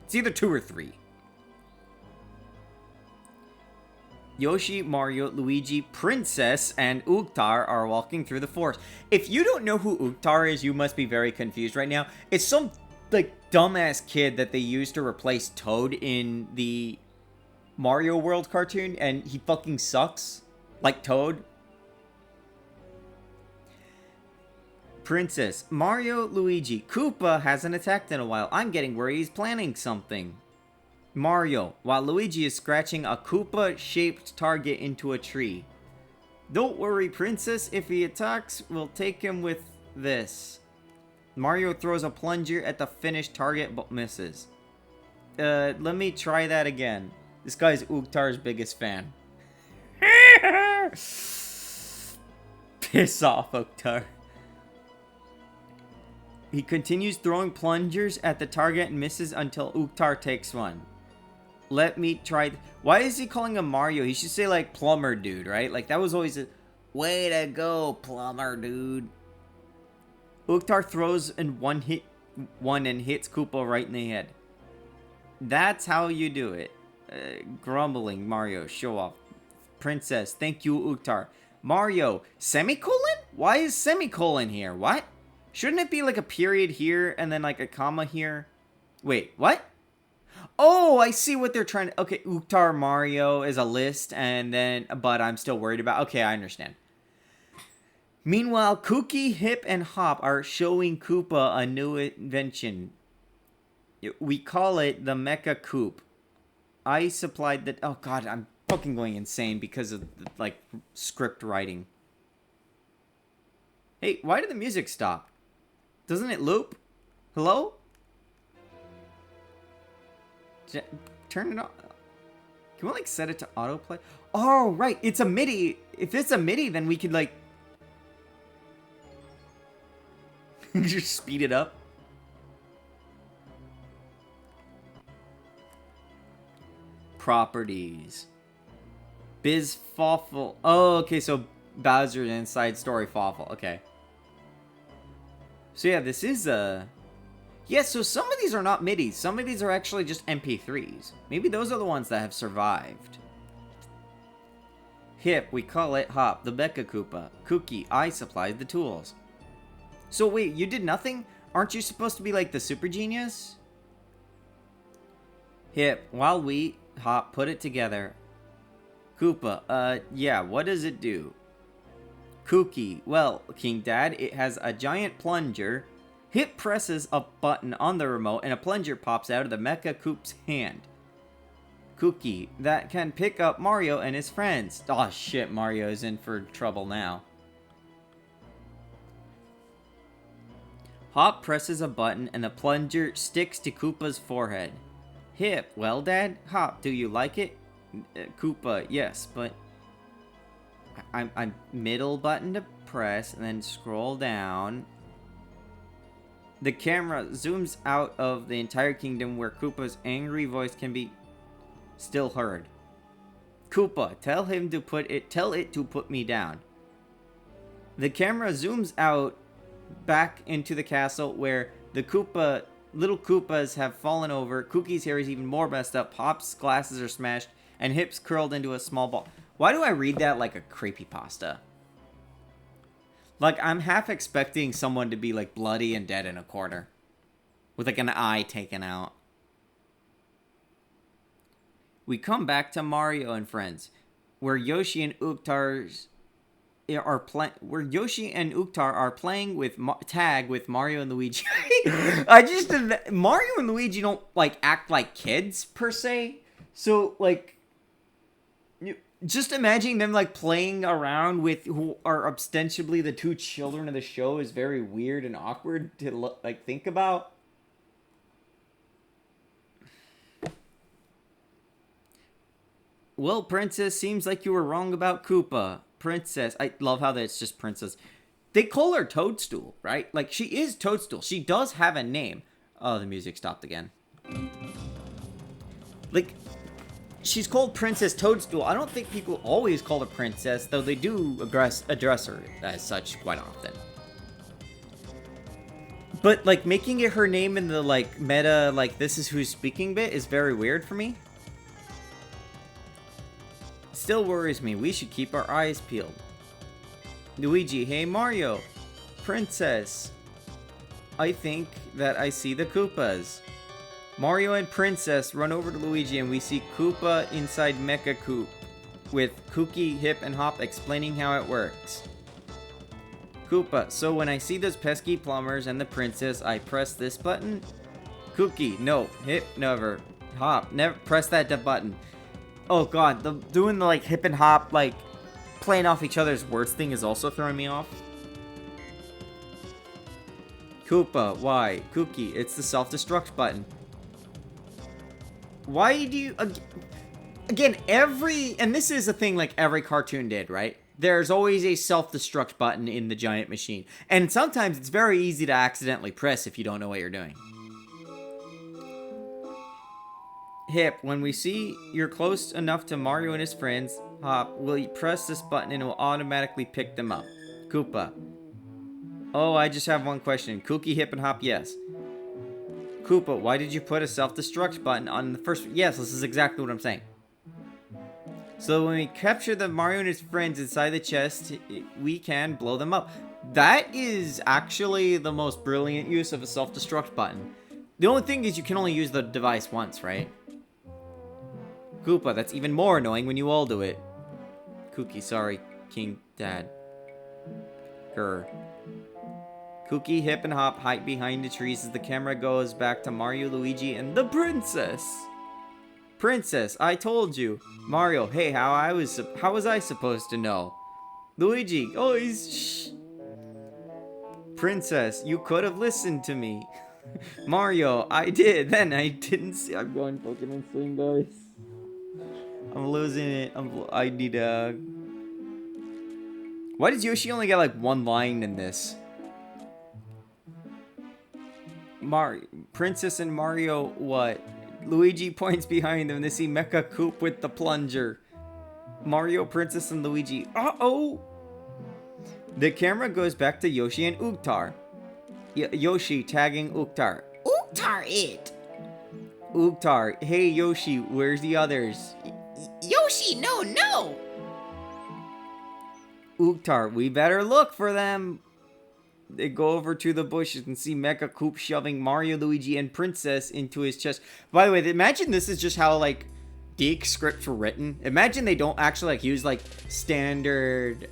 It's either 2 or 3. Yoshi, Mario, Luigi, Princess, and Uktar are walking through the forest. If you don't know who Uktar is, you must be very confused right now. It's some, like, dumbass kid that they used to replace Toad in the Mario World cartoon, and he fucking sucks. Like Toad. Princess, Mario, Luigi, Koopa hasn't attacked in a while. I'm getting worried he's planning something. Mario, while Luigi is scratching a Koopa-shaped target into a tree. Don't worry, Princess. If he attacks, we'll take him with this. Mario throws a plunger at the finished target, but misses. Let me try that again. This guy's Uktar's biggest fan. Piss off, Uktar. He continues throwing plungers at the target and misses until Uktar takes one. Let me try... Why is he calling him Mario? He should say, like, Plumber Dude, right? Like, that was always a... Way to go, Plumber Dude. Uktar throws in one and hits Koopa right in the head. That's how you do it. Grumbling, Mario, show off. Princess, thank you, Uktar. Mario, semicolon? Why is semicolon here? What? Shouldn't it be like a period here and then like a comma here? Wait, what? Oh, I see what they're trying to... Okay, Uktar Mario is a list, and then... But I'm still worried about... Okay, I understand. Meanwhile, Kooky, Hip, and Hop are showing Koopa a new invention. We call it the Mecha Coop. I supplied the... Oh, God, I'm fucking going insane because of, like, script writing. Hey, why did the music stop? Doesn't it loop? Hello? Turn it on. Can we, like, set it to autoplay? Oh, right. It's a MIDI. If it's a MIDI, then we could, like... just speed it up. Properties. Biz Fawful. Oh, okay, so Bowser's inside story Fawful. Okay. So yeah, this is a... Yeah, so some of these are not MIDIs. Some of these are actually just MP3s. Maybe those are the ones that have survived. Hip, we call it Hop, the Mecha Koopa. Kooky, I supplied the tools. So wait, you did nothing? Aren't you supposed to be like the super genius? Hip, while we, Hop, put it together. Koopa, yeah, what does it do? Kooky, well, King Dad, it has a giant plunger. Hip presses a button on the remote and a plunger pops out of the Mecha Coop's hand. Kooky, that can pick up Mario and his friends. Oh shit, Mario's in for trouble now. Hop presses a button and the plunger sticks to Koopa's forehead. Hip, well Dad? Hop, do you like it? Koopa, yes, but... I'm middle button to press and then scroll down. The camera zooms out of the entire kingdom where Koopa's angry voice can be still heard. Koopa, tell it to put me down. The camera zooms out back into the castle where the little Koopas have fallen over. Kooky's hair is even more messed up. Pop's glasses are smashed and Hip's curled into a small ball. Why do I read that like a creepypasta? Like, I'm half expecting someone to be, like, bloody and dead in a corner. With, like, an eye taken out. We come back to Mario and Friends. Where Yoshi and Uktar are playing with tag with Mario and Luigi. Mario and Luigi don't, like, act like kids, per se. So, like... Just imagining them, like, playing around with who are ostensibly the two children of the show is very weird and awkward to, like, think about. Well, Princess, seems like you were wrong about Koopa. Princess, I love how it's just Princess. They call her Toadstool, right? Like, she is Toadstool. She does have a name. Oh, the music stopped again. Like... She's called Princess Toadstool. I don't think people always call her Princess, though they do address her as such quite often. But, like, making it her name in the, like, meta, like, this is who's speaking bit is very weird for me. Still worries me. We should keep our eyes peeled. Luigi, hey Mario. Princess. I think that I see the Koopas. Mario and Princess run over to Luigi and we see Koopa inside Mecha Coop with Kooky, Hip, and Hop explaining how it works. Koopa, so when I see those pesky plumbers and the princess, I press this button? Kooky, no. Hip, never. Hop, never press that button. Oh god, doing the like Hip and Hop, like playing off each other's words thing is also throwing me off. Koopa, why? Kooky, it's the self-destruct button. Why do you... Again, and this is a thing like every cartoon did, right? There's always a self-destruct button in the giant machine. And sometimes it's very easy to accidentally press if you don't know what you're doing. Hip, when we see you're close enough to Mario and his friends, Hop, will you press this button and it will automatically pick them up? Koopa. Oh, I just have one question. Kooky, Hip, and Hop, yes. Koopa, why did you put a self-destruct button on the first... Yes, this is exactly what I'm saying. So when we capture the Mario and his friends inside the chest, we can blow them up. That is actually the most brilliant use of a self-destruct button. The only thing is you can only use the device once, right? Koopa. That's even more annoying when you all do it. Kooky, sorry, King Dad. Grr. Kooky, Hip, and Hop hide behind the trees as the camera goes back to Mario, Luigi, and the princess. Princess, I told you. Mario, hey, how was I supposed to know? Luigi, oh, shh. Princess, you could have listened to me. Mario, I did. Then I didn't see. I'm going fucking insane, guys. I'm losing it. I need a. Why does Yoshi only get like one line in this? Princess and Mario, what? Luigi points behind them. They see Mecha Coop with the plunger. Mario, Princess, and Luigi. Uh-oh! The camera goes back to Yoshi and Oogtar. Yoshi tagging Oogtar. Oogtar it! Oogtar, hey Yoshi, where's the others? Yoshi, no! Oogtar, we better look for them. They go over to the bushes and see Mecha Coop shoving Mario, Luigi, and Princess into his chest. By the way, imagine this is just how, like, Deke scripts were written. Imagine they don't actually, like, use, like, standard,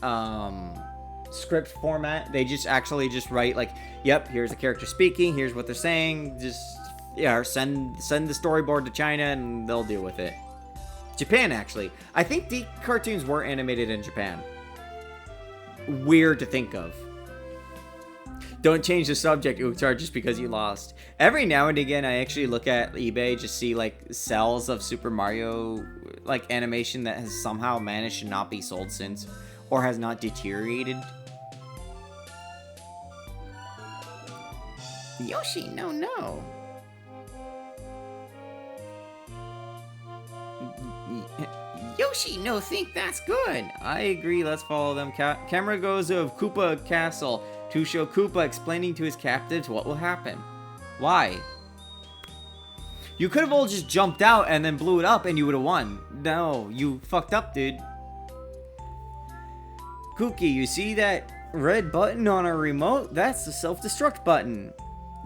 script format. They just actually just write, like, yep, here's the character speaking, here's what they're saying. Just, yeah, send the storyboard to China and they'll deal with it. Japan, actually. I think Deke cartoons were animated in Japan. Weird to think of. Don't change the subject, Oogtar, just because you lost. Every now and again, I actually look at eBay, just see, like, cells of Super Mario, like, animation that has somehow managed to not be sold since, or has not deteriorated. Yoshi, no. Yoshi, no, think that's good. I agree, let's follow them. Camera goes of Koopa Castle to show Koopa explaining to his captives what will happen. Why? You could have all just jumped out and then blew it up and you would have won. No, you fucked up, dude. Kooky, you see that red button on our remote? That's the self-destruct button.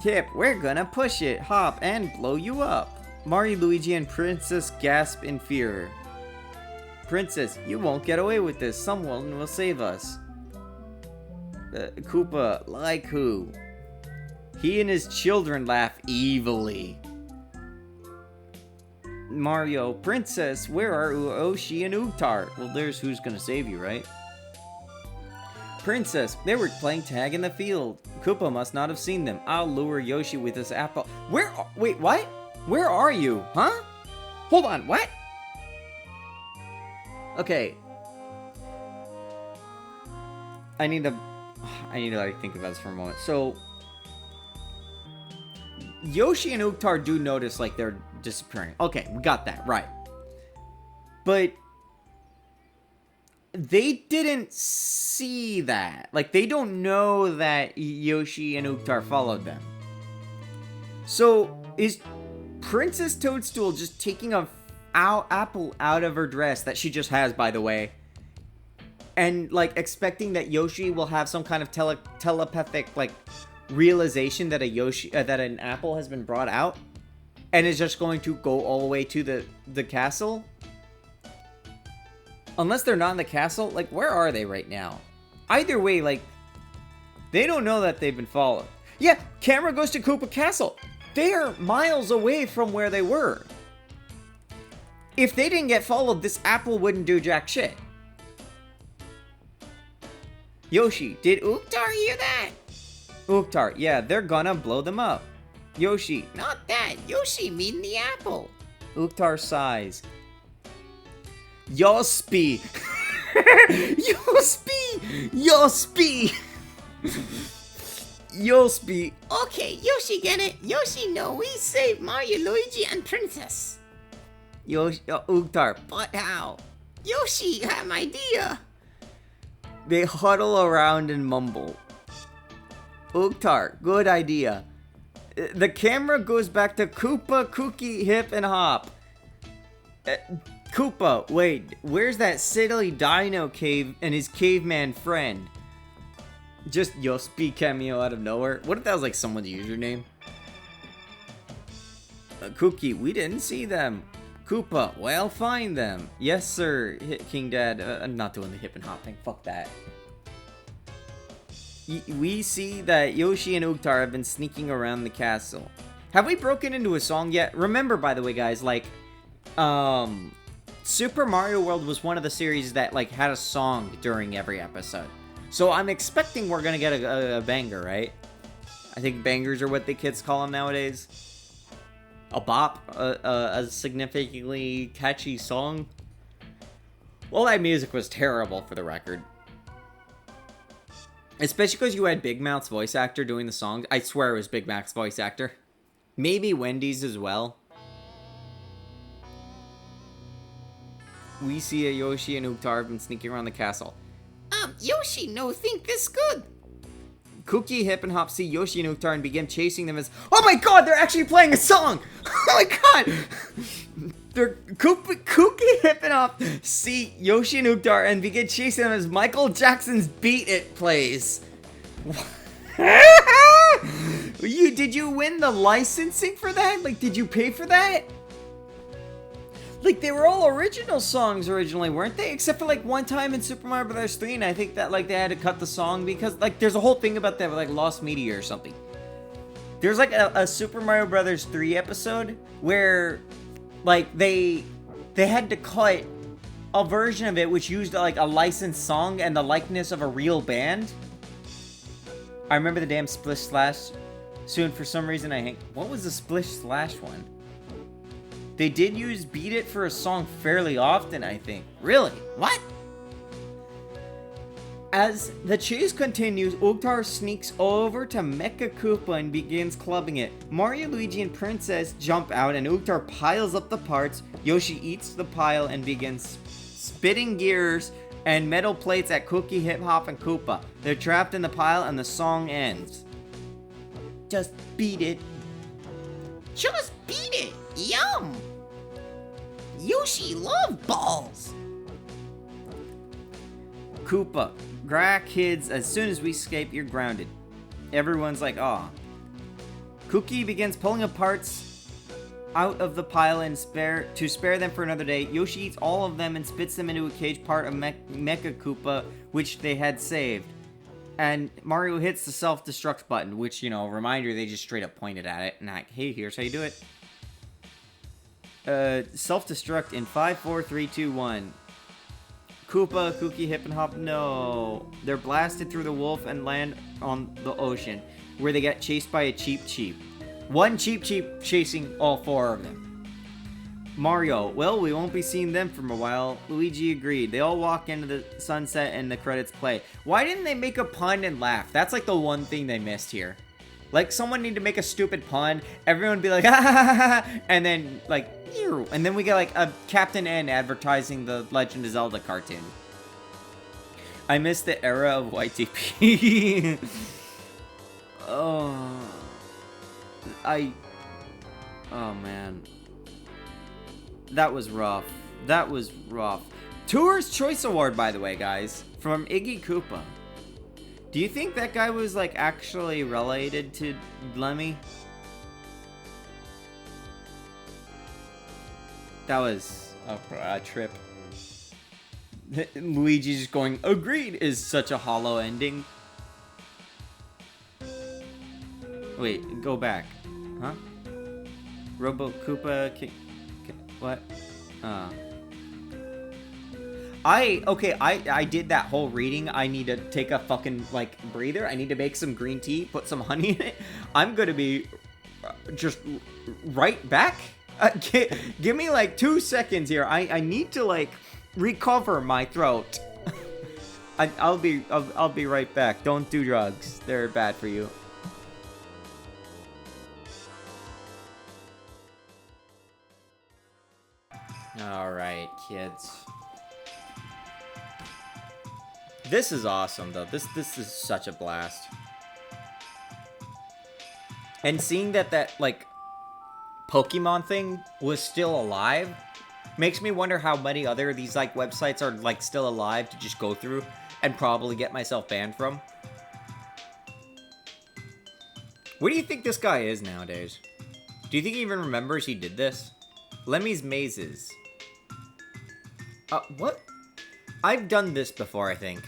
Hip, we're gonna push it, Hop, and blow you up. Mario, Luigi, and Princess gasp in fear. Princess, you won't get away with this. Someone will save us. Koopa, like who? He and his children laugh evilly. Mario, Princess, where are Yoshi and Oogtar? Well, there's who's gonna save you, right? Princess, they were playing tag in the field. Koopa must not have seen them. I'll lure Yoshi with this apple. Wait, what? Where are you? Huh? Hold on, what? Okay. I need to like think about this for a moment. So Yoshi and Oogtar do notice like they're disappearing. Okay, we got that, right. But they didn't see that. Like, they don't know that Yoshi and Oogtar followed them. So, is Princess Toadstool just taking a apple out of her dress that she just has, by the way, and, like, expecting that Yoshi will have some kind of telepathic, like, realization that that an apple has been brought out, and is just going to go all the way to the castle? Unless they're not in the castle, like, where are they right now? Either way, like, they don't know that they've been followed. Yeah, camera goes to Koopa Castle. They are miles away from where they were. If they didn't get followed, this apple wouldn't do jack shit. Yoshi, did Oogtar hear that? Oogtar, yeah, they're gonna blow them up. Yoshi, not that. Yoshi mean the apple. Oogtar sighs. Yospi! Yospi! Yospi! Okay, Yoshi get it. Yoshi know we saved Mario, Luigi, and Princess. Oogtar, but how? Yoshi have an idea. They huddle around and mumble. Oogtar, good idea. The camera goes back to Koopa, Kooky, Hip, and Hop. Koopa, wait, where's that silly dino cave and his caveman friend? Just Yospi cameo out of nowhere? What if that was like someone's username? Kooky, we didn't see them. Koopa, well, find them. Yes, sir, King Dad. I'm not doing the hip and hop thing. Fuck that. We see that Yoshi and Uktar have been sneaking around the castle. Have we broken into a song yet? Remember, by the way, guys, like, Super Mario World was one of the series that, like, had a song during every episode. So I'm expecting we're gonna get a banger, right? I think bangers are what the kids call them nowadays. A bop, a significantly catchy song. Well, that music was terrible, for the record. Especially because you had Big Mouth's voice actor doing the song. I swear it was Big Mouth's voice actor. Maybe Wendy's as well. We see a Yoshi and Uktar have been sneaking around the castle. Yoshi no think this good. Cookie, Hip, and Hop see Yoshi and Uktar and begin chasing them as... Oh my god, they're actually playing a song! Oh my god! They're Cookie, Hip, and Hop see Yoshi and Uktar and begin chasing them as Michael Jackson's Beat It plays. Did you win the licensing for that? Like, did you pay for that? Like, they were all original songs originally, weren't they? Except for, like, one time in Super Mario Bros. 3, and I think that, like, they had to cut the song because, like, there's a whole thing about that with, like, Lost Media or something. There's, like, a Super Mario Bros. 3 episode where, like, they had to cut a version of it which used, like, a licensed song and the likeness of a real band. I remember the damn Splish Slash. Soon, for some reason, I think... What was the Splish Slash one? They did use Beat It for a song fairly often, I think. Really? What? As the chase continues, Uktar sneaks over to Mecha Koopa and begins clubbing it. Mario, Luigi, and Princess jump out and Uktar piles up the parts. Yoshi eats the pile and begins spitting gears and metal plates at Cookie, Hip Hop, and Koopa. They're trapped in the pile and the song ends. Just beat it. Just beat it. Yum. Yoshi love balls. Koopa, kids, as soon as we escape, you're grounded. Everyone's like, aw. Cookie begins pulling up parts out of the pile and to spare them for another day. Yoshi eats all of them and spits them into a cage part of Mecha Koopa, which they had saved. And Mario hits the self-destruct button, which, you know, reminder, they just straight up pointed at it. And like, hey, here's how you do it. Self-destruct in 5, 4, 3, 2, 1. Koopa, Cookie, Hip, and Hop, no. They're blasted through the wolf and land on the ocean, where they get chased by a Cheep Cheep. One Cheep Cheep chasing all 4 of them. Mario, well, we won't be seeing them for a while. Luigi agreed. They all walk into the sunset and the credits play. Why didn't they make a pun and laugh? That's like the one thing they missed here. Like, someone need to make a stupid pun, everyone be like, ha ha ha ha, and then, like, ew. And then we get, like, a Captain N advertising the Legend of Zelda cartoon. I miss the era of YTP. Oh, man. That was rough. That was rough. Tour's Choice Award, by the way, guys, from Iggy Koopa. Do you think that guy was, like, actually related to Lemmy? That was a trip. Luigi just going, agreed, is such a hollow ending. Wait, go back. Huh? Robo Koopa... What? I did that whole reading. I need to take a fucking, like, breather. I need to make some green tea, put some honey in it. I'm gonna be just right back. Give me, like, 2 seconds here. I need to, like, recover my throat. I'll be right back. Don't do drugs. They're bad for you. Alright, kids. This is awesome, though. This is such a blast. And seeing that, like, Pokemon thing was still alive makes me wonder how many other of these, like, websites are, like, still alive to just go through and probably get myself banned from. Where do you think this guy is nowadays? Do you think he even remembers he did this? Lemmy's mazes. What? I've done this before, I think.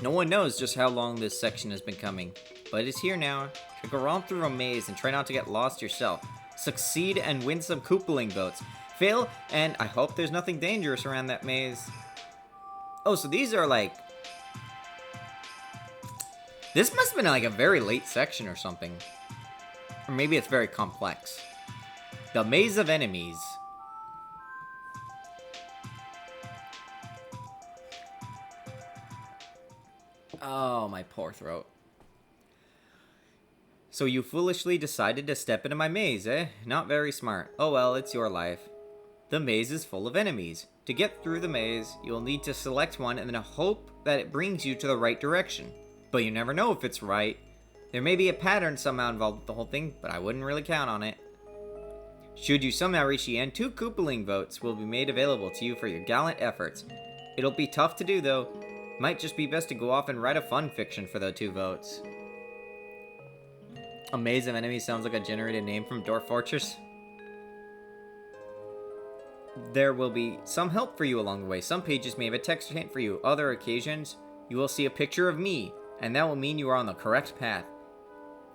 No one knows just how long this section has been coming, but it's here now. Go romp through a maze and try not to get lost yourself. Succeed and win some Koopaling votes. Fail, and I hope there's nothing dangerous around that maze. Oh, so these are like... This must have been like a very late section or something. Or maybe it's very complex. The Maze of Enemies. Oh, my poor throat. So you foolishly decided to step into my maze, eh? Not very smart. Oh well, it's your life. The maze is full of enemies. To get through the maze, you'll need to select one and then hope that it brings you to the right direction. But you never know if it's right. There may be a pattern somehow involved with the whole thing, but I wouldn't really count on it. Should you somehow reach the end, 2 Koopaling votes will be made available to you for your gallant efforts. It'll be tough to do though. Might just be best to go off and write a fun fiction for the 2 votes. A maze of enemies sounds like a generated name from Dwarf Fortress. There will be some help for you along the way. Some pages may have a text hint for you. Other occasions, you will see a picture of me, and that will mean you are on the correct path.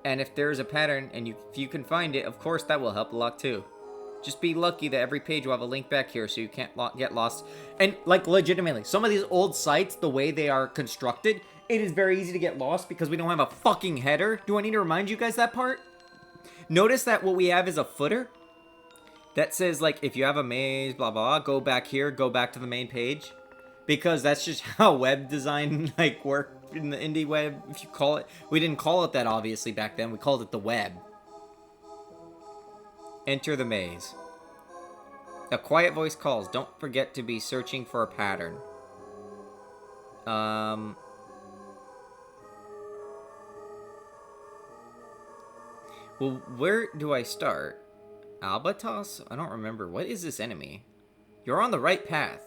And if there is a pattern, and if you can find it, of course that will help a lot too. Just be lucky that every page will have a link back here so you can't get lost. And, like, legitimately, some of these old sites, the way they are constructed, it is very easy to get lost because we don't have a fucking header. Do I need to remind you guys that part? Notice that what we have is a footer that says, like, if you have a maze, blah, blah, go back here, go back to the main page. Because that's just how web design, like, worked in the indie web, if you call it. We didn't call it that, obviously, back then. We called it the web. Enter the maze. A quiet voice calls. Don't forget to be searching for a pattern. Well, where do I start? Albatos? I don't remember. What is this enemy? You're on the right path.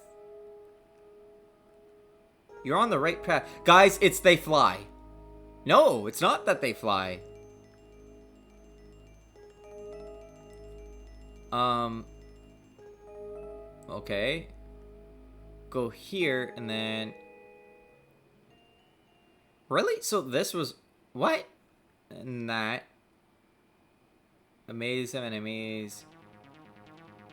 You're on the right path. Guys, it's they fly. No, it's not that they fly. Okay. Go here, and then... Really? So this was... What? And that... A maze of enemies.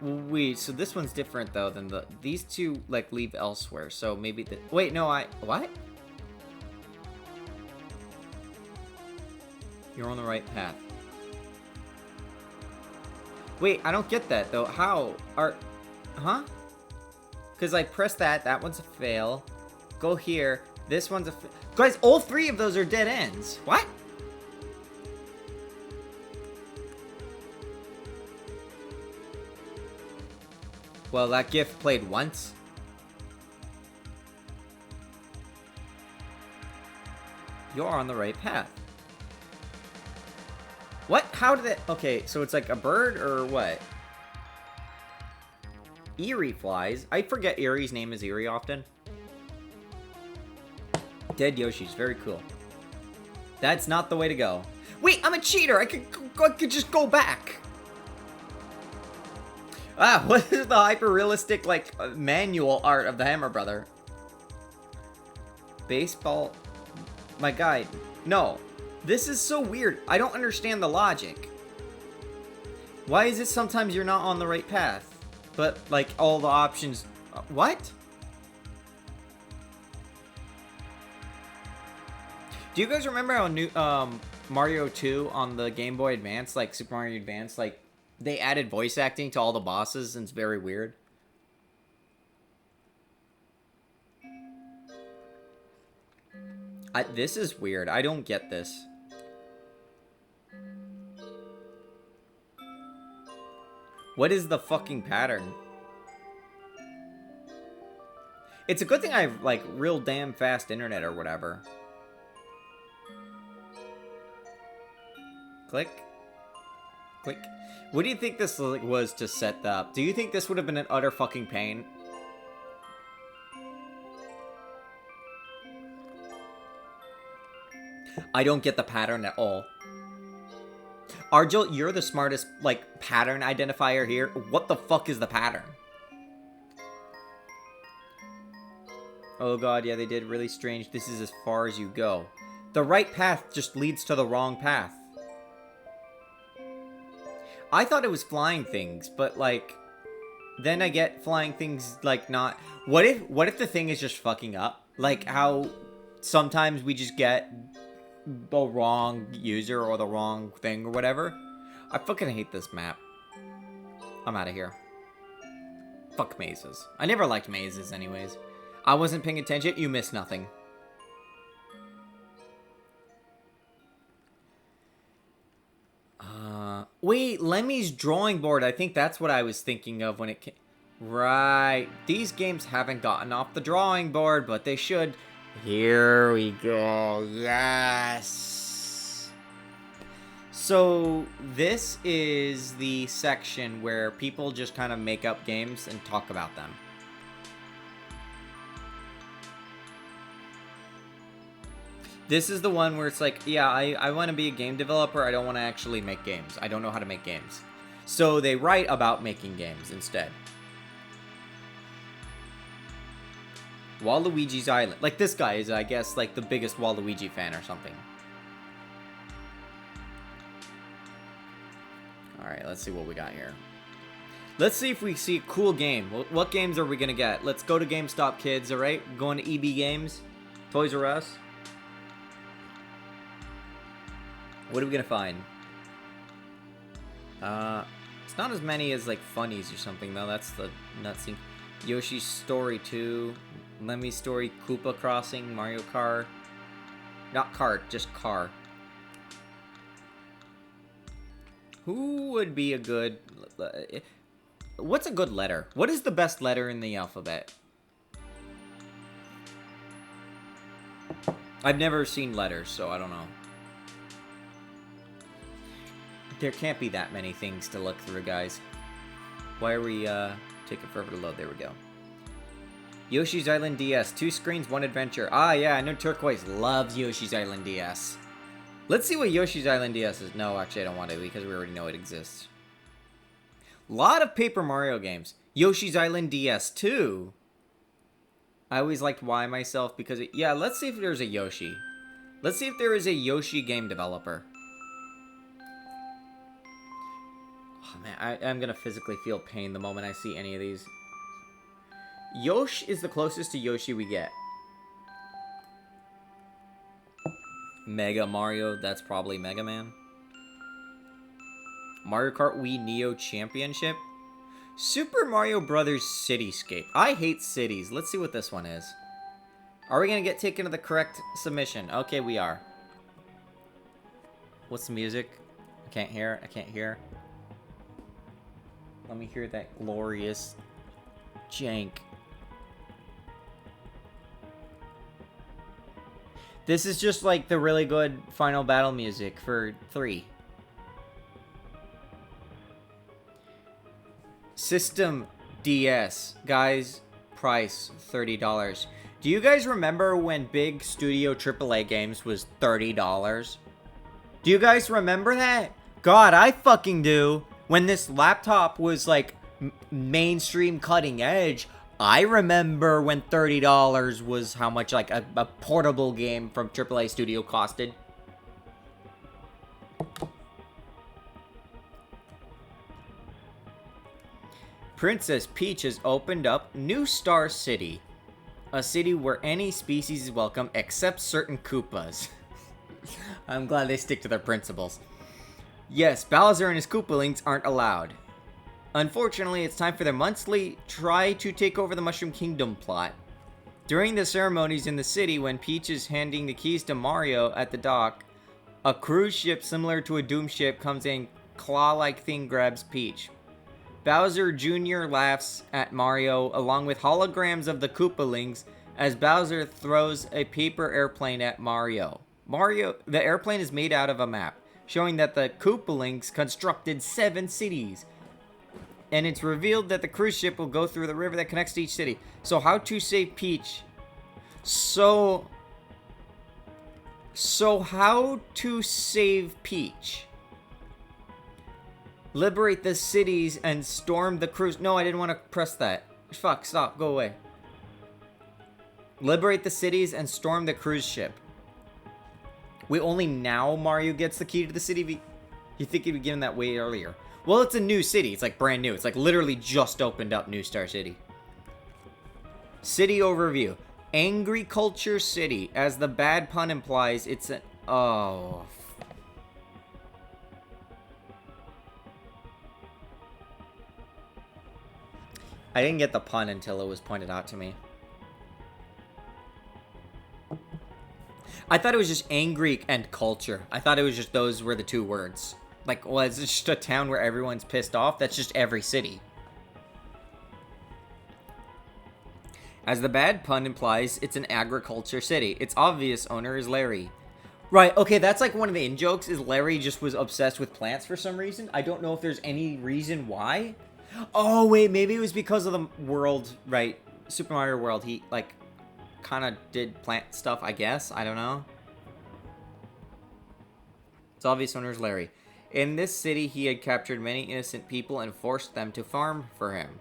Wait, so this one's different, though, than the... These two, like, leave elsewhere, so maybe the... Wait, no, What? You're on the right path. Wait, I don't get that, though. How? Huh? Because I press that one's a fail. Go here, this one's a Guys, all 3 of those are dead ends. What? Well, that gift played once. You're on the right path. What? How did it... Okay, so it's like a bird or what? Eerie flies. I forget Eerie's name is Eerie often. Dead Yoshi's very cool. That's not the way to go. Wait, I'm a cheater. I could just go back. Ah, what is the hyper-realistic, like, manual art of the Hammer Brother? Baseball... My guide. No. This is so weird. I don't understand the logic. Why is it sometimes you're not on the right path? But, like, all the options... What? Do you guys remember how new, Mario 2 on the Game Boy Advance, like, Super Mario Advance, like, they added voice acting to all the bosses, and it's very weird? This is weird. I don't get this. What is the fucking pattern? It's a good thing I have, like, real damn fast internet or whatever. Click. Click. What do you think this was to set up? Do you think this would have been an utter fucking pain? I don't get the pattern at all. Arjel, you're the smartest, like, pattern identifier here. What the fuck is the pattern? Oh god, yeah, they did really strange. This is as far as you go. The right path just leads to the wrong path. I thought it was flying things, but, like, then I get flying things, like, not... What if the thing is just fucking up? Like, how sometimes we just get the wrong user or the wrong thing or whatever? I fucking hate this map. I'm out of here. Fuck mazes. I never liked mazes anyways. I wasn't paying attention. You missed nothing. Wait, Lemmy's drawing board. I think that's what I was thinking of when it came. Right. These games haven't gotten off the drawing board, but they should. Here we go. Yes. So this is the section where people just kind of make up games and talk about them. This is the one where it's like, yeah, I want to be a game developer. I don't want to actually make games. I don't know how to make games. So they write about making games instead. Waluigi's Island. Like, this guy is, I guess, like, the biggest Waluigi fan or something. Alright, let's see what we got here. Let's see if we see a cool game. What games are we going to get? Let's go to GameStop, kids, alright? Going to EB Games. Toys R Us. What are we gonna find? It's not as many as, like, Funnies or something, though. That's the nutsy. Yoshi's Story 2. Lemmy's Story, Koopa Crossing, Mario Kart. Not Kart, just Car. Who would be a good... What's a good letter? What is the best letter in the alphabet? I've never seen letters, so I don't know. There can't be that many things to look through, guys. Why are we, taking forever to load? There we go. Yoshi's Island DS. 2 screens, 1 adventure. Ah, yeah, I know Turquoise loves Yoshi's Island DS. Let's see what Yoshi's Island DS is. No, actually, I don't want to, because we already know it exists. Lot of Paper Mario games. Yoshi's Island DS 2. I always liked Y myself, because... yeah, let's see if there's a Yoshi. Let's see if there is a Yoshi game developer. Oh, man, I'm gonna physically feel pain the moment I see any of these. Yosh is the closest to Yoshi we get. Mega Mario, that's probably Mega Man. Mario Kart Wii Neo Championship. Super Mario Brothers Cityscape. I hate cities. Let's see what this one is. Are we gonna get taken to the correct submission? Okay, we are. What's the music? I can't hear. I can't hear. Let me hear that glorious jank. This is just like the really good final battle music for 3. System DS. Guys, price $30. Do you guys remember when big studio AAA games was $30? Do you guys remember that? God, I fucking do. When this laptop was, like, mainstream cutting edge, I remember when $30 was how much, like, a portable game from AAA studio costed. Princess Peach has opened up New Star City. A city where any species is welcome except certain Koopas. I'm glad they stick to their principles. Yes, Bowser and his Koopalings aren't allowed. Unfortunately, it's time for their monthly try to take over the Mushroom Kingdom plot. During the ceremonies in the city, when Peach is handing the keys to Mario at the dock, a cruise ship similar to a Doom ship comes in, claw-like thing grabs Peach. Bowser Jr. laughs at Mario along with holograms of the Koopalings as Bowser throws a paper airplane at Mario. The airplane is made out of a map, showing that the Koopalings constructed 7 cities. And it's revealed that the cruise ship will go through the river that connects to each city. So how to save Peach? So So how to save Peach? Liberate the cities and storm the cruise. No, I didn't want to press that. Fuck, stop, go away. Liberate the cities and storm the cruise ship. We only now Mario gets the key to the city. You think he'd be given that way earlier? Well, it's a new city. It's like brand new. It's like literally just opened up New Star City. City overview. Angry Culture City. As the bad pun implies, it's an... Oh. I didn't get the pun until it was pointed out to me. I thought it was just angry and culture. I thought it was just those were the two words. Like, well, it's just a town where everyone's pissed off. That's just every city. As the bad pun implies, it's an agriculture city. Its obvious owner is Larry. Right, okay, that's like one of the in-jokes, is Larry just was obsessed with plants for some reason. I don't know if there's any reason why. Oh, wait, maybe it was because of the world, right? Super Mario World, he, like, kind of did plant stuff, I guess. I don't know. Its obvious owner is Larry. In this city, he had captured many innocent people and forced them to farm for him.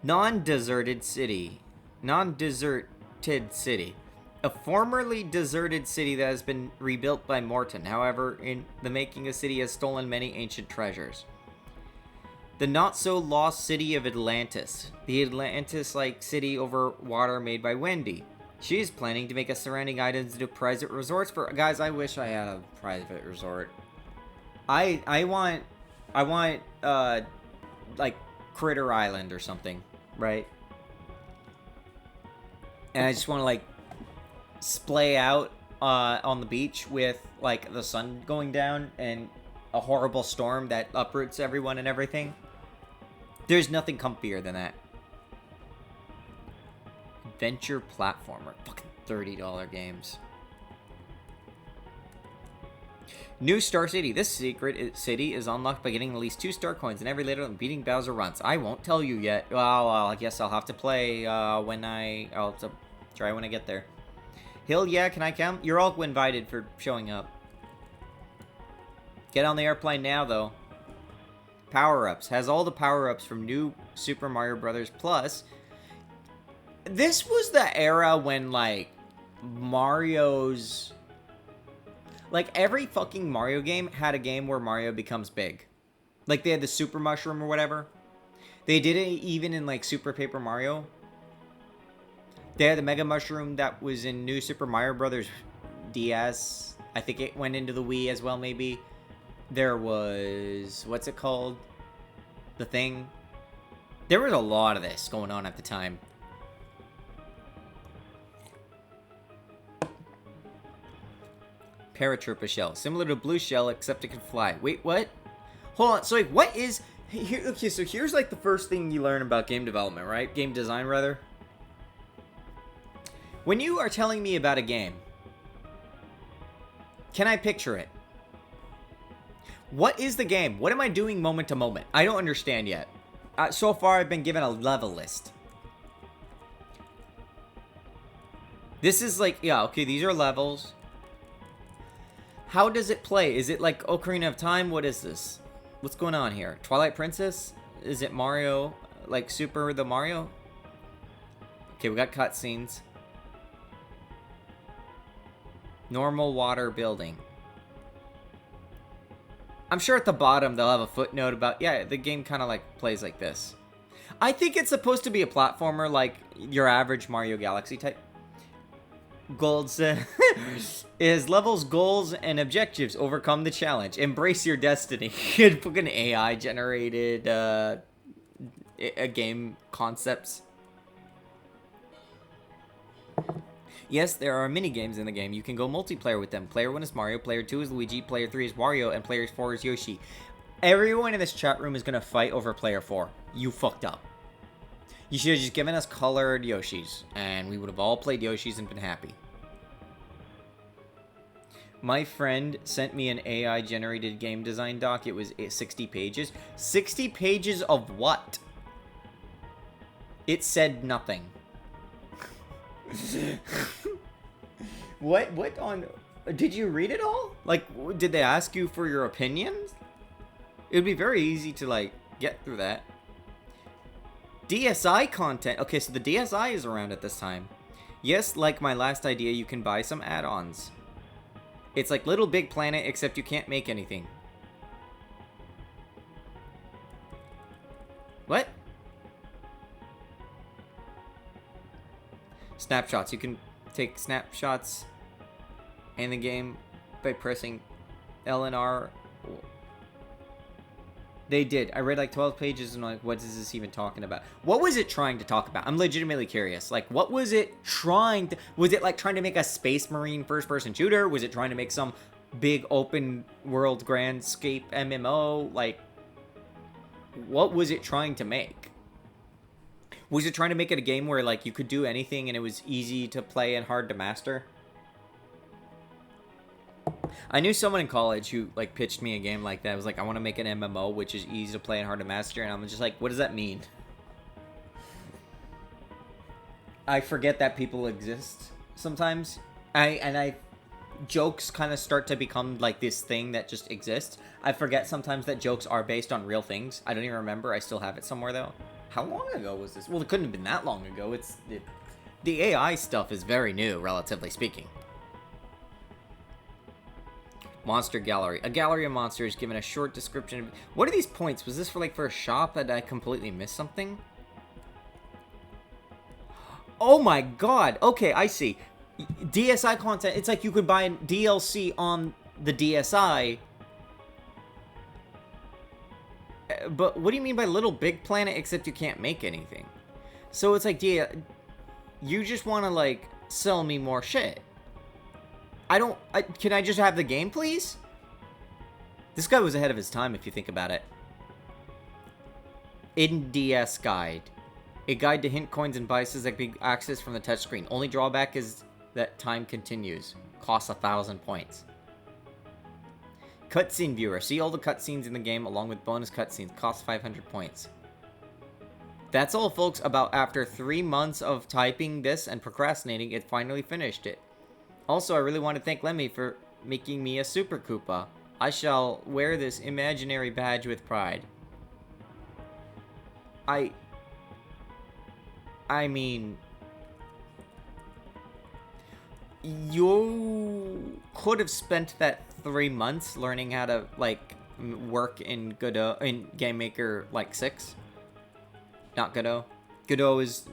Non-deserted city. Non-deserted city. A formerly deserted city that has been rebuilt by Morton. However, in the making, the city has stolen many ancient treasures. The not-so-lost city of Atlantis. The Atlantis-like city over water made by Wendy. She is planning to make a surrounding items into private resorts for... Guys, I wish I had a private resort. I want, like, Critter Island or something, right? And I just want to, like, splay out on the beach with, like, the sun going down and a horrible storm that uproots everyone and everything. There's nothing comfier than that. Adventure platformer. Fucking $30 games. New Star City. This secret city is unlocked by getting at least 2 star coins in every little and beating Bowser runs. I won't tell you yet. Well, I guess I'll have to play I'll have to try when I get there. Hill, yeah, can I come? You're all invited for showing up. Get on the airplane now, though. Power-ups. Has all the power-ups from New Super Mario Bros. Plus. This was the era when, like, Mario's... Like, every fucking Mario game had a game where Mario becomes big. Like, they had the Super Mushroom or whatever. They did it even in, like, Super Paper Mario. They had the Mega Mushroom that was in New Super Mario Bros. DS. I think it went into the Wii as well, maybe. There was... What's it called? The Thing. There was a lot of this going on at the time. Paratrooper shell. Similar to blue shell, except it can fly. Wait, what? Hold on. So, like, what is... Here, okay, so here's, like, the first thing you learn about game development, right? Game design, rather. When you are telling me about a game, can I picture it? What is the game? What am I doing moment to moment? I don't understand yet. So far, I've been given a level list. This is like... Yeah, okay, these are levels. How does it play? Is it like Ocarina of Time? What is this? What's going on here? Twilight Princess? Is it Mario? Like Super the Mario? Okay, we got cutscenes. Normal water building. I'm sure at the bottom they'll have a footnote about... Yeah, the game kind of like plays like this. I think it's supposed to be a platformer like your average Mario Galaxy type. Goals is levels, goals, and objectives. Overcome the challenge. Embrace your destiny. Fucking AI generated game concepts. Yes, there are mini games in the game. You can go multiplayer with them. Player 1 is Mario, Player 2 is Luigi, Player 3 is Wario, and Player 4 is Yoshi. Everyone in this chat room is gonna fight over Player 4. You fucked up. You should have just given us colored Yoshis, and we would have all played Yoshis and been happy. My friend sent me an AI-generated game design doc. It was 60 pages. 60 pages of what? It said nothing. What on... Did you read it all? Like, did they ask you for your opinions? It would be very easy to, like, get through that. DSi content. Okay, so the DSi is around at this time. Yes, like my last idea, you can buy some add-ons. It's like Little Big Planet, except you can't make anything. What? Snapshots. You can take snapshots in the game by pressing L and R. They did. I read like 12 pages and I'm like, what is this even talking about? What was it trying to talk about? I'm legitimately curious. Like, what was it trying to... Was it like trying to make a Space Marine first-person shooter? Was it trying to make some big open world grandscape MMO? Like, what was it trying to make? Was it trying to make it a game where like you could do anything and it was easy to play and hard to master? I knew someone in college who like pitched me a game like that. I was like, I want to make an MMO which is easy to play and hard to master, and I'm just like, what does that mean? I forget that people exist sometimes. Jokes kind of start to become like this thing that just exists. I forget sometimes that jokes are based on real things. I don't even remember. I still have it somewhere though. How long ago was this? Well, it couldn't have been that long ago. The AI stuff is very new, relatively speaking. Monster gallery. A gallery of monsters given a short description of... What are these points? Was this for a shop that I completely missed something? Oh my god. Okay, I see. DSi content. It's like you could buy DLC on the DSi. But what do you mean by Little Big Planet except you can't make anything? So it's like, yeah, you just want to like sell me more shit. Can I just have the game, please? This guy was ahead of his time, if you think about it. In DS Guide. A guide to hint coins and biases that can be accessed from the touchscreen. Only drawback is that time continues. Costs 1,000 points. Cutscene viewer. See all the cutscenes in the game along with bonus cutscenes. Costs 500 points. That's all, folks, about after 3 months of typing this and procrastinating, it finally finished it. Also, I really want to thank Lemmy for making me a Super Koopa. I shall wear this imaginary badge with pride. I mean... You could have spent that 3 months learning how to, like, work in Godot, in Game Maker, like, 6. Not Godot. Godot is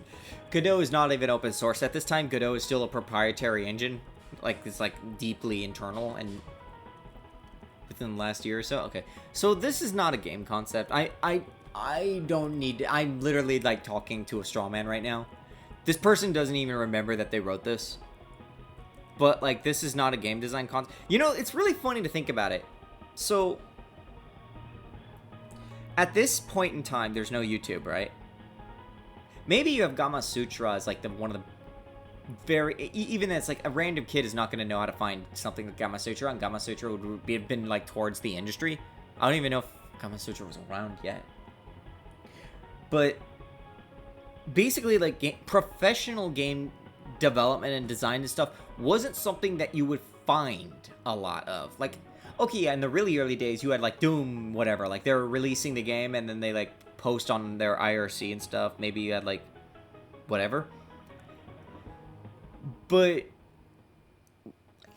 not even open source at this time. Godot is still a proprietary engine. Like, it's like deeply internal and within the last year or so. Okay, so this is not a game concept. I don't need to, I'm literally like talking to a straw man right now. This person doesn't even remember that they wrote this. But like, this is not a game design concept. You know, it's really funny to think about it. So at this point in time, there's no YouTube, right? Maybe you have Gama Sutra as like one of the even that's like a random kid is not going to know how to find something like Gama Sutra, and Gama Sutra would have been like towards the industry. I don't even know if Gama Sutra was around yet. But basically, like professional game development and design and stuff wasn't something that you would find a lot of. Like, okay, yeah, in the really early days, you had like Doom, whatever. Like they were releasing the game and then they like post on their IRC and stuff. Maybe you had like whatever. But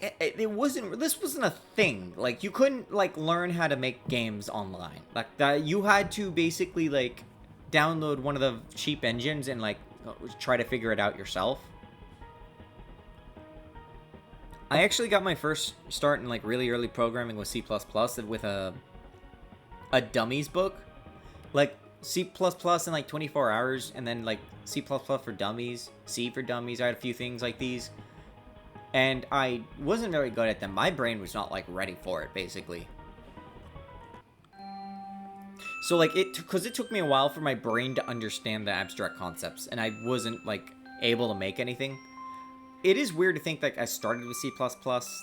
it wasn't, this wasn't a thing. Like, you couldn't, like, learn how to make games online. Like, that you had to basically, like, download one of the cheap engines and, like, try to figure it out yourself. I actually got my first start in, like, really early programming with C++ with a dummies book. Like, C++ in, like, 24 hours, and then, like, C++ for dummies, C for dummies. I had a few things like these. And I wasn't very good at them. My brain was not, like, ready for it, basically. So, like, because it took me a while for my brain to understand the abstract concepts, and I wasn't, like, able to make anything. It is weird to think, like, I started with C++,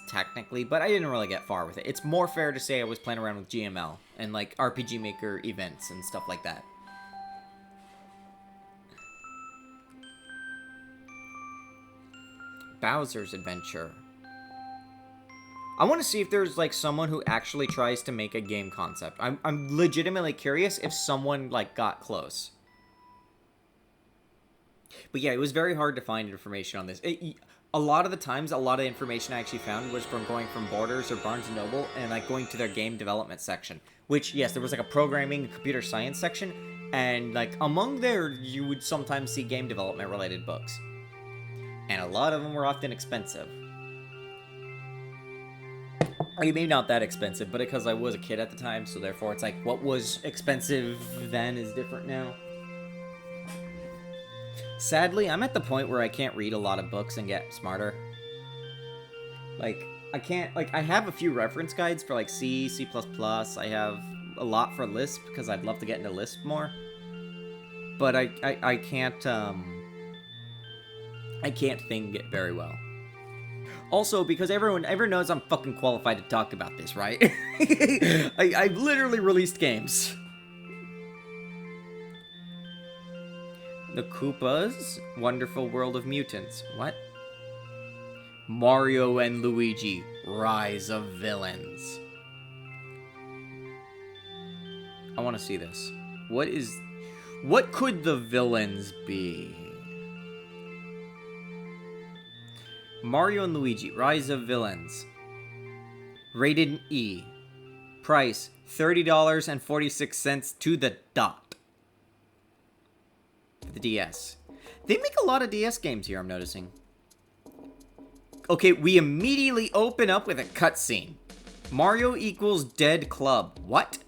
technically, but I didn't really get far with it. It's more fair to say I was playing around with GML, and, like, RPG Maker events and stuff like that. Bowser's Adventure. I want to see if there's like someone who actually tries to make a game concept. I'm legitimately curious if someone like got close. But yeah, it was very hard to find information on this. A lot of the times, a lot of information I actually found was from going from Borders or Barnes & Noble and like going to their game development section. Which, yes, there was like a programming and computer science section. And like among there, you would sometimes see game development related books. And a lot of them were often expensive. I mean, maybe not that expensive, but because I was a kid at the time, so therefore it's like what was expensive then is different now. Sadly, I'm at the point where I can't read a lot of books and get smarter. Like, I can't, like, I have a few reference guides for, like, C, C++. I have a lot for Lisp, because I'd love to get into Lisp more. But I can't think it very well. Also, because everyone knows I'm fucking qualified to talk about this, right? I've literally released games. The Koopas, Wonderful World of Mutants. What? Mario and Luigi, Rise of Villains. I want to see this. What could the villains be? Mario and Luigi, Rise of Villains. Rated E. Price, $30.46 to the dot. The DS. They make a lot of DS games here, I'm noticing. Okay, we immediately open up with a cutscene. Mario equals dead club. What?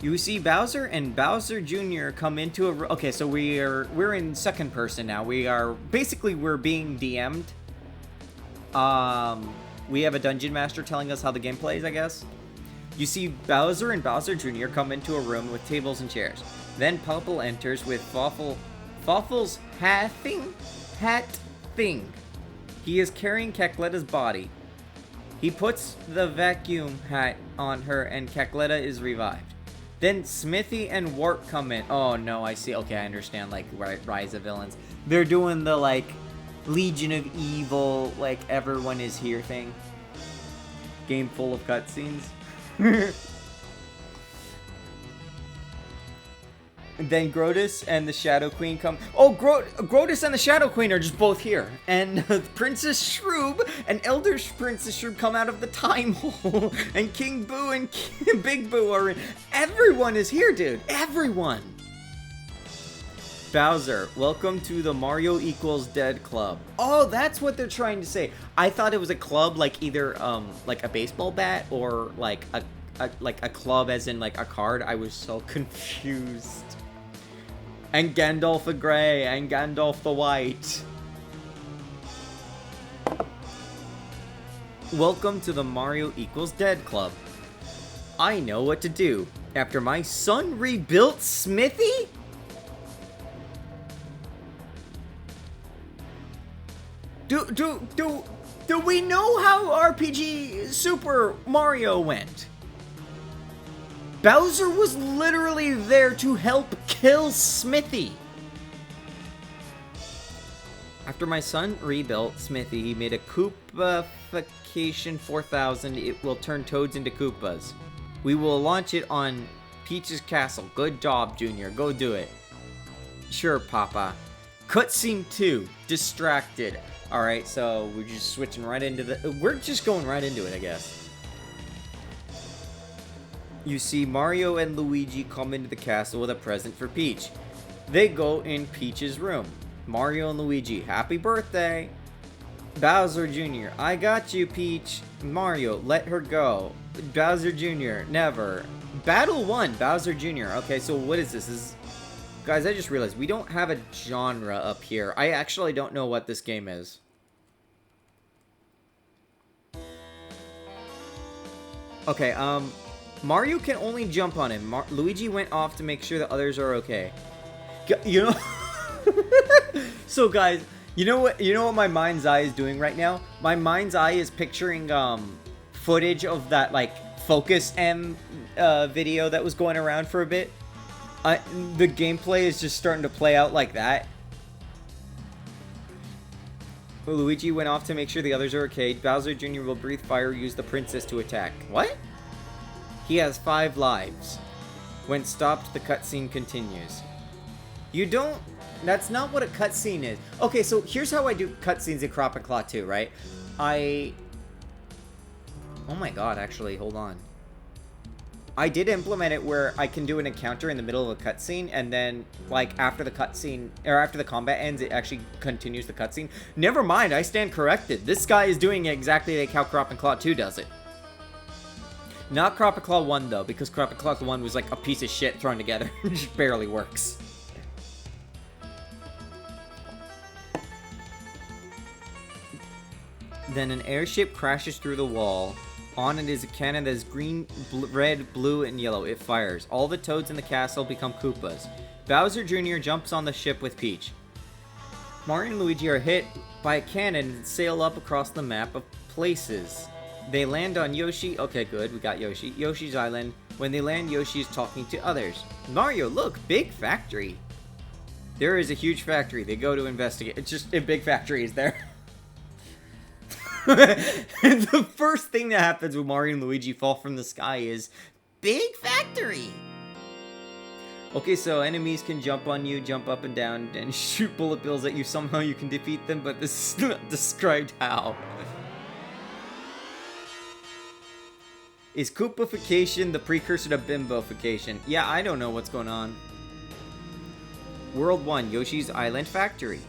You see Bowser and Bowser Jr. come into a... Okay, so we're in second person now. We're being DM'd. We have a dungeon master telling us how the game plays, I guess. You see Bowser and Bowser Jr. come into a room with tables and chairs. Then Pupple enters with Fawful's hat thing. He is carrying Cackleta's body. He puts the vacuum hat on her and Cackleta is revived. Then Smithy and Warp come in. Oh no, I see. Okay, I understand, like, Rise of Villains. They're doing the, like, Legion of Evil, like, everyone is here thing. Game full of cutscenes. And then Grotus and the Shadow Queen come. Oh, Grotus and the Shadow Queen are just both here. And Princess Shroob and Elder Princess Shroob come out of the time hole. And King Boo and Big Boo are in. Everyone is here, dude. Everyone. Bowser, welcome to the Mario equals dead club. Oh, that's what they're trying to say. I thought it was a club, like either like a baseball bat or like a club as in like a card. I was so confused. And Gandalf the Grey and Gandalf the White. Welcome to the Mario equals dead club. I know what to do. After my son rebuilt Smithy? Do we know how RPG Super Mario went? Bowser was literally there to help kill Smithy. After my son rebuilt Smithy, he made a Koopafication 4000. It will turn Toads into Koopas. We will launch it on Peach's Castle. Good job, Junior. Go do it. Sure, Papa. Cutscene 2. Distracted. Alright, so we're just switching right into the... We're just going right into it, I guess. You see Mario and Luigi come into the castle with a present for Peach. They go in Peach's room. Mario and Luigi, happy birthday! Bowser Jr., I got you, Peach. Mario, let her go. Bowser Jr., never. Battle 1, Bowser Jr. Okay, so what is this? Guys, I just realized we don't have a genre up here. I actually don't know what this game is. Okay, Mario can only jump on him. Luigi went off to make sure the others are okay. You know... So, guys, you know what my mind's eye is doing right now? My mind's eye is picturing, footage of that, like, Focus M, video that was going around for a bit. The gameplay is just starting to play out like that. Luigi went off to make sure the others are okay. Bowser Jr. will breathe fire, use the princess to attack. What? He has 5 lives. When stopped, the cutscene continues. You don't... That's not what a cutscene is. Okay, so here's how I do cutscenes in Crop and Claw 2, right? Oh my god, actually, hold on. I did implement it where I can do an encounter in the middle of a cutscene, and then, like, after the cutscene, or after the combat ends, it actually continues the cutscene. Never mind, I stand corrected. This guy is doing it exactly like how Crop and Claw 2 does it. Not Crop and Claw 1, though, because Crop and Claw 1 was like a piece of shit thrown together. It just barely works. Then an airship crashes through the wall. On it is a cannon that is green, red, blue, and yellow. It fires. All the toads in the castle become Koopas. Bowser Jr. jumps on the ship with Peach. Mario and Luigi are hit by a cannon and sail up across the map of places. They land on Yoshi. Okay, good. We got Yoshi. Yoshi's Island. When they land, Yoshi is talking to others. Mario, look! Big factory! There is a huge factory. They go to investigate. It's just a big factory is there. The first thing that happens when Mario and Luigi fall from the sky is big factory. Okay, so enemies can jump on you, jump up and down, and shoot bullet bills at you. Somehow you can defeat them, but this is not described how. Is Koopification the precursor to Bimbofication? Yeah, I don't know what's going on. World 1, Yoshi's Island Factory.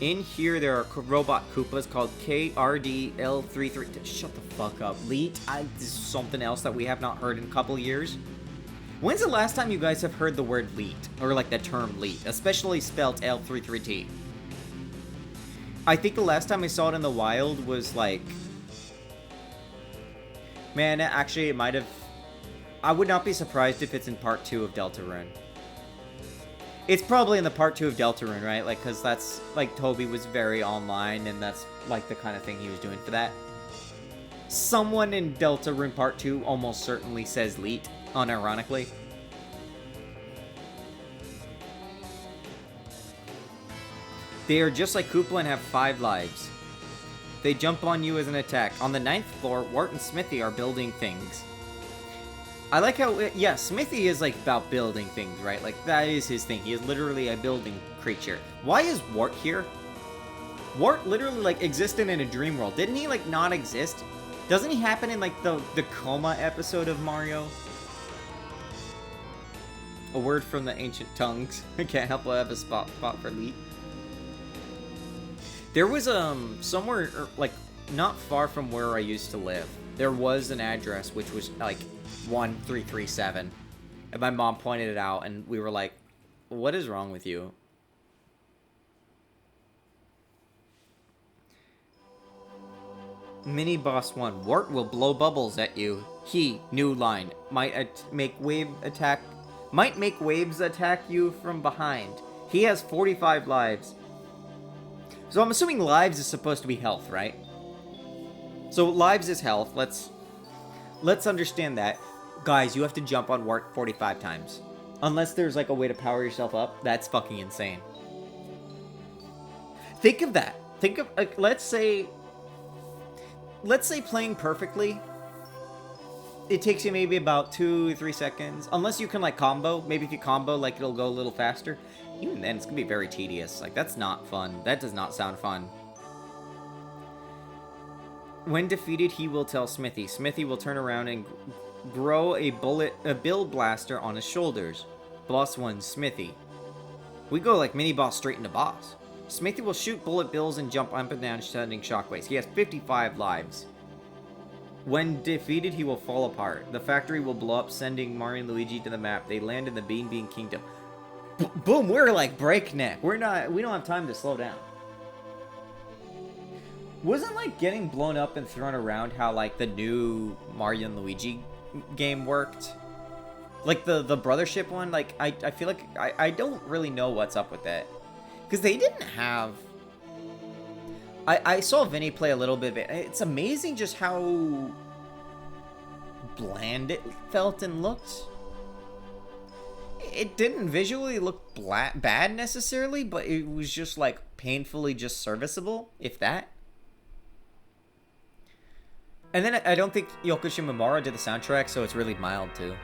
In here, there are robot Koopas called KRDL33. Shut the fuck up. Leet? This is something else that we have not heard in a couple years. When's the last time you guys have heard the word leet? Or like the term leet, especially spelled L33T? I think the last time I saw it in the wild was like... Man, actually it might have... I would not be surprised if it's in part 2 of Deltarune. It's probably in the part 2 of Deltarune, right? Like, because that's, like, Toby was very online, and that's, like, the kind of thing he was doing for that. Someone in Deltarune part 2 almost certainly says leet, unironically. They are just like Koopa and have 5 lives. They jump on you as an attack. On the 9th floor, Wart and Smithy are building things. I like how, yeah, Smithy is, like, about building things, right? Like, that is his thing. He is literally a building creature. Why is Wart here? Wart literally, like, existed in a dream world. Didn't he, like, not exist? Doesn't he happen in, like, the coma episode of Mario? A word from the ancient tongues. I can't help but have a spot for Leet. There was, somewhere, like, not far from where I used to live, there was an address which was, like, 1337. And my mom pointed it out, and we were like, what is wrong with you? Mini Boss 1. Wart will blow bubbles at you. He, new line, might make waves attack you from behind. He has 45 lives. So I'm assuming lives is supposed to be health, right? So lives is health. Let's understand that. Guys, you have to jump on Wart 45 times. Unless there's like a way to power yourself up. That's fucking insane. Think of that. Think of, like, let's say playing perfectly, it takes you maybe about 2-3 seconds. Unless you can, like, combo. Maybe if you combo, like, it'll go a little faster. Even then, it's gonna be very tedious. Like, that's not fun. That does not sound fun. When defeated, he will tell Smithy. Smithy will turn around and grow a bill blaster on his shoulders. Boss 1, Smithy. We go like mini boss straight into boss. Smithy will shoot bullet bills and jump up and down, sending shockwaves. He has 55 lives. When defeated, he will fall apart. The factory will blow up, sending Mario and Luigi to the map. They land in the Bean Bean Kingdom. Boom! We're like breakneck. We don't have time to slow down. Wasn't, like, getting blown up and thrown around how, like, the new Mario and Luigi game worked? Like, the Brothership one? Like, I feel like... I don't really know what's up with that. Because they didn't have... I saw Vinny play a little bit of it. It's amazing just how bland it felt and looked. It didn't visually look bad necessarily, but it was just, like, painfully just serviceable, if that. And then I don't think Yoko Shimomura did the soundtrack, so it's really mild too.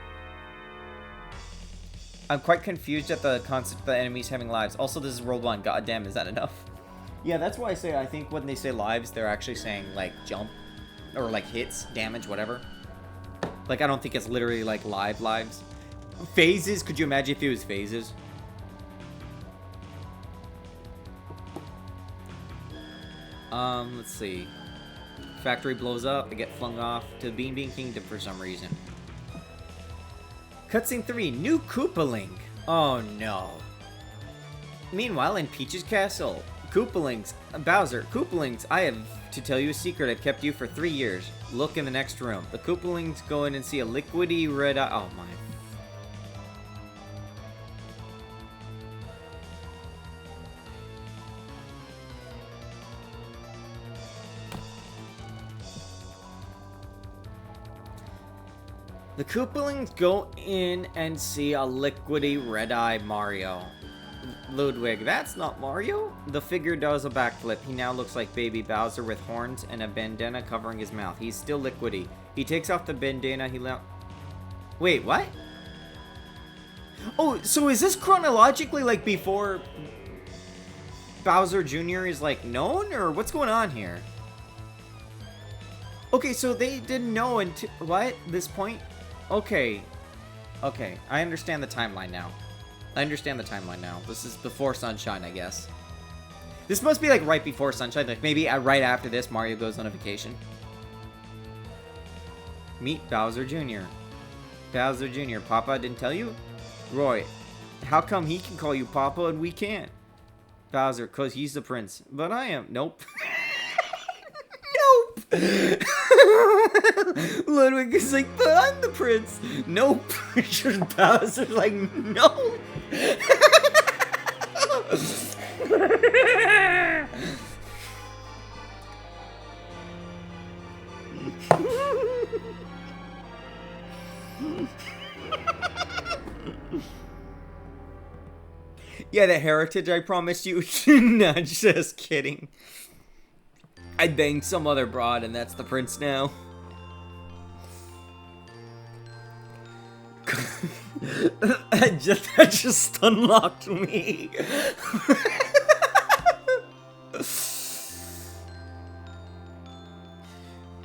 I'm quite confused at the concept of the enemies having lives. Also, this is World 1. Goddamn, is that enough? Yeah, that's why I say I think when they say lives, they're actually saying, like, jump. Or, like, hits, damage, whatever. Like, I don't think it's literally, like, lives. Phases? Could you imagine if it was phases? Let's see. Factory blows up. They get flung off to Bean Bean Kingdom for some reason. Cutscene 3. New Koopaling. Oh, no. Meanwhile, in Peach's castle, Koopalings, Bowser, Koopalings, I have to tell you a secret. I've kept you for 3 years. Look in the next room. The Koopalings go in and see a liquidy red eye. Oh my. The Koopalings go in and see a liquidy red eye Mario. Ludwig, that's not Mario. The figure does a backflip. He now looks like baby Bowser with horns and a bandana covering his mouth. He's still liquidy. He takes off the bandana. Wait, what? Oh, so is this chronologically like before Bowser Jr. is like known, or what's going on here? Okay, so they didn't know until what? This point? Okay. Okay, I understand the timeline now. This is before Sunshine, I guess. This must be like right before Sunshine. Like maybe right after this, Mario goes on a vacation. Meet Bowser Jr. Bowser Jr. Papa didn't tell you? Roy, how come he can call you Papa and we can't? Bowser, cause he's the prince. But I am. Nope. Nope. Ludwig is like, but I'm the prince. Nope. Bowser's like, no. Yeah, the heritage I promised you. Nah, just kidding. I banged some other broad and that's the prince now. that just unlocked me.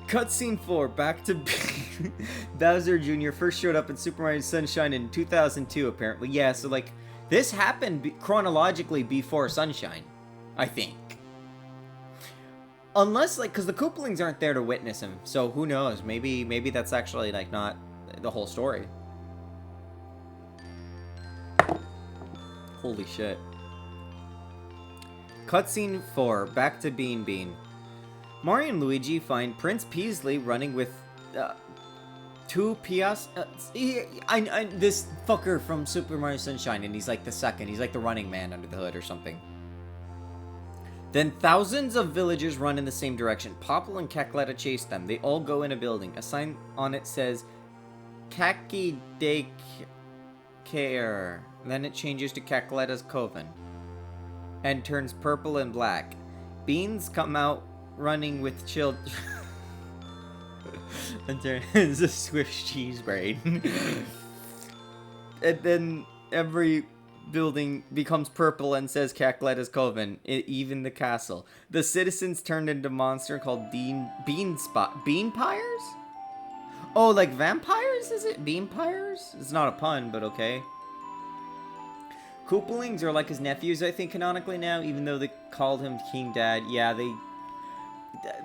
Cutscene 4, back to Bowser Jr. first showed up in Super Mario Sunshine in 2002, apparently. Yeah, so like, this happened chronologically before Sunshine, I think. Unless, like, because the Koopalings aren't there to witness him, so who knows? Maybe that's actually, like, not the whole story. Holy shit. Cutscene 4, back to Bean Bean. Mario and Luigi find Prince Peasley running with, two Pias... this fucker from Super Mario Sunshine, and he's, like, the second. He's, like, the running man under the hood or something. Then thousands of villagers run in the same direction. Popple and Cackletta chase them. They all go in a building. A sign on it says, Kaki de Care. Then it changes to Cackletta's Coven. And turns purple and black. Beans come out running with children. And turns a Swift cheese brain. And then every building becomes purple and says Cackletta's Coven, even the castle. The citizens turned into a monster called Beanpires? Oh, like vampires, is it? Beanpires? It's not a pun, but okay. Koopalings are like his nephews, I think, canonically now, even though they called him King Dad. Yeah,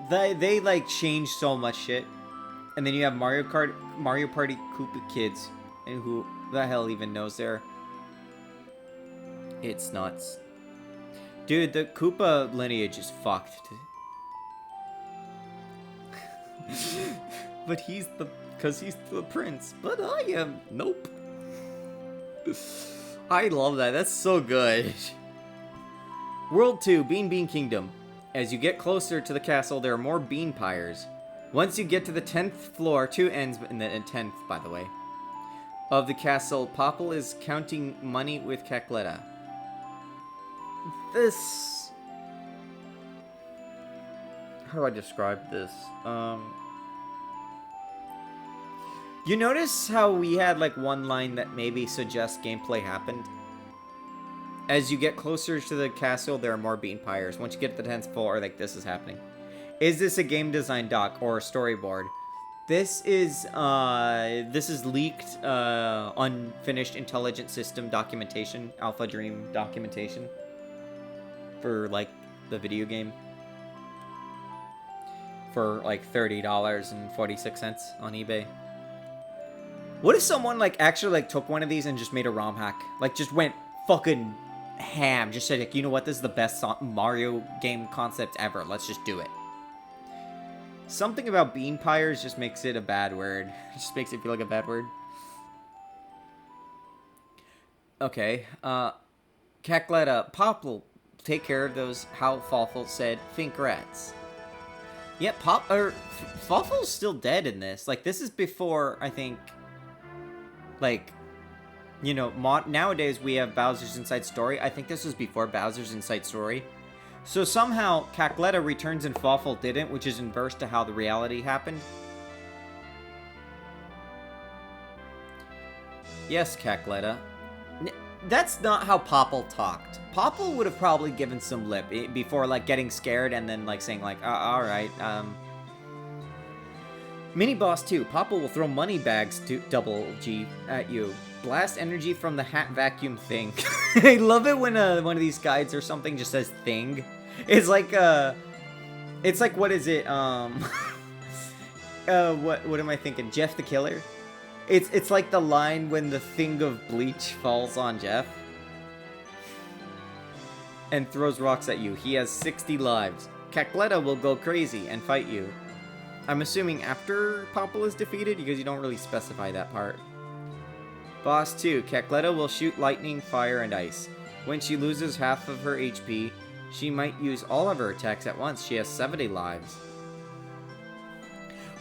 they like changed so much shit. And then you have Mario Party Koopa Kids, and who the hell even knows there? It's nuts. Dude, the Koopa lineage is fucked. But because he's the prince. But I am. Nope. I love that. That's so good. World 2, Bean Bean Kingdom. As you get closer to the castle, there are more Beanpires. Once you get to the 10th floor, 2 ends in the 10th, by the way, of the castle, Popple is counting money with Cackletta. This how do I describe this? You notice how we had like one line that maybe suggests gameplay happened? As you get closer to the castle, there are more bean pyres. Once you get to the 10th floor, like, this is happening. Is this a game design doc or a storyboard? This is leaked, unfinished intelligent system documentation, Alpha Dream documentation for, like, the video game. For, like, $30.46 on eBay. What if someone, like, actually, like, took one of these and just made a ROM hack? Like, just went fucking ham. Just said, like, you know what? This is the best Mario game concept ever. Let's just do it. Something about bean pyres just makes it a bad word. It just makes it feel like a bad word. Okay. Cacletta, Pop will take care of those, how Fawful said, Finkrats. Yeah, Fawful's still dead in this. Like, this is before, I think, like, you know, nowadays we have Bowser's Inside Story. I think this was before Bowser's Inside Story. So somehow, Cacletta returns and Fawful didn't, which is inverse to how the reality happened. Yes, Cacletta. That's not how Popple talked. Popple would have probably given some lip before, like, getting scared and then, like, saying, like, alright, Mini Boss 2. Popple will throw money bags to Double G at you. Blast energy from the hat vacuum thing. I love it when one of these guides or something just says thing. It's like what is it? What am I thinking? Jeff the Killer? It's like the line when the thing of bleach falls on Jeff and throws rocks at you. He has 60 lives. Cacletta will go crazy and fight you. I'm assuming after Popple is defeated because you don't really specify that part. Boss 2. Cacletta will shoot lightning, fire, and ice. When she loses half of her HP, she might use all of her attacks at once. She has 70 lives.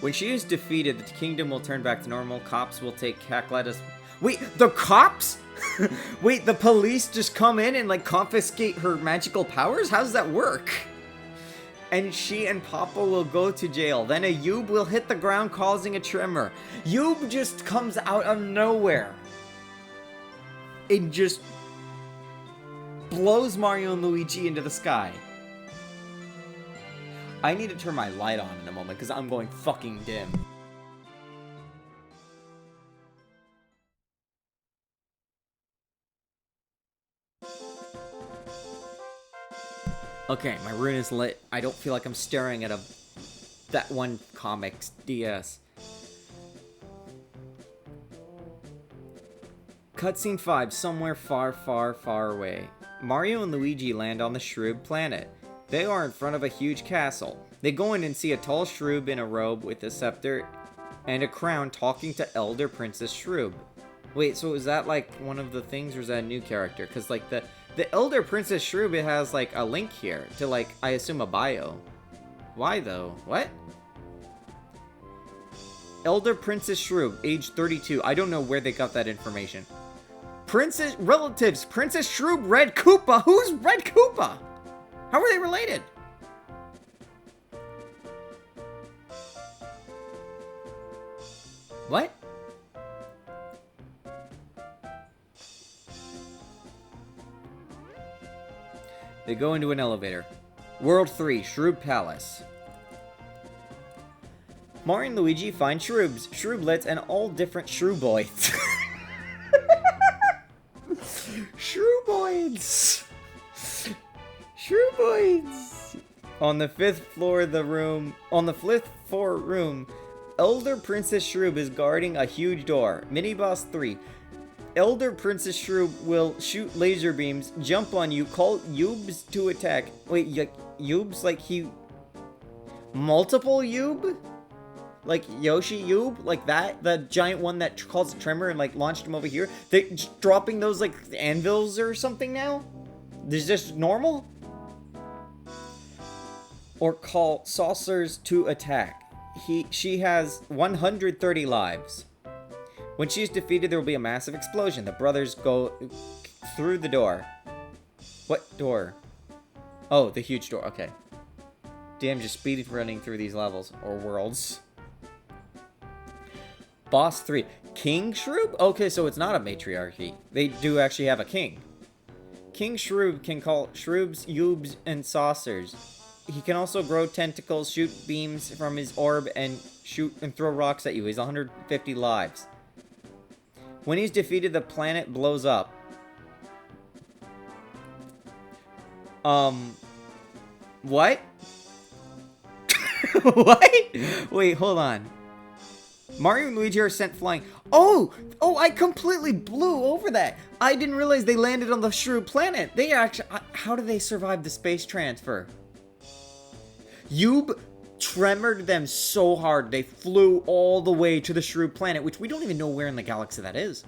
When she is defeated, the kingdom will turn back to normal. Cops will take Cacletta's... Wait, the cops? Wait, the police just come in and, like, confiscate her magical powers? How does that work? And she and Papa will go to jail. Then a Yoob will hit the ground, causing a tremor. Yoob just comes out of nowhere. It just blows Mario and Luigi into the sky. I need to turn my light on in a moment because I'm going fucking dim. Okay, my room is lit. I don't feel like I'm staring at that one comic's DS. Cutscene 5, somewhere far, far, far away. Mario and Luigi land on the Shroob planet. They are in front of a huge castle. They go in and see a tall Shroob in a robe with a scepter and a crown talking to Elder Princess Shroob. Wait, so is that like one of the things or is that a new character? Because like the Elder Princess Shroob, it has like a link here to like, I assume a bio. Why though? What? Elder Princess Shroob, age 32. I don't know where they got that information. Princess relatives, Princess Shroob, Red Koopa. Who's Red Koopa? How are they related? What? They go into an elevator. World 3, Shroob Palace. Mario and Luigi find Shroobs, Shrooblets, and all different Shrooboids. Shrooboids! Shrooboids! On the 5th floor of the room, Elder Princess Shroob is guarding a huge door. Mini Boss 3. Elder Princess Shroob will shoot laser beams, jump on you, call Yoobs to attack. Wait, Yoobs like he... Multiple Yoob? Like Yoshi Yoob? Like that? The giant one that caused a tremor and like launched him over here? They dropping those like anvils or something now? Is this normal? Or call saucers to attack. She has 130 lives. When she is defeated, there will be a massive explosion. The brothers go through the door. What door? Oh, the huge door. Okay. Damn, just speed running through these levels or worlds. Boss 3. King Shroob? Okay, so it's not a matriarchy. They do actually have a king. King Shroob can call Shroobs, Yoobs, and Saucers. He can also grow tentacles, shoot beams from his orb, and shoot and throw rocks at you. He's 150 lives. When he's defeated, the planet blows up. What? What? Wait, hold on. Mario and Luigi are sent flying. Oh, I completely blew over that. I didn't realize they landed on the Shroob planet. They actually, how did they survive the space transfer? Yoob tremored them so hard, they flew all the way to the Shroob planet, which we don't even know where in the galaxy that is.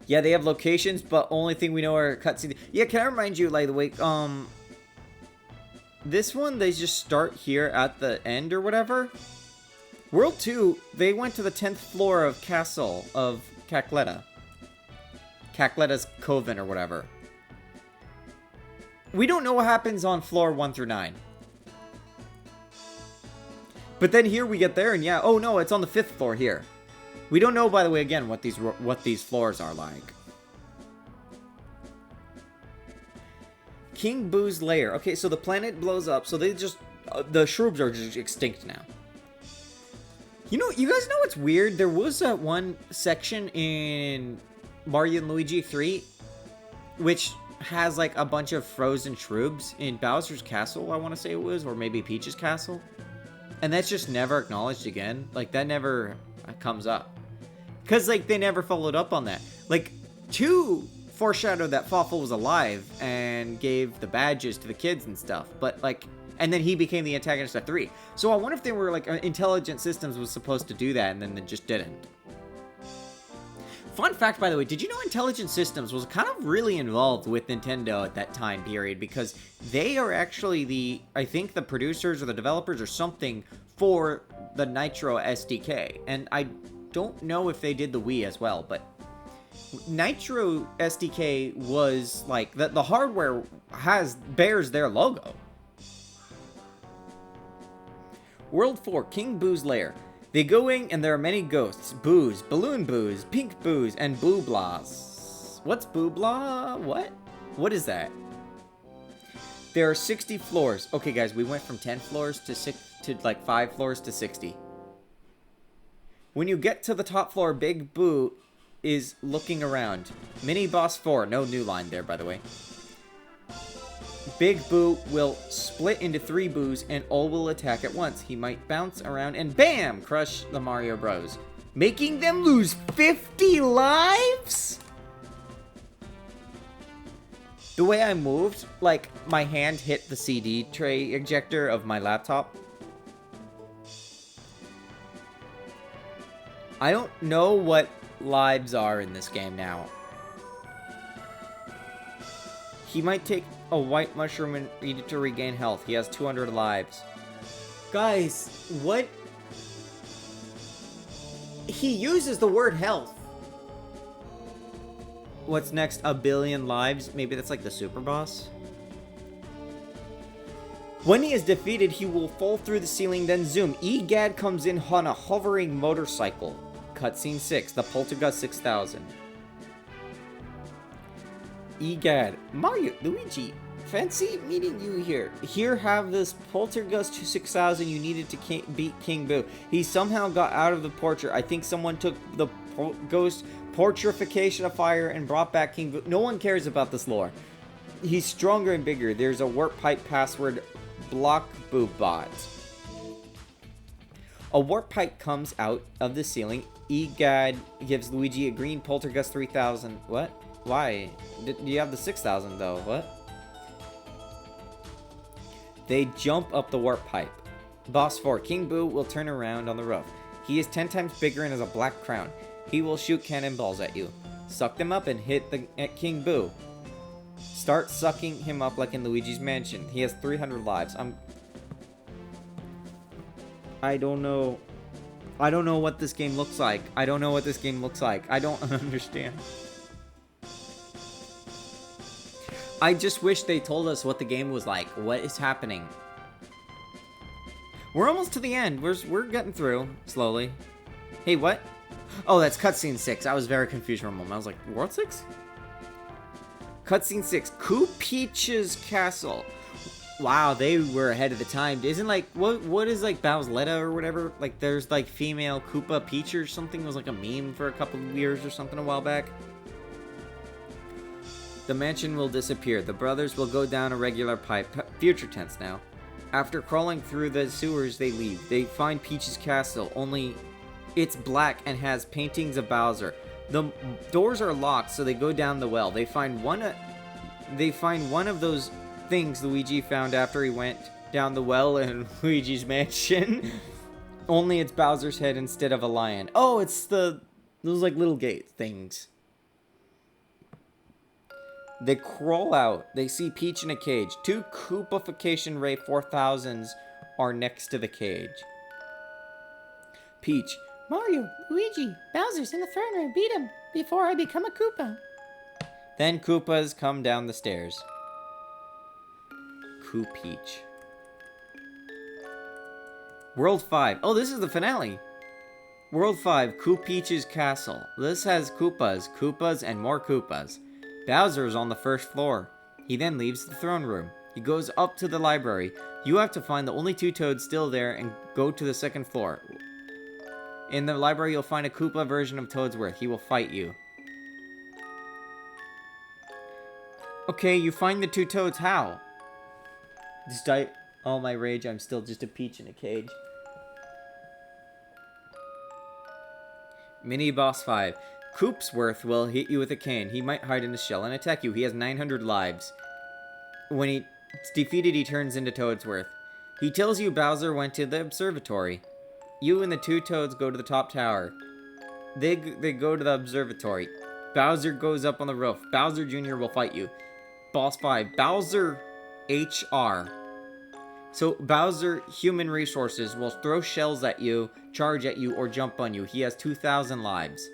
Yeah, they have locations, but only thing we know are cutscenes. Yeah, can I remind you, like, the way, this one, they just start here at the end or whatever. World 2, they went to the 10th floor of Castle of Cacletta. Cacletta's Coven or whatever. We don't know what happens on floor 1 through 9. But then here we get there and yeah, oh no, it's on the 5th floor here. We don't know, by the way, again, what these floors are like. King Boo's lair. Okay, so the planet blows up, so they just... the Shroobs are just extinct now. You know, you guys know what's weird? There was that one section in Mario and Luigi 3, which has, like, a bunch of frozen Shroobs in Bowser's Castle, I want to say it was, or maybe Peach's Castle. And that's just never acknowledged again. Like, that never comes up. Because, like, they never followed up on that. Like, 2 foreshadowed that Fawful was alive and gave the badges to the kids and stuff. But, like, and then he became the antagonist at 3. So I wonder if they were, like, Intelligent Systems was supposed to do that and then they just didn't. Fun fact, by the way, did you know Intelligent Systems was kind of really involved with Nintendo at that time period? Because they are actually the, I think, the producers or the developers or something for the Nitro SDK. And I don't know if they did the Wii as well, but Nitro SDK was, like, the hardware bears their logo. World 4, King Boo's Lair. They go in and there are many ghosts. Boos, Balloon Boos, Pink Boos, and Booblas. What's Boobla? What? What is that? There are 60 floors. Okay, guys, we went from 10 floors to 5 floors to 60. When you get to the top floor, Big Boo is looking around. Mini Boss 4. No new line there, by the way. Big Boo will split into 3 Boos and all will attack at once. He might bounce around and BAM! Crush the Mario Bros. Making them lose 50 lives? The way I moved, like, my hand hit the CD tray ejector of my laptop. I don't know what lives are in this game now. He might take a white mushroom and eat it to regain health. He has 200 lives. Guys, what? He uses the word health. What's next? A billion lives? Maybe that's like the super boss? When he is defeated, he will fall through the ceiling, then zoom. Egad comes in on a hovering motorcycle. Cutscene 6, the Poltergust 6000. Egad, Mario, Luigi, fancy meeting you here. Here, have this Poltergust 6000 you needed to beat King Boo. He somehow got out of the portrait. I think someone took the ghost portrification of fire and brought back King Boo. No one cares about this lore. He's stronger and bigger. There's a warp pipe password, block Boo bot. A warp pipe comes out of the ceiling. Egad gives Luigi a green Poltergust 3000. What? Why? You have the 6000 though. What? They jump up the warp pipe. Boss 4. King Boo will turn around on the roof. He is 10 times bigger and has a black crown. He will shoot cannonballs at you. Suck them up and hit at King Boo. Start sucking him up like in Luigi's Mansion. He has 300 lives. I don't know. I don't know what this game looks like. I don't know what this game looks like. I don't understand. I just wish they told us what the game was like. What is happening? We're almost to the end. We're getting through slowly. Hey, what? Oh, that's cutscene 6. I was very confused for a moment. I was like, World 6? Cutscene 6. Koo Peach's Castle. Wow, they were ahead of the time. Isn't like, what is like Bowsletta or whatever? Like there's like female Koopa Peach or something. It was like a meme for a couple of years or something a while back. The mansion will disappear. The brothers will go down a regular pipe. Future tense now. After crawling through the sewers, they leave. They find Peach's castle, only it's black and has paintings of Bowser. The doors are locked, so they go down the well. They find one of those things Luigi found after he went down the well in Luigi's mansion. Only it's Bowser's head instead of a lion. Oh, it's those like little gate things. They crawl out. They see Peach in a cage. 2 Koopification Ray 4000s are next to the cage. Peach. Mario, Luigi, Bowser's in the throne room. Beat him before I become a Koopa. Then Koopas come down the stairs. Koo Peach. World 5. Oh, this is the finale. World 5, Koo Peach's Castle. This has Koopas, and more Koopas. Bowser is on the first floor. He then leaves the throne room. He goes up to the library. You have to find the only 2 toads still there and go to the second floor. In the library, you'll find a Koopa version of Toadsworth. He will fight you. Okay, you find the 2 toads. How? Despite all my rage, I'm still just a Peach in a cage. Mini Boss 5. Koopsworth will hit you with a cane. He might hide in a shell and attack you. He has 900 lives. When he's defeated, he turns into Toadsworth. He tells you Bowser went to the observatory. You and the 2 toads go to the top tower. They go to the observatory. Bowser goes up on the roof. Bowser Jr. will fight you. Boss 5. Bowser HR. So Bowser Human Resources will throw shells at you, charge at you, or jump on you. He has 2,000 lives.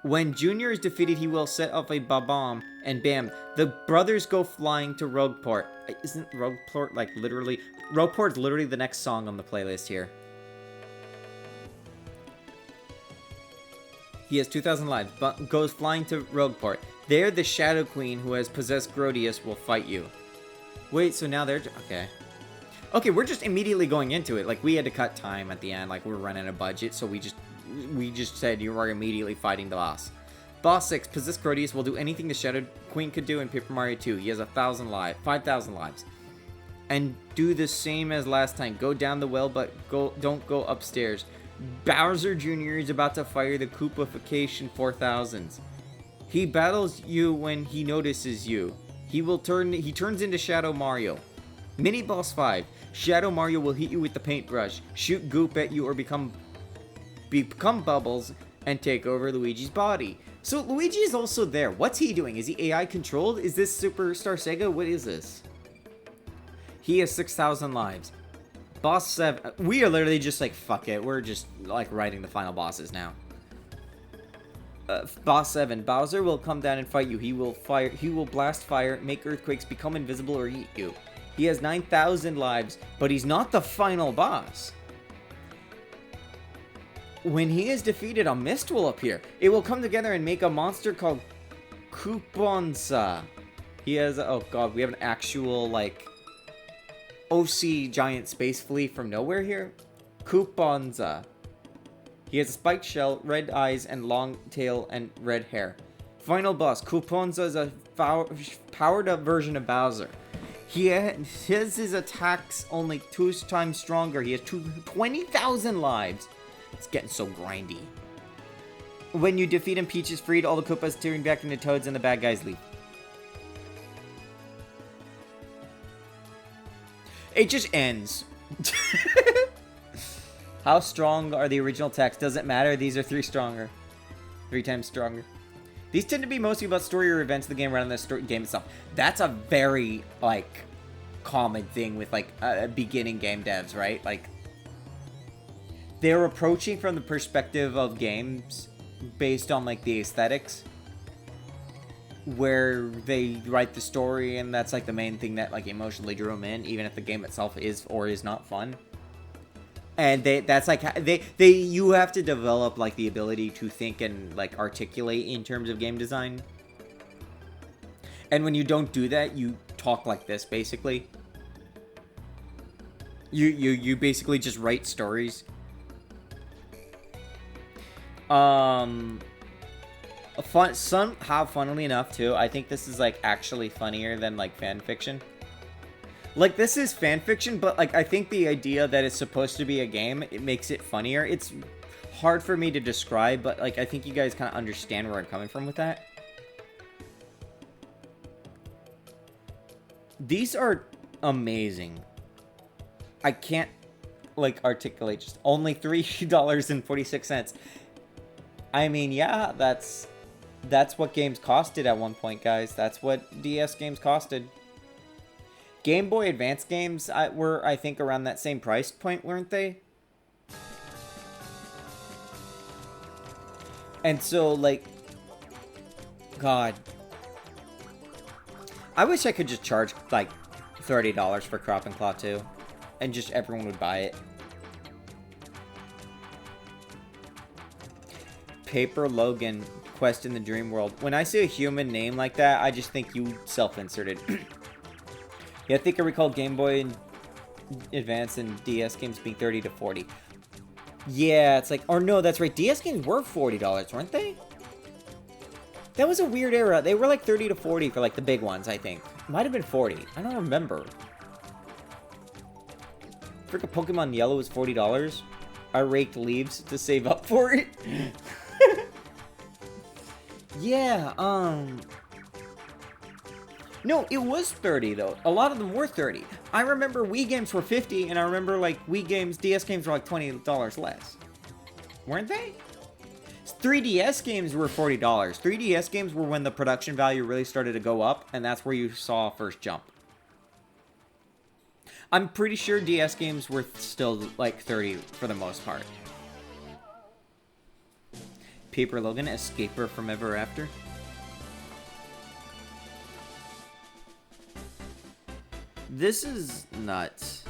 When Junior is defeated, he will set off a bomb, and bam, the brothers go flying to Rogueport. Isn't Rogueport like literally... Rogueport's literally the next song on the playlist here. He has 2,000 lives, but goes flying to Rogueport. There, the Shadow Queen, who has possessed Grodius, will fight you. Wait, so now they're... Okay. Okay, we're just immediately going into it. Like, we had to cut time at the end. Like, we're running a budget, so we just said you are immediately fighting the boss. Boss 6, Possessed Grodius will do anything the Shadow Queen could do in Paper Mario 2. He has 5,000 lives. And do the same as last time. Go down the well, but don't go upstairs. Bowser Jr. is about to fire the Koopification 4000s. He battles you when he notices you. He turns into Shadow Mario. Mini Boss 5. Shadow Mario will hit you with the paintbrush, shoot goop at you, or become bubbles and take over Luigi's body. So Luigi is also there. What's he doing? Is he AI controlled? Is this Superstar Sega? What is this? He has 6,000 lives. Boss 7. We are literally just like, fuck it. We're just like writing the final bosses now. Boss 7. Bowser will come down and fight you. He will blast fire, make earthquakes, become invisible, or eat you. He has 9,000 lives, but he's not the final boss. When he is defeated, a mist will appear. It will come together and make a monster called Kooponza. He has... Oh god, we have an actual, like... OC giant space flea from nowhere here. Kooponza. He has a spiked shell, red eyes, and long tail, and red hair. Final boss. Kooponza is a powered up version of Bowser. His attacks only 2 times stronger. He has 20,000 lives. It's getting so grindy. When you defeat him, Peach is freed. All the Koopas turn back into Toads, and the bad guys leave. It just ends. How strong are the original texts? Doesn't matter. These are 3 times stronger. These tend to be mostly about story or events of the game rather than the game itself. That's a very, like, common thing with, like, beginning game devs, right? Like, they're approaching from the perspective of games based on, like, the aesthetics. where they write the story, and that's like the main thing that like emotionally drew them in, even if the game itself is or is not fun. And that's like you have to develop like the ability to think and like articulate in terms of game design. And when you don't do that, you talk like this basically. You basically just write stories. Funnily enough too, I think this is like actually funnier than like fan fiction. Like, this is fan fiction, but like I think the idea that it's supposed to be a game, it makes it funnier. It's hard for me to describe, but like I think you guys kind of understand where I'm coming from with that. These are amazing. I can't like articulate, just only $3.46. I mean, yeah, that's what games costed at one point, guys. That's what DS games costed. Game Boy Advance games were, I think, around that same price point, weren't they? And so, like, God, I wish I could just charge like $30 for Crop and Claw 2, and just everyone would buy it. Paper Logan, Quest in the Dream World. When I see a human name like that, I just think you self-inserted. Yeah, I think I recall Game Boy Advance and DS games being 30 to 40. Yeah, it's like, or no, that's right. DS games were $40, weren't they? That was a weird era. They were like 30 to 40 for like the big ones, I think. Might have been 40. I don't remember. Freaking Pokemon Yellow was $40. I raked leaves to save up for it. Yeah, no, it was 30 though. A lot of them were 30. I remember Wii games were 50, and I remember like Wii games, DS games were like $20 less. Weren't they? 3DS games were $40. 3DS games were when the production value really started to go up, and that's where you saw first jump. I'm pretty sure DS games were still like 30 for the most part. Paper Logan, Escaper from Ever After. This is nuts.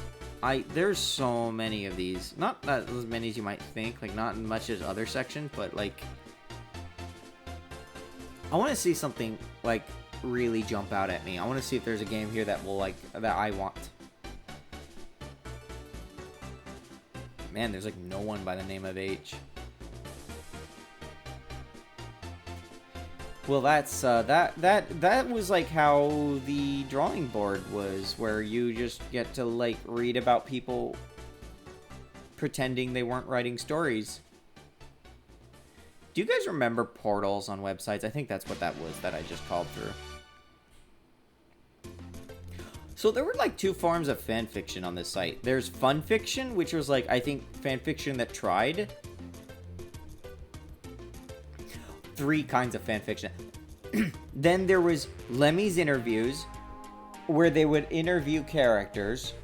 There's so many of these. Not as many as you might think. Like, not as much as other sections, but like, I want to see something like really jump out at me. I want to see if there's a game here that will like that I want. Man, there's like no one by the name of H. Well, that's that was like how the drawing board was, where you just get to like read about people pretending they weren't writing stories. Do you guys remember portals on websites? I think that's what that was that I just called through. So there were like two forms of fan fiction on this site. There's fun fiction, which was like, I think, fan fiction that tried. 3 kinds of fan fiction. Then there was Lemmy's interviews, where they would interview characters,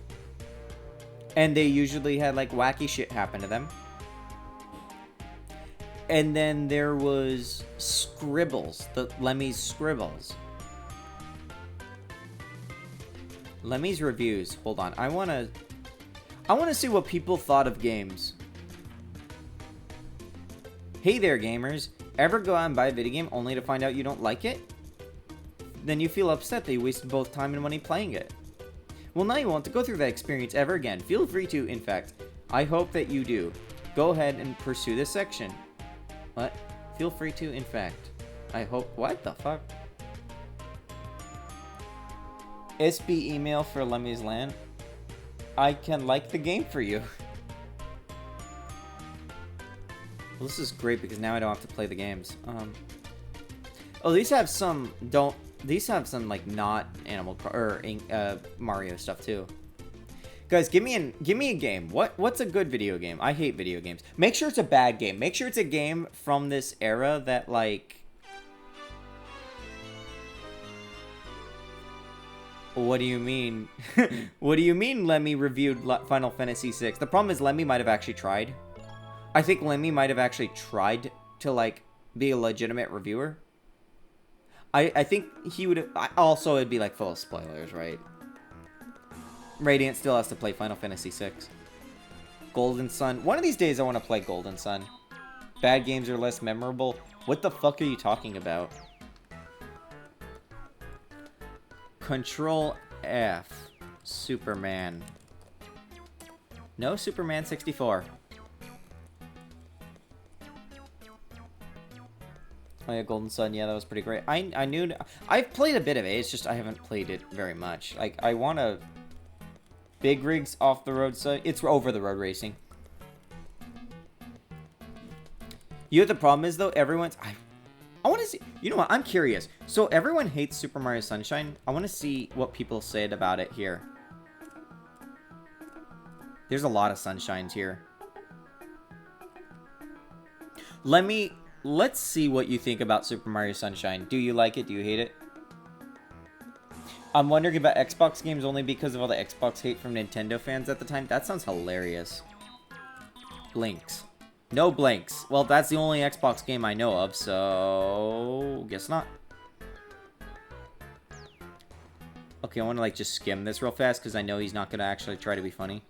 and they usually had like wacky shit happen to them. And then there was Scribbles, the Lemmy's Scribbles. Lemmy's reviews. Hold on, I wanna see what people thought of games. Hey there, gamers. Ever go out and buy a video game only to find out you don't like it? Then you feel upset that you wasted both time and money playing it. Well, now you won't have to go through that experience ever again. Feel free to, in fact. I hope that you do. Go ahead and pursue this section. What? Feel free to, in fact. I hope... What the fuck? SB email for Lemmy's Land. I can like the game for you. Well, this is great because now I don't have to play the games. Oh, these have some like not Mario stuff too. Guys, give me a game. What's a good video game? I hate video games. Make sure it's a bad game. Make sure it's a game from this era that like. What do you mean? What do you mean Lemmy reviewed Final Fantasy VI? The problem is Lemmy might have actually tried. I think Lemmy might have actually tried to, like, be a legitimate reviewer. I think he would have... Also, it'd be like full of spoilers, right? Radiant still has to play Final Fantasy VI. Golden Sun. One of these days I want to play Golden Sun. Bad games are less memorable. What the fuck are you talking about? Control F. Superman. No Superman 64. Oh yeah, Golden Sun. Yeah, that was pretty great. I knew... I've played a bit of it. It's just I haven't played it very much. Like, I want to... Big rigs off the road side. It's over the road racing. You know what the problem is, though? Everyone's... I want to see... You know what? I'm curious. So, everyone hates Super Mario Sunshine. I want to see what people said about it here. There's a lot of Sunshines here. Lemmy, let's see what you think about Super Mario Sunshine. Do you like it? Do you hate it? I'm wondering about Xbox games only because of all the Xbox hate from Nintendo fans at the time. That sounds hilarious. Blinks. No blinks. Well, that's the only Xbox game I know of, so... Guess not. Okay, I want to, like, just skim this real fast because I know he's not going to actually try to be funny.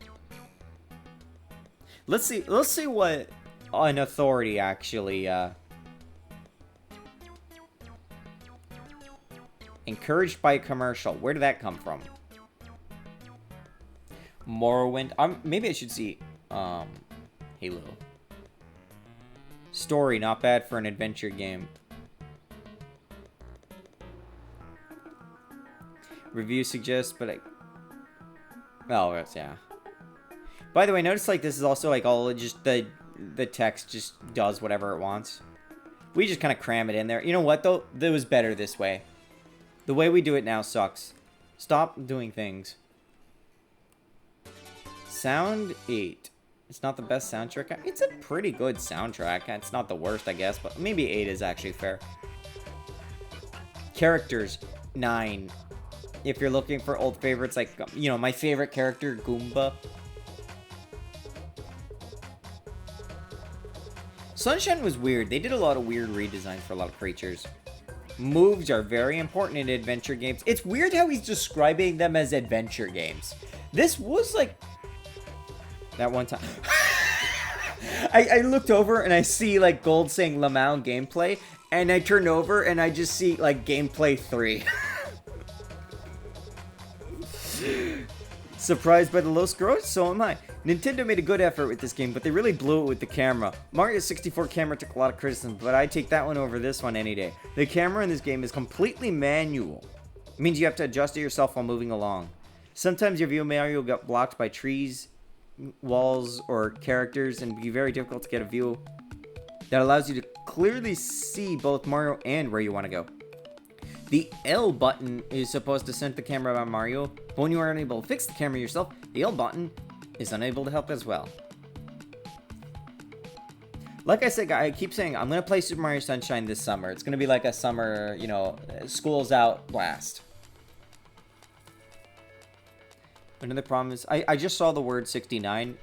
Let's see what an authority actually, Encouraged by a commercial. Where did that come from? Morrowind. Maybe I should see, Halo. Story, not bad for an adventure game. Review suggests, but oh, that's, yeah. By the way, notice, like, this is also, like, all just the text just does whatever it wants. We just kind of cram it in there. You know what, though? It was better this way. The way we do it now sucks. Stop doing things. Sound 8. It's not the best soundtrack. It's a pretty good soundtrack. It's not the worst, I guess, but maybe 8 is actually fair. Characters, 9. If you're looking for old favorites, like, you know, my favorite character, Goomba. Sunshine was weird. They did a lot of weird redesigns for a lot of creatures. Moves are very important in adventure games. It's weird how he's describing them as adventure games. This was like... That one time... I looked over and I see, like, Gold saying Lamau gameplay. And I turn over and I just see, like, gameplay 3. Surprised by the low scores? So am I. Nintendo made a good effort with this game, but they really blew it with the camera. Mario 64 camera took a lot of criticism, but I'd take that one over this one any day. The camera in this game is completely manual. It means you have to adjust it yourself while moving along. Sometimes your view of Mario will get blocked by trees, walls, or characters, and be very difficult to get a view that allows you to clearly see both Mario and where you want to go. The L button is supposed to center the camera on Mario, but when you are unable to fix the camera yourself, the L button is unable to help as well. Like I said, I keep saying, I'm going to play Super Mario Sunshine this summer. It's going to be like a summer, you know, school's out blast. Another problem is, I just saw the word 69.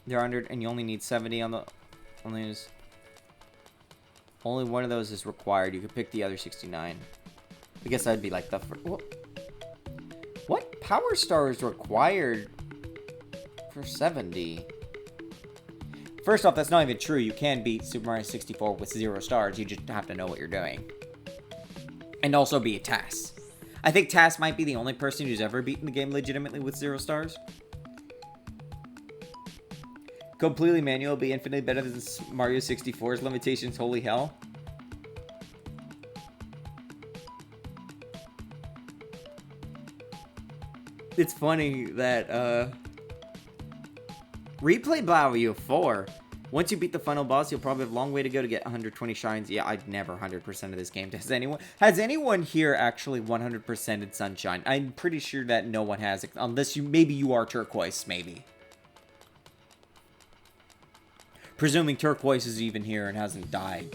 They're under, and you only need 70 on the, only one of those is required. You could pick the other 69. I guess that'd be like the first. What power star is required for 70? First off, that's not even true. You can beat Super Mario 64 with 0 stars. You just have to know what you're doing. And also be a Tass. I think Tass might be the only person who's ever beaten the game legitimately with 0 stars. Completely manual be infinitely better than Mario 64's limitations. Holy hell. It's funny that, Replay Mario 4. Once you beat the final boss, you'll probably have a long way to go to get 120 shines. Yeah, I'd never 100% of this game. Has anyone here actually 100%ed Sunshine? I'm pretty sure that no one has, unless maybe you are Turquoise, maybe. Presuming Turquoise is even here and hasn't died.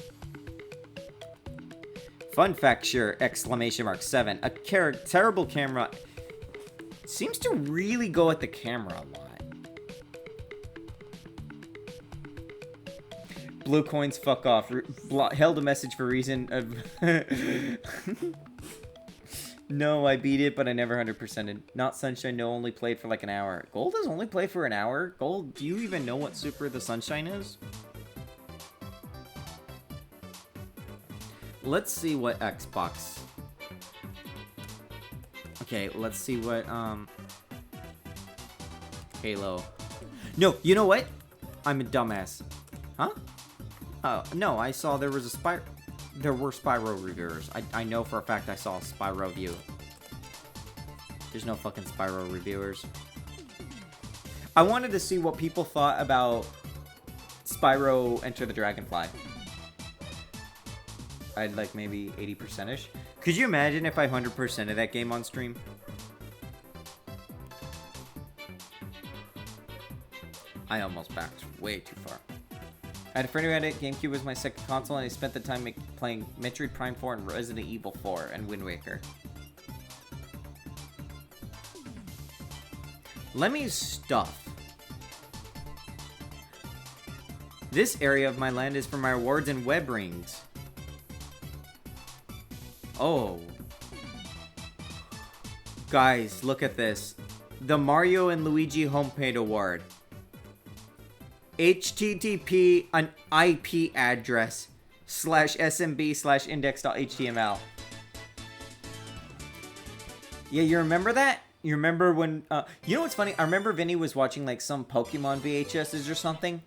Fun fact, sure, exclamation mark 7. A terrible camera seems to really go at the camera a lot. Blue coins, fuck off. Held a message for reason of... No, I beat it, but I never 100%ed. Not Sunshine, no, only played for like an hour. Gold has only played for an hour? Gold, do you even know what Super the Sunshine is? Let's see what Xbox... Okay, let's see what, Halo. No, you know what? I'm a dumbass. Huh? Oh, no, I saw there was a there were Spyro reviewers. I know for a fact I saw a Spyro review. There's no fucking Spyro reviewers. I wanted to see what people thought about Spyro Enter the Dragonfly. I'd like maybe 80%ish. Could you imagine if I 100%ed that game on stream? I almost backed way too far. I had a friend who had it. GameCube was my second console, and I spent the time playing Metroid Prime 4 and Resident Evil 4 and Wind Waker. Lemmy's stuff. This area of my land is for my awards and web rings. Oh. Guys, look at this. The Mario and Luigi Homepage Award. HTTP an IP address /smb/index.html. Yeah, you remember that? You remember when, you know what's funny? I remember Vinny was watching like some Pokemon VHSs or something.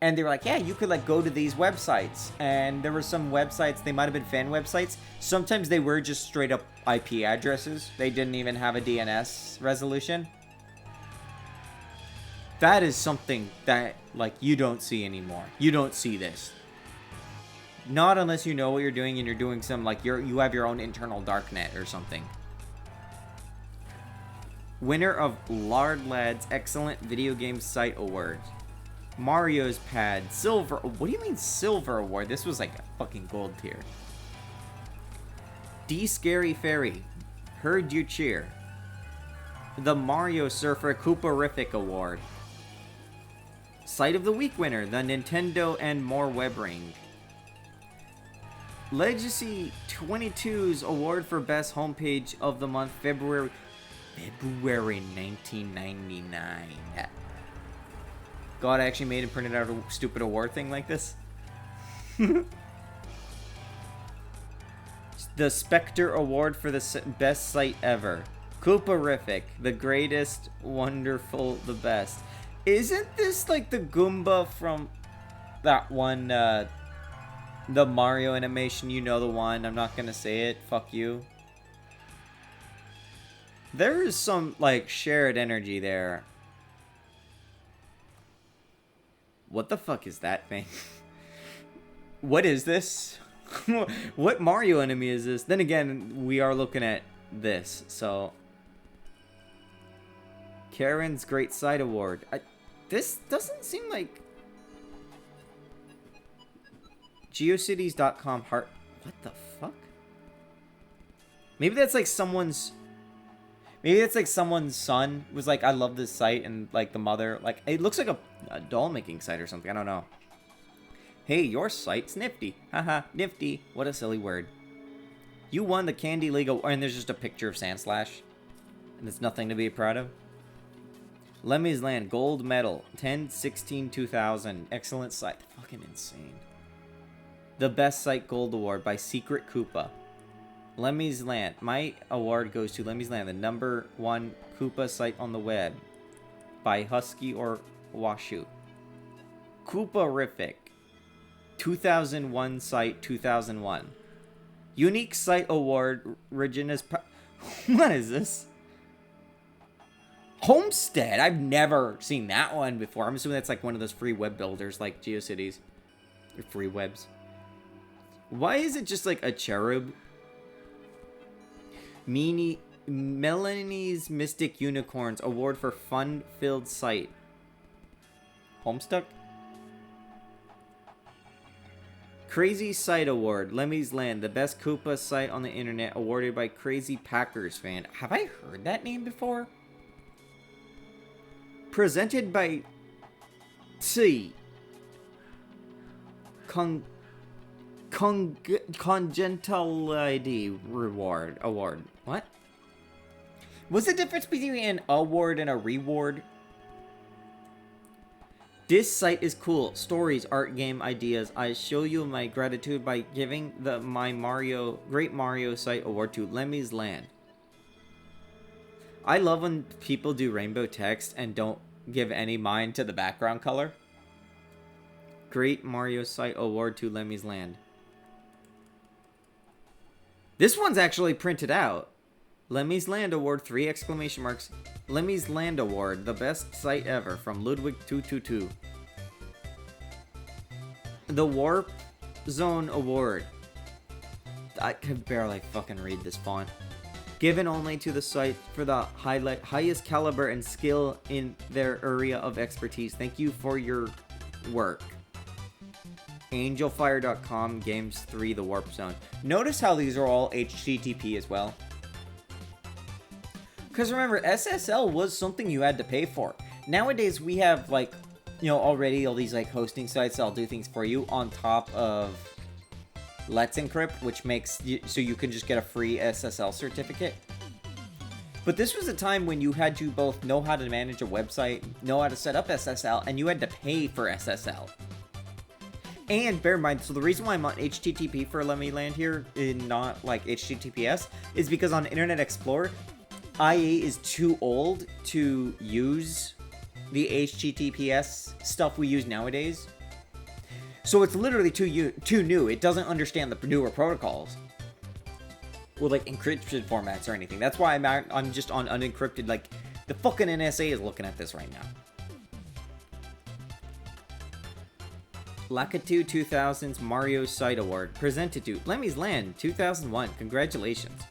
And they were like, yeah, you could like go to these websites. And there were some websites, they might have been fan websites. Sometimes they were just straight up IP addresses. They didn't even have a DNS resolution. That is something that, like, you don't see anymore. You don't see this. Not unless you know what you're doing and you're doing some, like, you have your own internal darknet or something. Winner of Lard Lad's Excellent Video Game Site Award. Mario's Pad. Silver. What do you mean Silver Award? This was like a fucking gold tier. D Scary Fairy. Heard you cheer. The Mario Surfer Cooperific Award. Site of the Week winner, the Nintendo and More Web Ring. Legacy 22's award for best homepage of the month, February 1999. God, I actually made and printed out a stupid award thing like this. The Spectre Award for the best site ever. Cooperific, the greatest, wonderful, the best. Isn't this like the Goomba from that one, the Mario animation? You know the one. I'm not gonna say it. Fuck you. There is some, like, shared energy there. What the fuck is that thing? What is this? What Mario enemy is this? Then again, we are looking at this, so... Karen's Great Site Award. This doesn't seem like... Geocities.com heart... What the fuck? Maybe that's like someone's... Maybe it's like someone's son was like, I love this site, and like the mother... Like, it looks like a doll making site or something. I don't know. Hey, your site's nifty. Haha, nifty. What a silly word. You won the Candy League... And there's just a picture of Sandslash. And it's nothing to be proud of. Lemmy's Land, gold medal, 10/16/2000. Excellent site. Fucking insane. The Best Site Gold Award by Secret Koopa. Lemmy's Land. My award goes to Lemmy's Land, the #1 Koopa site on the web. By Husky or Washoot. Kooparific. 2001 site, 2001. Unique Site Award, Regina's... What is this? Homestead. I've never seen that one before. I'm assuming that's like one of those free web builders like GeoCities. Or free webs. Why is it just like a cherub? Melanie's Mystic Unicorns Award for Fun-Filled Site. Homestuck? Crazy Site Award. Lemmy's Land. The best Koopa site on the internet. Awarded by Crazy Packers fan. Have I heard that name before? Presented by T. con Congentality award. What? What's the difference between an award and a reward? This site is cool. Stories, art, game ideas. I show you my gratitude by giving my Great Mario site award to Lemmy's Land. I love when people do rainbow text and don't give any mind to the background color. Great Mario site award to Lemmy's Land. This one's actually printed out. Lemmy's Land Award, 3 exclamation marks. Lemmy's Land Award, the best site ever, from Ludwig222. The Warp Zone Award. I could barely fucking read this font. Given only to the site for the highest caliber and skill in their area of expertise. Thank you for your work. Angelfire.com, Games 3, The Warp Zone. Notice how these are all HTTP as well. Because remember, SSL was something you had to pay for. Nowadays, we have, like, you know, already all these, like, hosting sites that'll do things for you on top of Let's Encrypt, which makes so you can just get a free SSL certificate. But this was a time when you had to both know how to manage a website, know how to set up SSL, and you had to pay for SSL. And bear in mind, so the reason why I'm on HTTP for Lemmy Land here, and not like HTTPS, is because on Internet Explorer, IA is too old to use the HTTPS stuff we use nowadays. So it's literally too new. It doesn't understand the newer protocols. Or like encrypted formats or anything. That's why I'm just on unencrypted. Like, the fucking NSA is looking at this right now. Lakitu 2000's Mario Site Award, presented to Lemmy's Land 2001. Congratulations.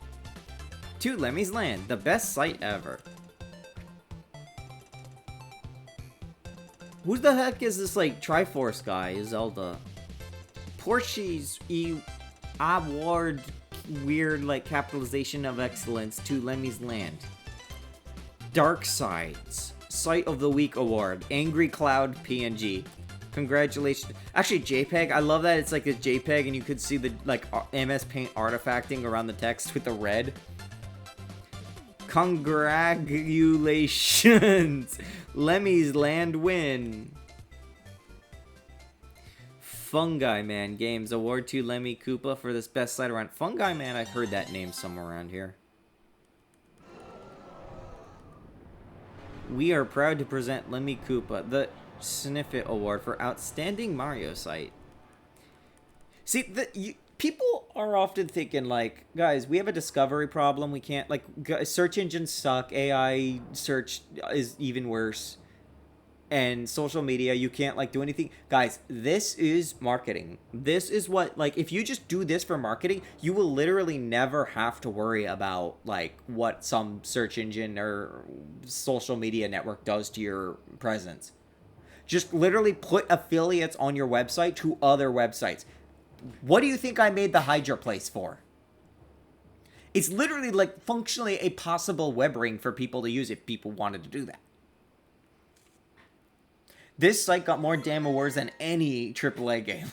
To Lemmy's Land, the best site ever. Who the heck is this, like, Triforce guy, Zelda? Porsche's award, weird, like, capitalization of excellence to Lemmy's Land. Dark Sides, Site of the Week Award, Angry Cloud PNG. Congratulations. Actually, JPEG. I love that it's like a JPEG and you could see the, like, MS Paint artifacting around the text with the red. Congratulations. Lemmy's Land win. Fungi Man Games award to Lemmy Koopa for this best site around. Fungi Man, I've heard that name somewhere around here. We are proud to present Lemmy Koopa the Sniffit Award for Outstanding Mario Site. See, people are often thinking, like, guys, we have a discovery problem. We can't, like, search engines suck. AI search is even worse. And social media, you can't, like, do anything. Guys, this is marketing. This is what, like, if you just do this for marketing, you will literally never have to worry about, like, what some search engine or social media network does to your presence. Just literally put affiliates on your website to other websites. What do you think I made the Hydra place for? It's literally, like, functionally a possible web ring for people to use if people wanted to do that. This site got more damn awards than any AAA game.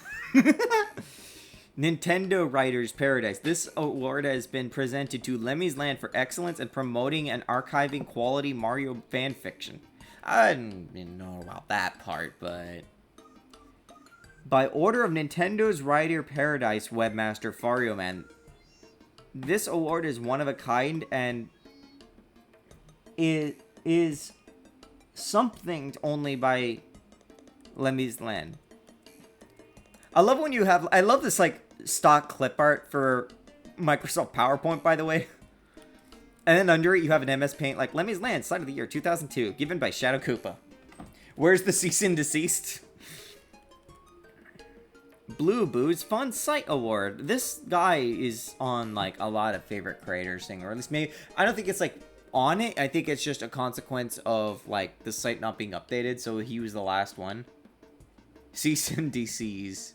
Nintendo Writers Paradise. This award has been presented to Lemmy's Land for excellence in promoting and archiving quality Mario fanfiction. I didn't know about that part, but... By order of Nintendo's Writer Paradise webmaster Fario Man, this award is one of a kind and it is something only by Lemmy's Land. I love when you have... I love this, like, stock clip art for Microsoft PowerPoint, by the way. And then under it, you have an MS Paint, like, Lemmy's Land, Site of the Year, 2002, given by Shadow Koopa. Where's the cease and desist? Blue Boo's Fun Site Award. This guy is on, like, a lot of favorite creators thing, or at least maybe... I don't think it's, like, on it. I think it's just a consequence of, like, the site not being updated, so he was the last one. Cease and desist.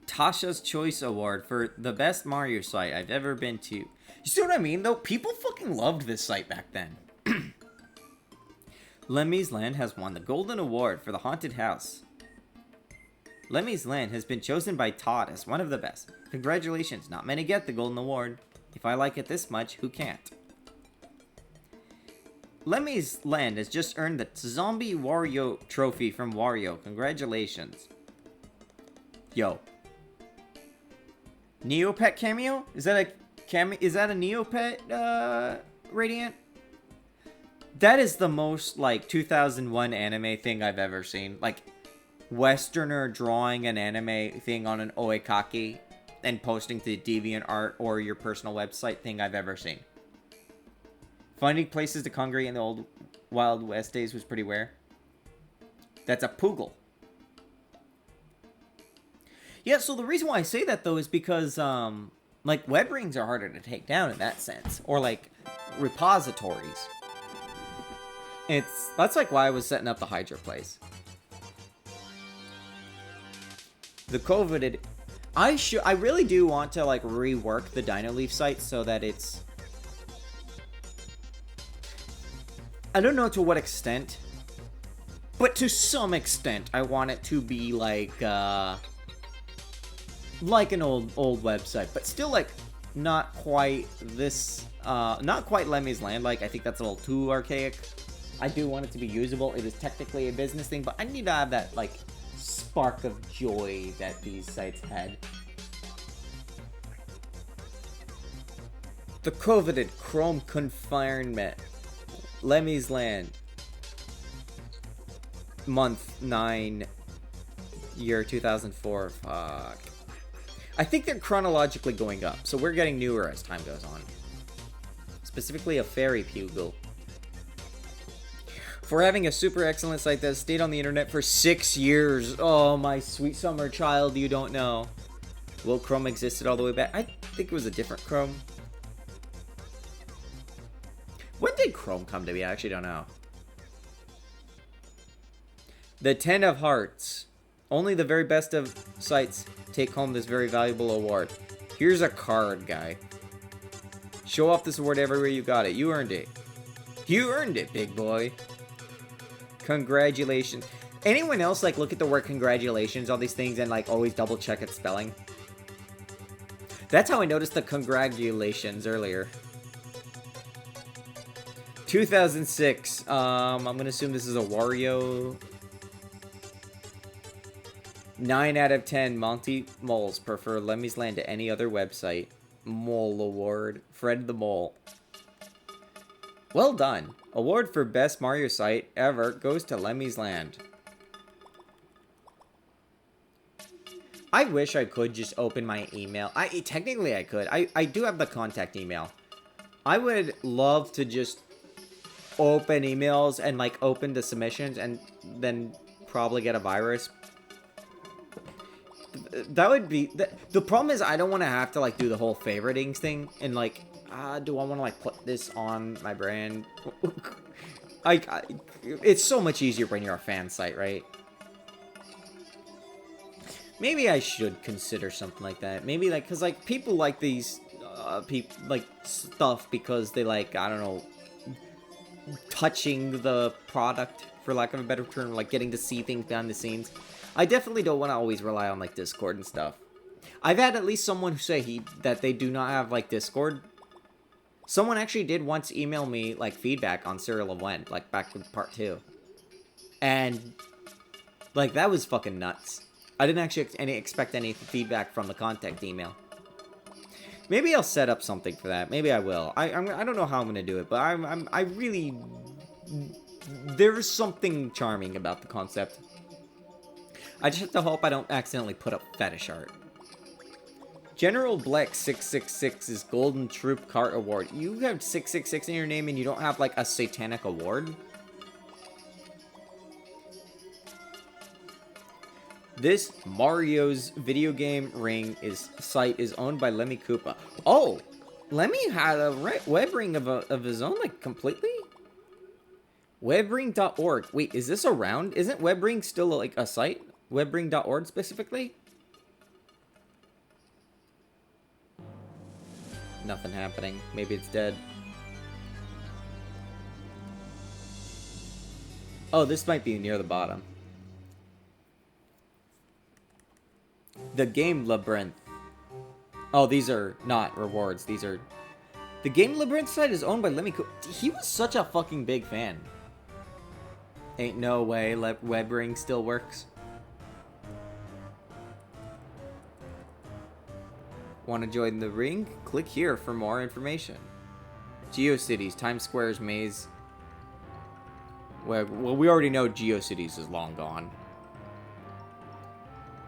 Tasha's Choice Award for the best Mario site I've ever been to. You see what I mean, though? People fucking loved this site back then. Lemmy's Land has won the Golden Award for the Haunted House. Lemmy's Land has been chosen by Todd as one of the best. Congratulations, not many get the Golden Award. If I like it this much, who can't? Lemmy's Land has just earned the Zombie Wario trophy from Wario. Congratulations. Yo. Neopet cameo? Is that a cameo? Is that a Neopet Radiant? That is the most like 2001 anime thing I've ever seen. Like Westerner drawing an anime thing on an oekaki and posting to DeviantArt or your personal website thing I've ever seen. Finding places to congregate in the old Wild West days was pretty rare. That's a Poogle. Yeah, so the reason why I say that, though, is because, like, web rings are harder to take down in that sense. Or, like, repositories. That's, like, why I was setting up the Hydra place. The coveted... I really do want to, like, rework the Dino Leaf site so that it's... I don't know to what extent, but to some extent, I want it to be, like an old website, but still, like, not quite this, not quite Lemmy's Land. Like, I think that's a little too archaic. I do want it to be usable. It is technically a business thing, but I need to have that, like, spark of joy that these sites had. The coveted Chrome confinement. Lemmy's Land. Month 9. Year 2004. Fuck. I think they're chronologically going up, so we're getting newer as time goes on. Specifically a fairy pugil. For having a super excellent site that has stayed on the internet for 6 years. Oh, my sweet summer child, you don't know. Well, Chrome existed all the way back. I think it was a different Chrome. When did Chrome come to be? I actually don't know. The 10 of Hearts. Only the very best of sites take home this very valuable award. Here's a card, guy. Show off this award everywhere you got it. You earned it. You earned it, big boy. Congratulations. Anyone else, like, look at the word congratulations, all these things, and, like, always double check its spelling? That's how I noticed the congratulations earlier. 2006. I'm gonna assume this is a Wario. 9 out of 10 Monty Moles prefer Lemmy's Land to any other website. Mole Award. Fred the Mole. Well done. Award for best Mario site ever goes to Lemmy's Land. I wish I could just open my email. Technically I could. I do have the contact email. I would love to just open emails and, like, open the submissions and then probably get a virus. That would be... The problem is I don't want to have to, like, do the whole favoriting thing and, like, do I want to, like, put this on my brand? It's so much easier when you're a fan site, right? Maybe I should consider something like that. Maybe, like, because, like, people like these, like, stuff because they, like, I don't know, touching the product, for lack of a better term, like, getting to see things behind the scenes. I definitely don't want to always rely on, like, Discord and stuff. I've had at least someone say that they do not have, like, Discord. Someone actually did once email me, like, feedback on Serial of When, like, back with part 2. And, like, that was fucking nuts. I didn't actually expect any feedback from the contact email. Maybe I'll set up something for that. Maybe I will. I don't know how I'm gonna do it, but I really... There's something charming about the concept. I just have to hope I don't accidentally put up fetish art. General Bleck 666's Golden Troop Cart Award. You have 666 in your name and you don't have, like, a satanic award? This Mario's video game ring site is owned by Lemmy Koopa. Oh! Lemmy had a web ring of his own, like, completely? Webring.org. Wait, is this around? Isn't Webring still, like, a site? Webring.org specifically? Nothing happening. Maybe it's dead. Oh, this might be near the bottom. The Game Labyrinth. Oh, these are not rewards. These are... The Game Labyrinth site is owned by Lemmy. He was such a fucking big fan. Ain't no way web ring still works. Want to join the ring? Click here for more information. GeoCities, Times Square's maze. Well, we already know GeoCities is long gone.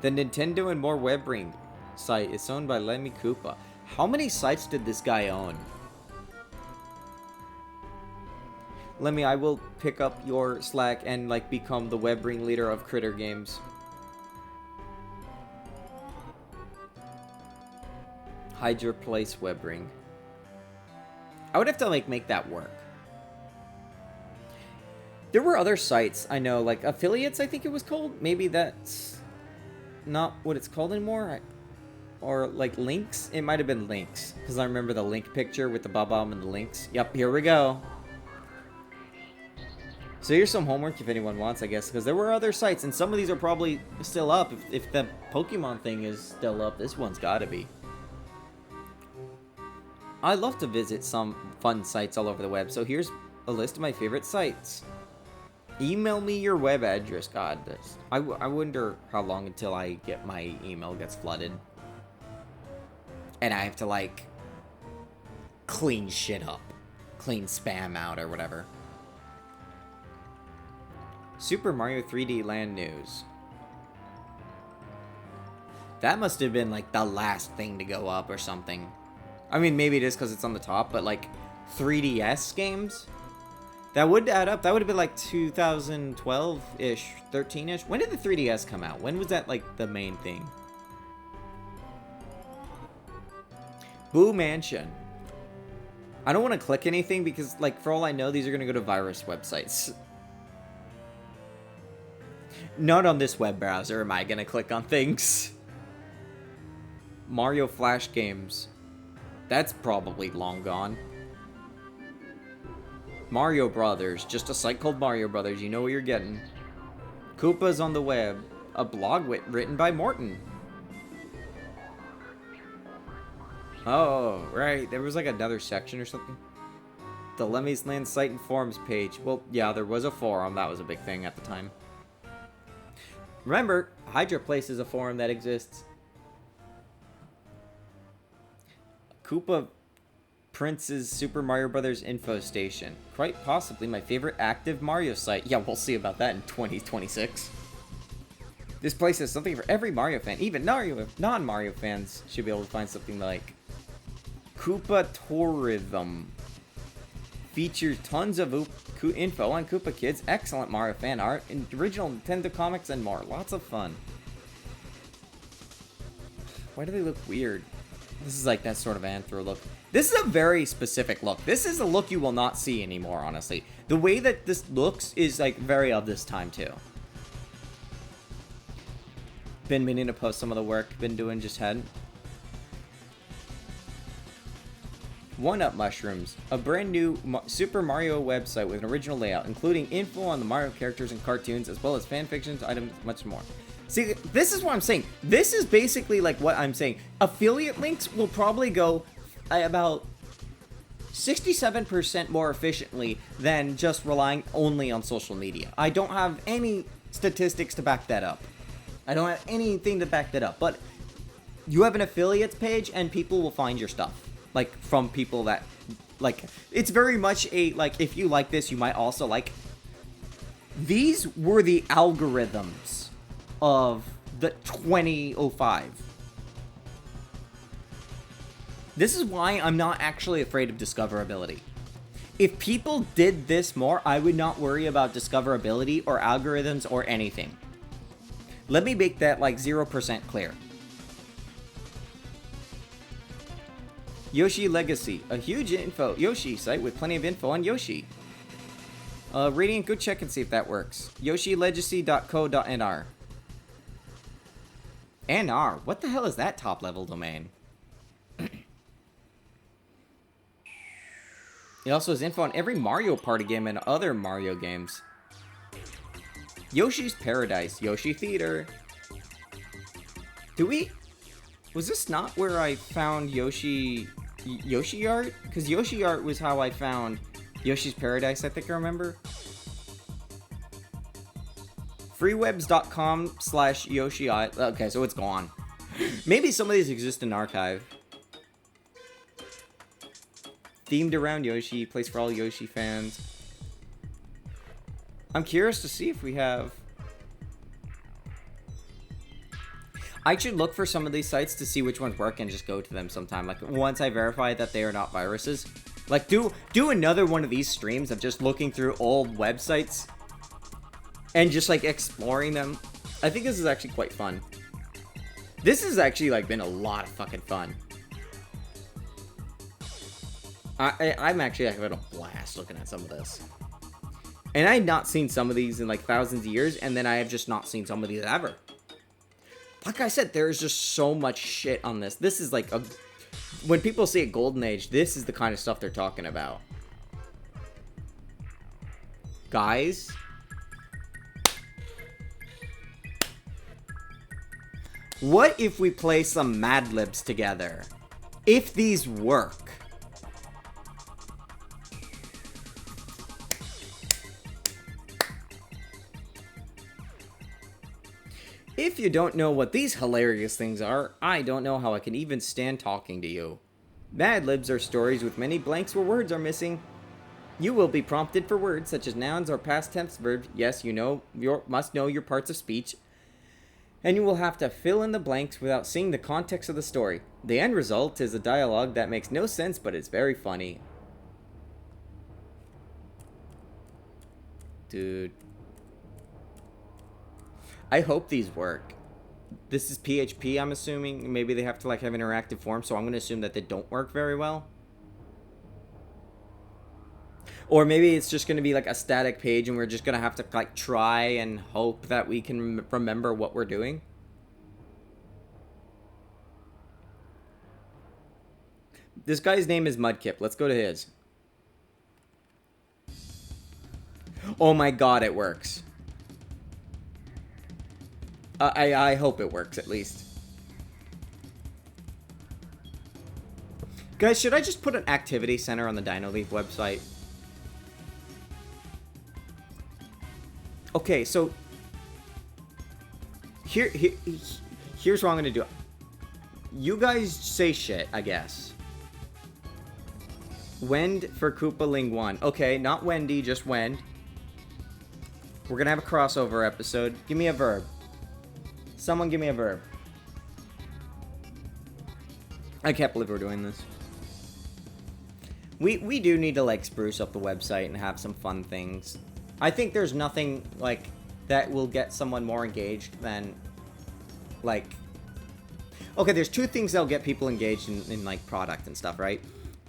The Nintendo and More Web Ring site is owned by Lemmy Koopa. How many sites did this guy own? Lemmy, I will pick up your slack and, like, become the web ring leader of Critter Games. Hydra Place web ring. I would have to, like, make that work. There were other sites, I know, like affiliates, I think it was called. Maybe that's not what it's called anymore. Or like links. It might have been links, because I remember the link picture with the Bob-omb and the links. Yep, here we go. So here's some homework if anyone wants, I guess, because there were other sites, and some of these are probably still up. If the Pokemon thing is still up, this one's gotta be. I love to visit some fun sites all over the web, so here's a list of my favorite sites. Email me your web address. God, I wonder how long until my email gets flooded. And I have to, like, clean shit up. Clean spam out or whatever. Super Mario 3D Land News. That must have been, like, the last thing to go up or something. I mean, maybe it is because it's on the top, but, like, 3DS games? That would add up. That would have been, like, 2012-ish, 13-ish. When did the 3DS come out? When was that, like, the main thing? Boo Mansion. I don't want to click anything because, like, for all I know, these are going to go to virus websites. Not on this web browser am I going to click on things. Mario Flash games. That's probably long gone. Mario Brothers. Just a site called Mario Brothers. You know what you're getting. Koopa's on the web. A blog written by Morton. Oh, right. There was like another section or something. The Lemmy's Land site and forums page. Well, yeah, there was a forum. That was a big thing at the time. Remember, Hydra Place is a forum that exists. Koopa Prince's Super Mario Brothers info station. Quite possibly my favorite active Mario site. Yeah, we'll see about that in 2026. This place has something for every Mario fan. Even non-Mario fans should be able to find something like Koopa Tourism. Features tons of info on Koopa Kids, excellent Mario fan art, and original Nintendo comics, and more. Lots of fun. Why do they look weird? This is like that sort of anthro look. This is a very specific look. This is a look you will not see anymore, honestly. The way that this looks is like very of this time too. Been meaning to post some of the work been doing, just hadn't. One-Up Mushrooms, a brand new Super Mario website with an original layout, including info on the Mario characters and cartoons, as well as fanfictions, items, much more. See, this is what I'm saying. This is basically like what I'm saying. Affiliate links will probably go about 67% more efficiently than just relying only on social media. I don't have any statistics to back that up. I don't have anything to back that up. But you have an affiliates page and people will find your stuff. Like, from people that, like, it's very much a, like, if you like this, you might also like. These were the algorithms of the 2005. This is why I'm not actually afraid of discoverability. If people did this more, I would not worry about discoverability or algorithms or anything. Let me make that, like, 0% clear. Yoshi Legacy, a huge Yoshi site with plenty of info on Yoshi. Radiant, go check and see if that works. YoshiLegacy.co.nr. NR? What the hell is that top level domain? It also has info on every Mario Party game and other Mario games. Yoshi's Paradise, Yoshi Theater. Was this not where I found Yoshi art? Because Yoshi art was how I found Yoshi's Paradise, I think I remember. freewebs.com/Yoshi art. Okay, so it's gone. Maybe some of these exist in archive. Themed around Yoshi, place for all Yoshi fans. I'm curious to see if we have... I should look for some of these sites to see which ones work and just go to them sometime. Like, once I verify that they are not viruses. Like, do another one of these streams of just looking through old websites and just, like, exploring them. I think this is actually quite fun. This has actually, like, been a lot of fucking fun. I'm actually having a blast looking at some of this. And I had not seen some of these in, like, thousands of years, and then I have just not seen some of these ever. Like I said, there's just so much shit on this. This is like a... When people say a golden age, this is the kind of stuff they're talking about. Guys. What if we play some Mad Libs together? If these work. If you don't know what these hilarious things are, I don't know how I can even stand talking to you. Mad Libs are stories with many blanks where words are missing. You will be prompted for words such as nouns or past tense verbs. Yes, you must know your parts of speech. And you will have to fill in the blanks without seeing the context of the story. The end result is a dialogue that makes no sense, but it's very funny. Dude. I hope these work. This is PHP, I'm assuming. Maybe they have to, like, have interactive form, so I'm going to assume that they don't work very well. Or maybe it's just going to be, like, a static page, and we're just going to have to, like, try and hope that we can remember what we're doing. This guy's name is Mudkip. Let's go to his. Oh my god, it works. I hope it works, at least. Guys, should I just put an activity center on the Dino Leaf website? Okay, so... Here's what I'm gonna do. You guys say shit, I guess. Wend for Koopaling 1. Okay, not Wendy, just Wend. We're gonna have a crossover episode. Give me a verb. Someone give me a verb. I can't believe we're doing this. We do need to, like, spruce up the website and have some fun things. I think there's nothing, like, that will get someone more engaged than, like... Okay, there's two things that'll get people engaged in like, product and stuff, right?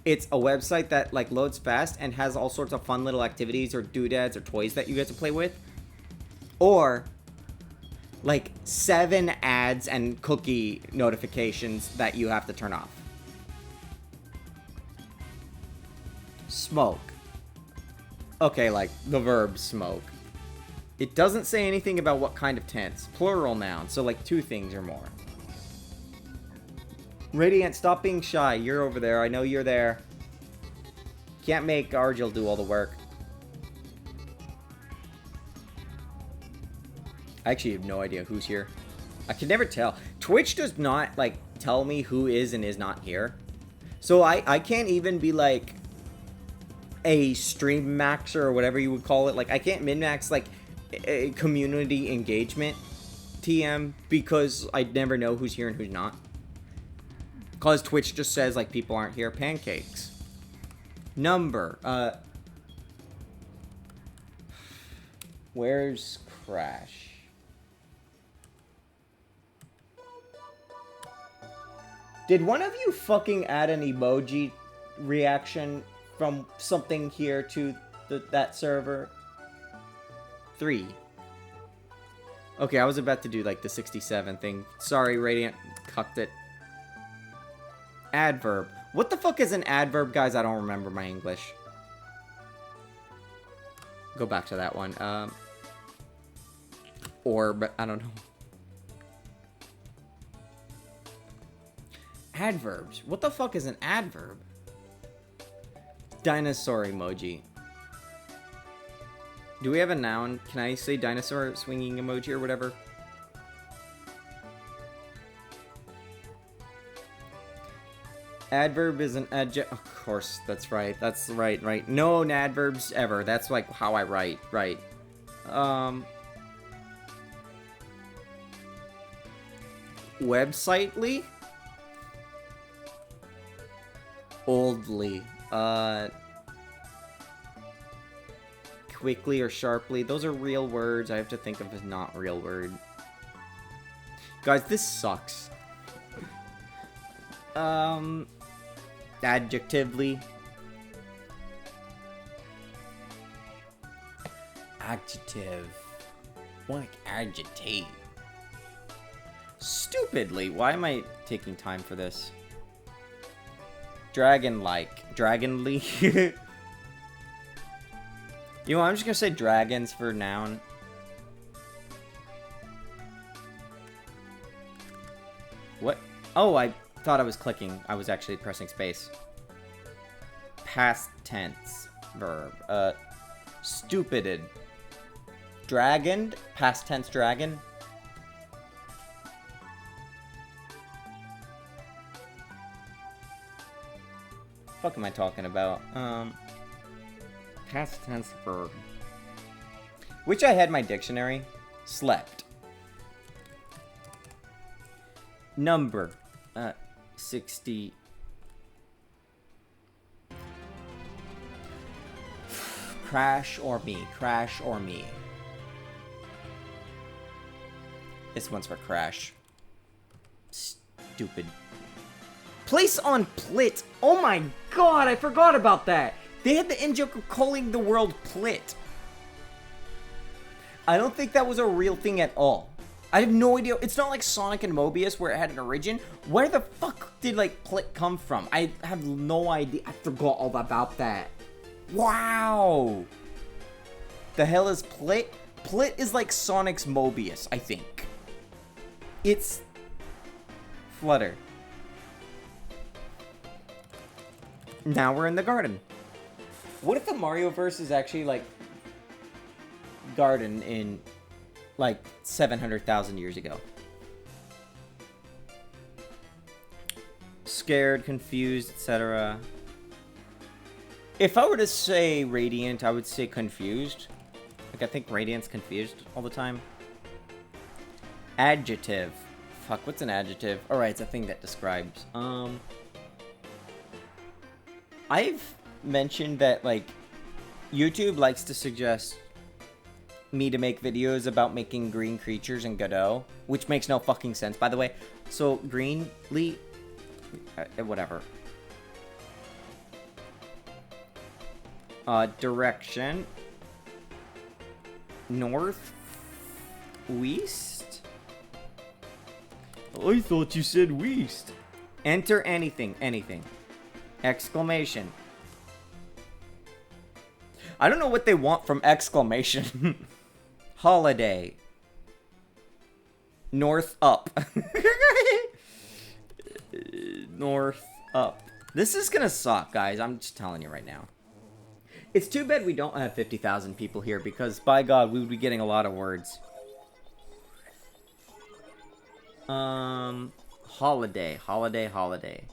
It's a website that, like, loads fast and has all sorts of fun little activities or doodads or toys that you get to play with. Or... like 7 ads and cookie notifications that you have to turn off. Smoke. Okay, like the verb smoke. It doesn't say anything about what kind of tense. Plural noun, so like 2 things or more. Radiant, stop being shy. You're over there. I know you're there. Can't make Argyle do all the work. I actually have no idea who's here. I can never tell. Twitch does not, like, tell me who is and is not here. So I can't even be, like, a stream maxer or whatever you would call it. Like, I can't min-max, like, a community engagement TM because I never know who's here and who's not. Because Twitch just says, like, people aren't here. Pancakes. Number. Where's Crash? Did one of you fucking add an emoji reaction from something here to that server? 3. Okay, I was about to do, like, the 67 thing. Sorry, Radiant. Cucked it. Adverb. What the fuck is an adverb, guys? I don't remember my English. Go back to that one. Orb. I don't know. Adverbs. What the fuck is an adverb? Dinosaur emoji. Do we have a noun? Can I say dinosaur swinging emoji or whatever? Adverb is an adjective. Of course, that's right. That's right. No adverbs ever. That's like how I write. Right. Websitely? Oldly. Quickly or sharply. Those are real words. I have to think of as not real word. Guys, this sucks. Adjectively. Adjective. Like agitate. Stupidly. Why am I taking time for this? Dragon-like. Dragonly. You know, I'm just gonna say dragons for noun. What? Oh, I thought I was clicking. I was actually pressing space. Past tense verb. Stupided. Dragoned. Past tense dragon. Fuck am I talking about? Past tense verb. Which I had my dictionary. Slept. Number. 60. Crash or me. Crash or me. This one's for crash. Stupid. Place on plit. Oh my god, I forgot about that. They had the in-joke of calling the world plit. I don't think that was a real thing at all. I have no idea. It's not like Sonic and Mobius where it had an origin. Where the fuck did, like, plit come from? I have no idea. I forgot all about that. Wow. The hell is plit? Plit is like Sonic's Mobius, I think. It's Flutter. Now we're in the garden. What if the Mario verse is actually like garden in like 700,000 years ago? Scared, confused, etc. If I were to say radiant, I would say confused. Like I think radiant's confused all the time. Adjective. Fuck, what's an adjective? Alright, it's a thing that describes. I've mentioned that, like, YouTube likes to suggest me to make videos about making green creatures in Godot, which makes no fucking sense, by the way. So, greenly... whatever. Direction. North. West? I thought you said west. Enter anything. Anything. Exclamation. I don't know what they want from exclamation. Holiday. North up. North up. This is gonna suck, guys. I'm just telling you right now. It's too bad we don't have 50,000 people here because, by God, we would be getting a lot of words. Holiday. Holiday.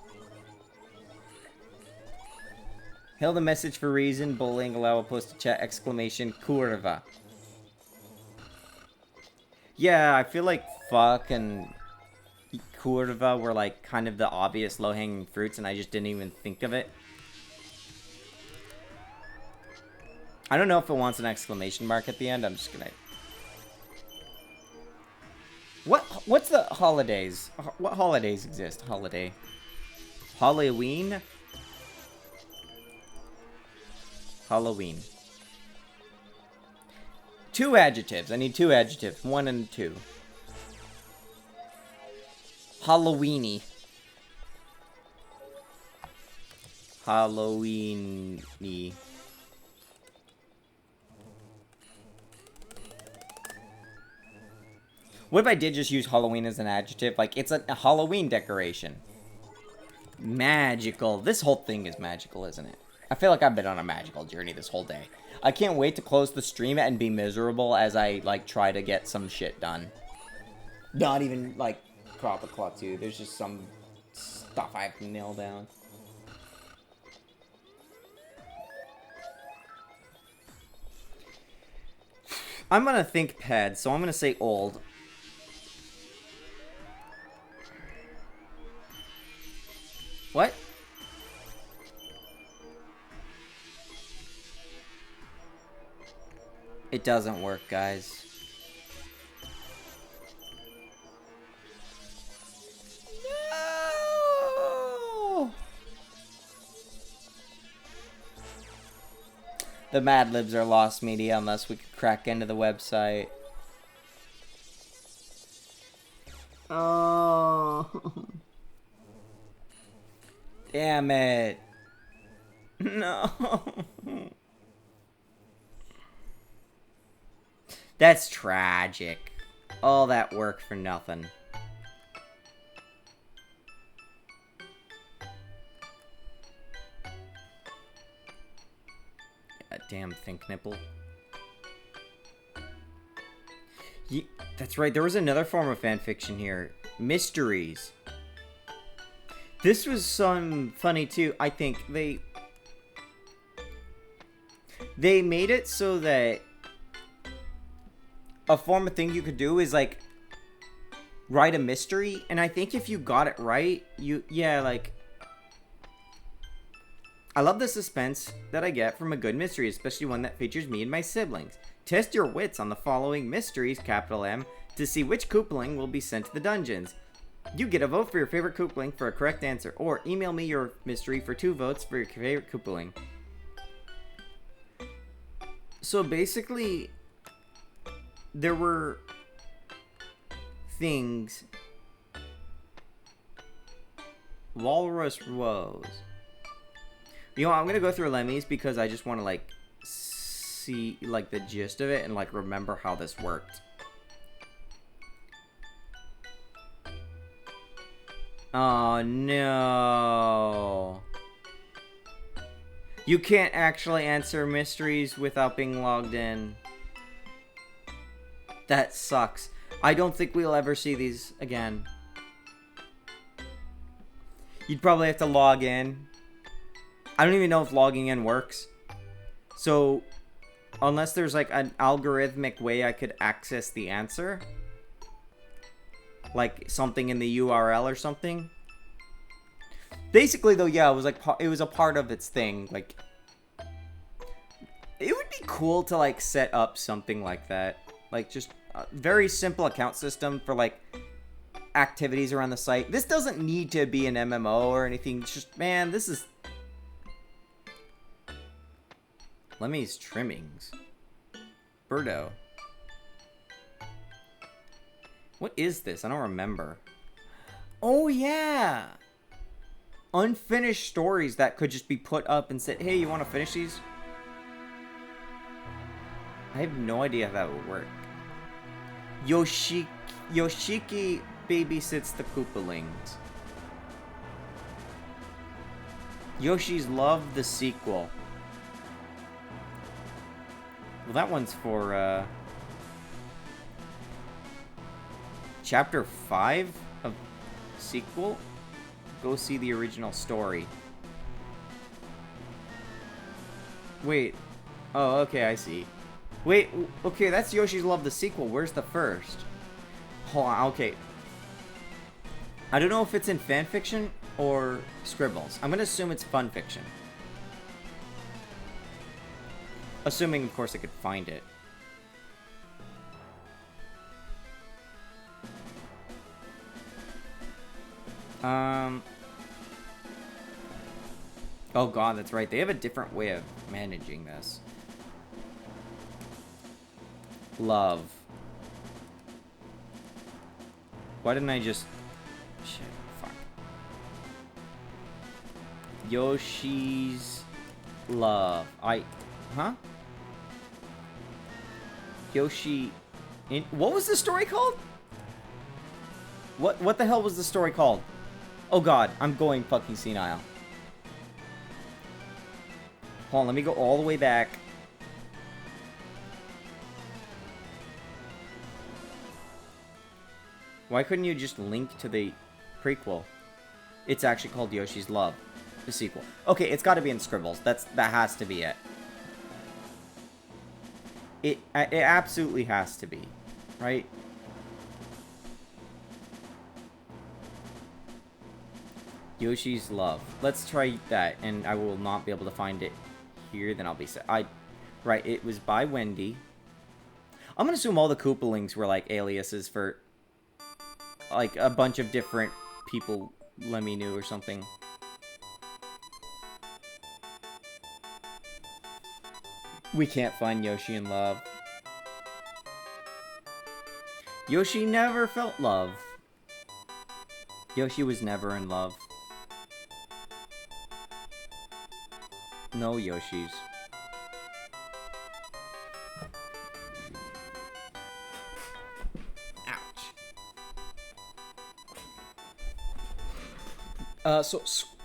Hail the message for reason. Bullying. Allow a post to chat. Exclamation. Curva. Yeah, I feel like fuck and curva were like kind of the obvious low-hanging fruits and I just didn't even think of it. I don't know if it wants an exclamation mark at the end. I'm just gonna... What's the holidays? What holidays exist? Holiday. Halloween? Halloween. 2 adjectives. I need 2 adjectives. 1 and 2. Halloweeny. Halloweeny. What if I did just use Halloween as an adjective? Like, it's a Halloween decoration. Magical. This whole thing is magical, isn't it? I feel like I've been on a magical journey this whole day. I can't wait to close the stream and be miserable as I, like, try to get some shit done. Not even, like, crop a clock, too. There's just some stuff I have to nail down. I'm gonna think pad, so I'm gonna say old. What? It doesn't work, guys. No! The Mad Libs are lost media unless we could crack into the website. Oh. Damn it. No. That's tragic. All that work for nothing. Damn think nipple. That's right, there was another form of fanfiction here. Mysteries. This was some funny too. I think they made it so that a form of thing you could do is like write a mystery, and I think if you got it right, like I love the suspense that I get from a good mystery, especially one that features me and my siblings. Test your wits on the following mysteries, capital M, to see which Koopaling will be sent to the dungeons. You get a vote for your favorite Koopaling for a correct answer, or email me your mystery for 2 votes for your favorite Koopaling. So basically, there were things. Walrus Woes. You know, I'm gonna go through Lemmy's because I just want to like see like the gist of it and like remember how this worked. Oh no. You can't actually answer mysteries without being logged in. That sucks. I don't think we'll ever see these again. You'd probably have to log in. I don't even know if logging in works. So, unless there's like an algorithmic way I could access the answer, like something in the URL or something. Basically, though, yeah, it was like it was a part of its thing. Like, it would be cool to like set up something like that, like just a very simple account system for like activities around the site. This doesn't need to be an MMO or anything. It's just, man, this is Lemmy's trimmings. Birdo. What is this? I don't remember. Oh, yeah. Unfinished stories that could just be put up and said, hey, you want to finish these? I have no idea how that would work. Yoshiki babysits the Koopalings. Yoshi's Love the sequel. Well, that one's for, Chapter 5 of sequel? Go see the original story. Wait. Oh, okay, I see. Wait, okay, that's Yoshi's Love the sequel. Where's the first? Hold on, okay. I don't know if it's in fanfiction or scribbles. I'm gonna assume it's fun fiction. Assuming, of course, I could find it. Oh god, that's right. They have a different way of managing this. Love. Why didn't I just... Shit, fuck. Yoshi's Love. Huh? Yoshi... What was the story called? What the hell was the story called? Oh god, I'm going fucking senile. Hold on, let me go all the way back. Why couldn't you just link to the prequel? It's actually called Yoshi's Love, the sequel. Okay, it's got to be in Scribbles. That has to be it. It absolutely has to be, right? Yoshi's Love. Let's try that, and I will not be able to find it here. Then I'll be set. Right, it was by Wendy. I'm gonna assume all the Koopalings were like aliases for like a bunch of different people Lemmy knew or something. We can't find Yoshi in love. Yoshi never felt love. Yoshi was never in love. No Yoshis. So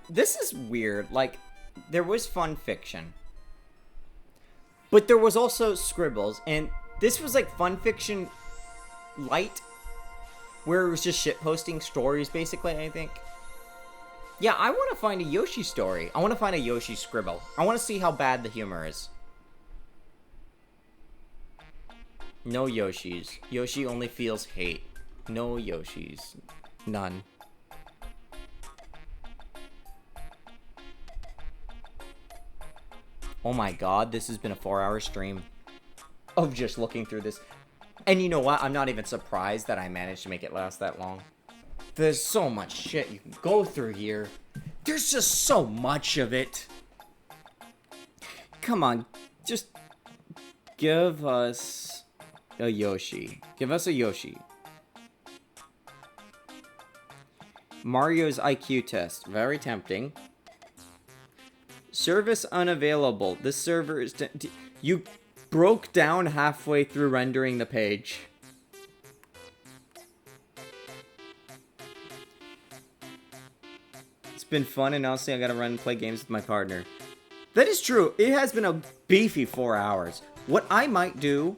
this is weird. Like, there was fun fiction, but there was also Scribbles, and this was like fun fiction light, where it was just shit posting stories, basically. I think. Yeah, I want to find a Yoshi story. I want to find a Yoshi Scribble. I want to see how bad the humor is. No Yoshis. Yoshi only feels hate. No Yoshis. None. Oh my god, this has been a 4-hour stream of just looking through this. And you know what? I'm not even surprised that I managed to make it last that long. There's so much shit you can go through here. There's just so much of it. Come on, just give us a Yoshi. Give us a Yoshi. Mario's IQ test. Very tempting. Service unavailable. This server is... You broke down halfway through rendering the page. It's been fun, and honestly, I gotta run and play games with my partner. That is true. It has been a beefy 4 hours. What I might do...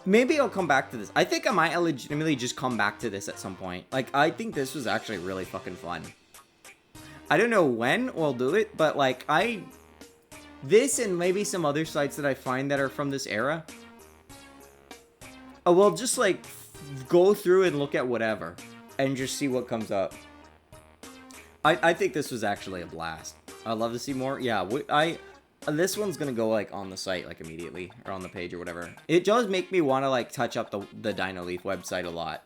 Maybe I'll come back to this. I think I might legitimately just come back to this at some point. Like, I think this was actually really fucking fun. I don't know when we'll do it, but like, this and maybe some other sites that I find that are from this era. We'll just like go through and look at whatever and just see what comes up. I think this was actually a blast. I'd love to see more. Yeah, this one's gonna go like on the site like immediately or on the page or whatever. It does make me want to like touch up the Dino Leaf website a lot.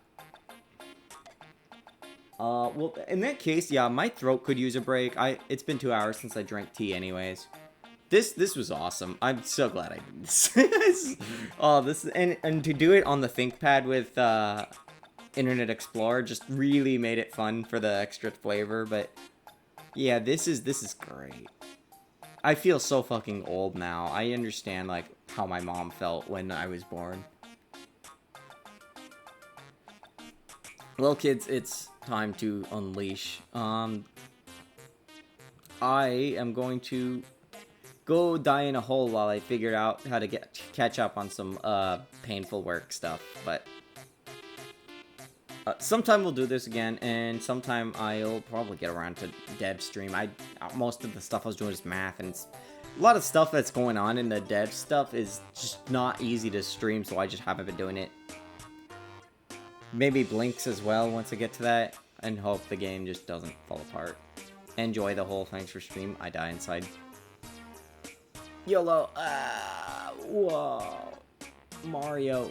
Well, in that case, yeah, my throat could use a break. It's been 2 hours since I drank tea anyways. This was awesome. I'm so glad I did this. Oh, and to do it on the ThinkPad with, Internet Explorer just really made it fun for the extra flavor, but yeah, this is great. I feel so fucking old now. I understand, like, how my mom felt when I was born. Well, kids, it's time to unleash. I am going to go die in a hole while I figure out how to catch up on some painful work stuff. But sometime we'll do this again, and sometime I'll probably get around to dev stream. Most of the stuff I was doing is math, and a lot of stuff that's going on in the dev stuff is just not easy to stream, so I just haven't been doing it. Maybe Blinks as well once I get to that, and hope the game just doesn't fall apart. Enjoy the whole thanks for stream. I die inside. YOLO. Whoa. Mario.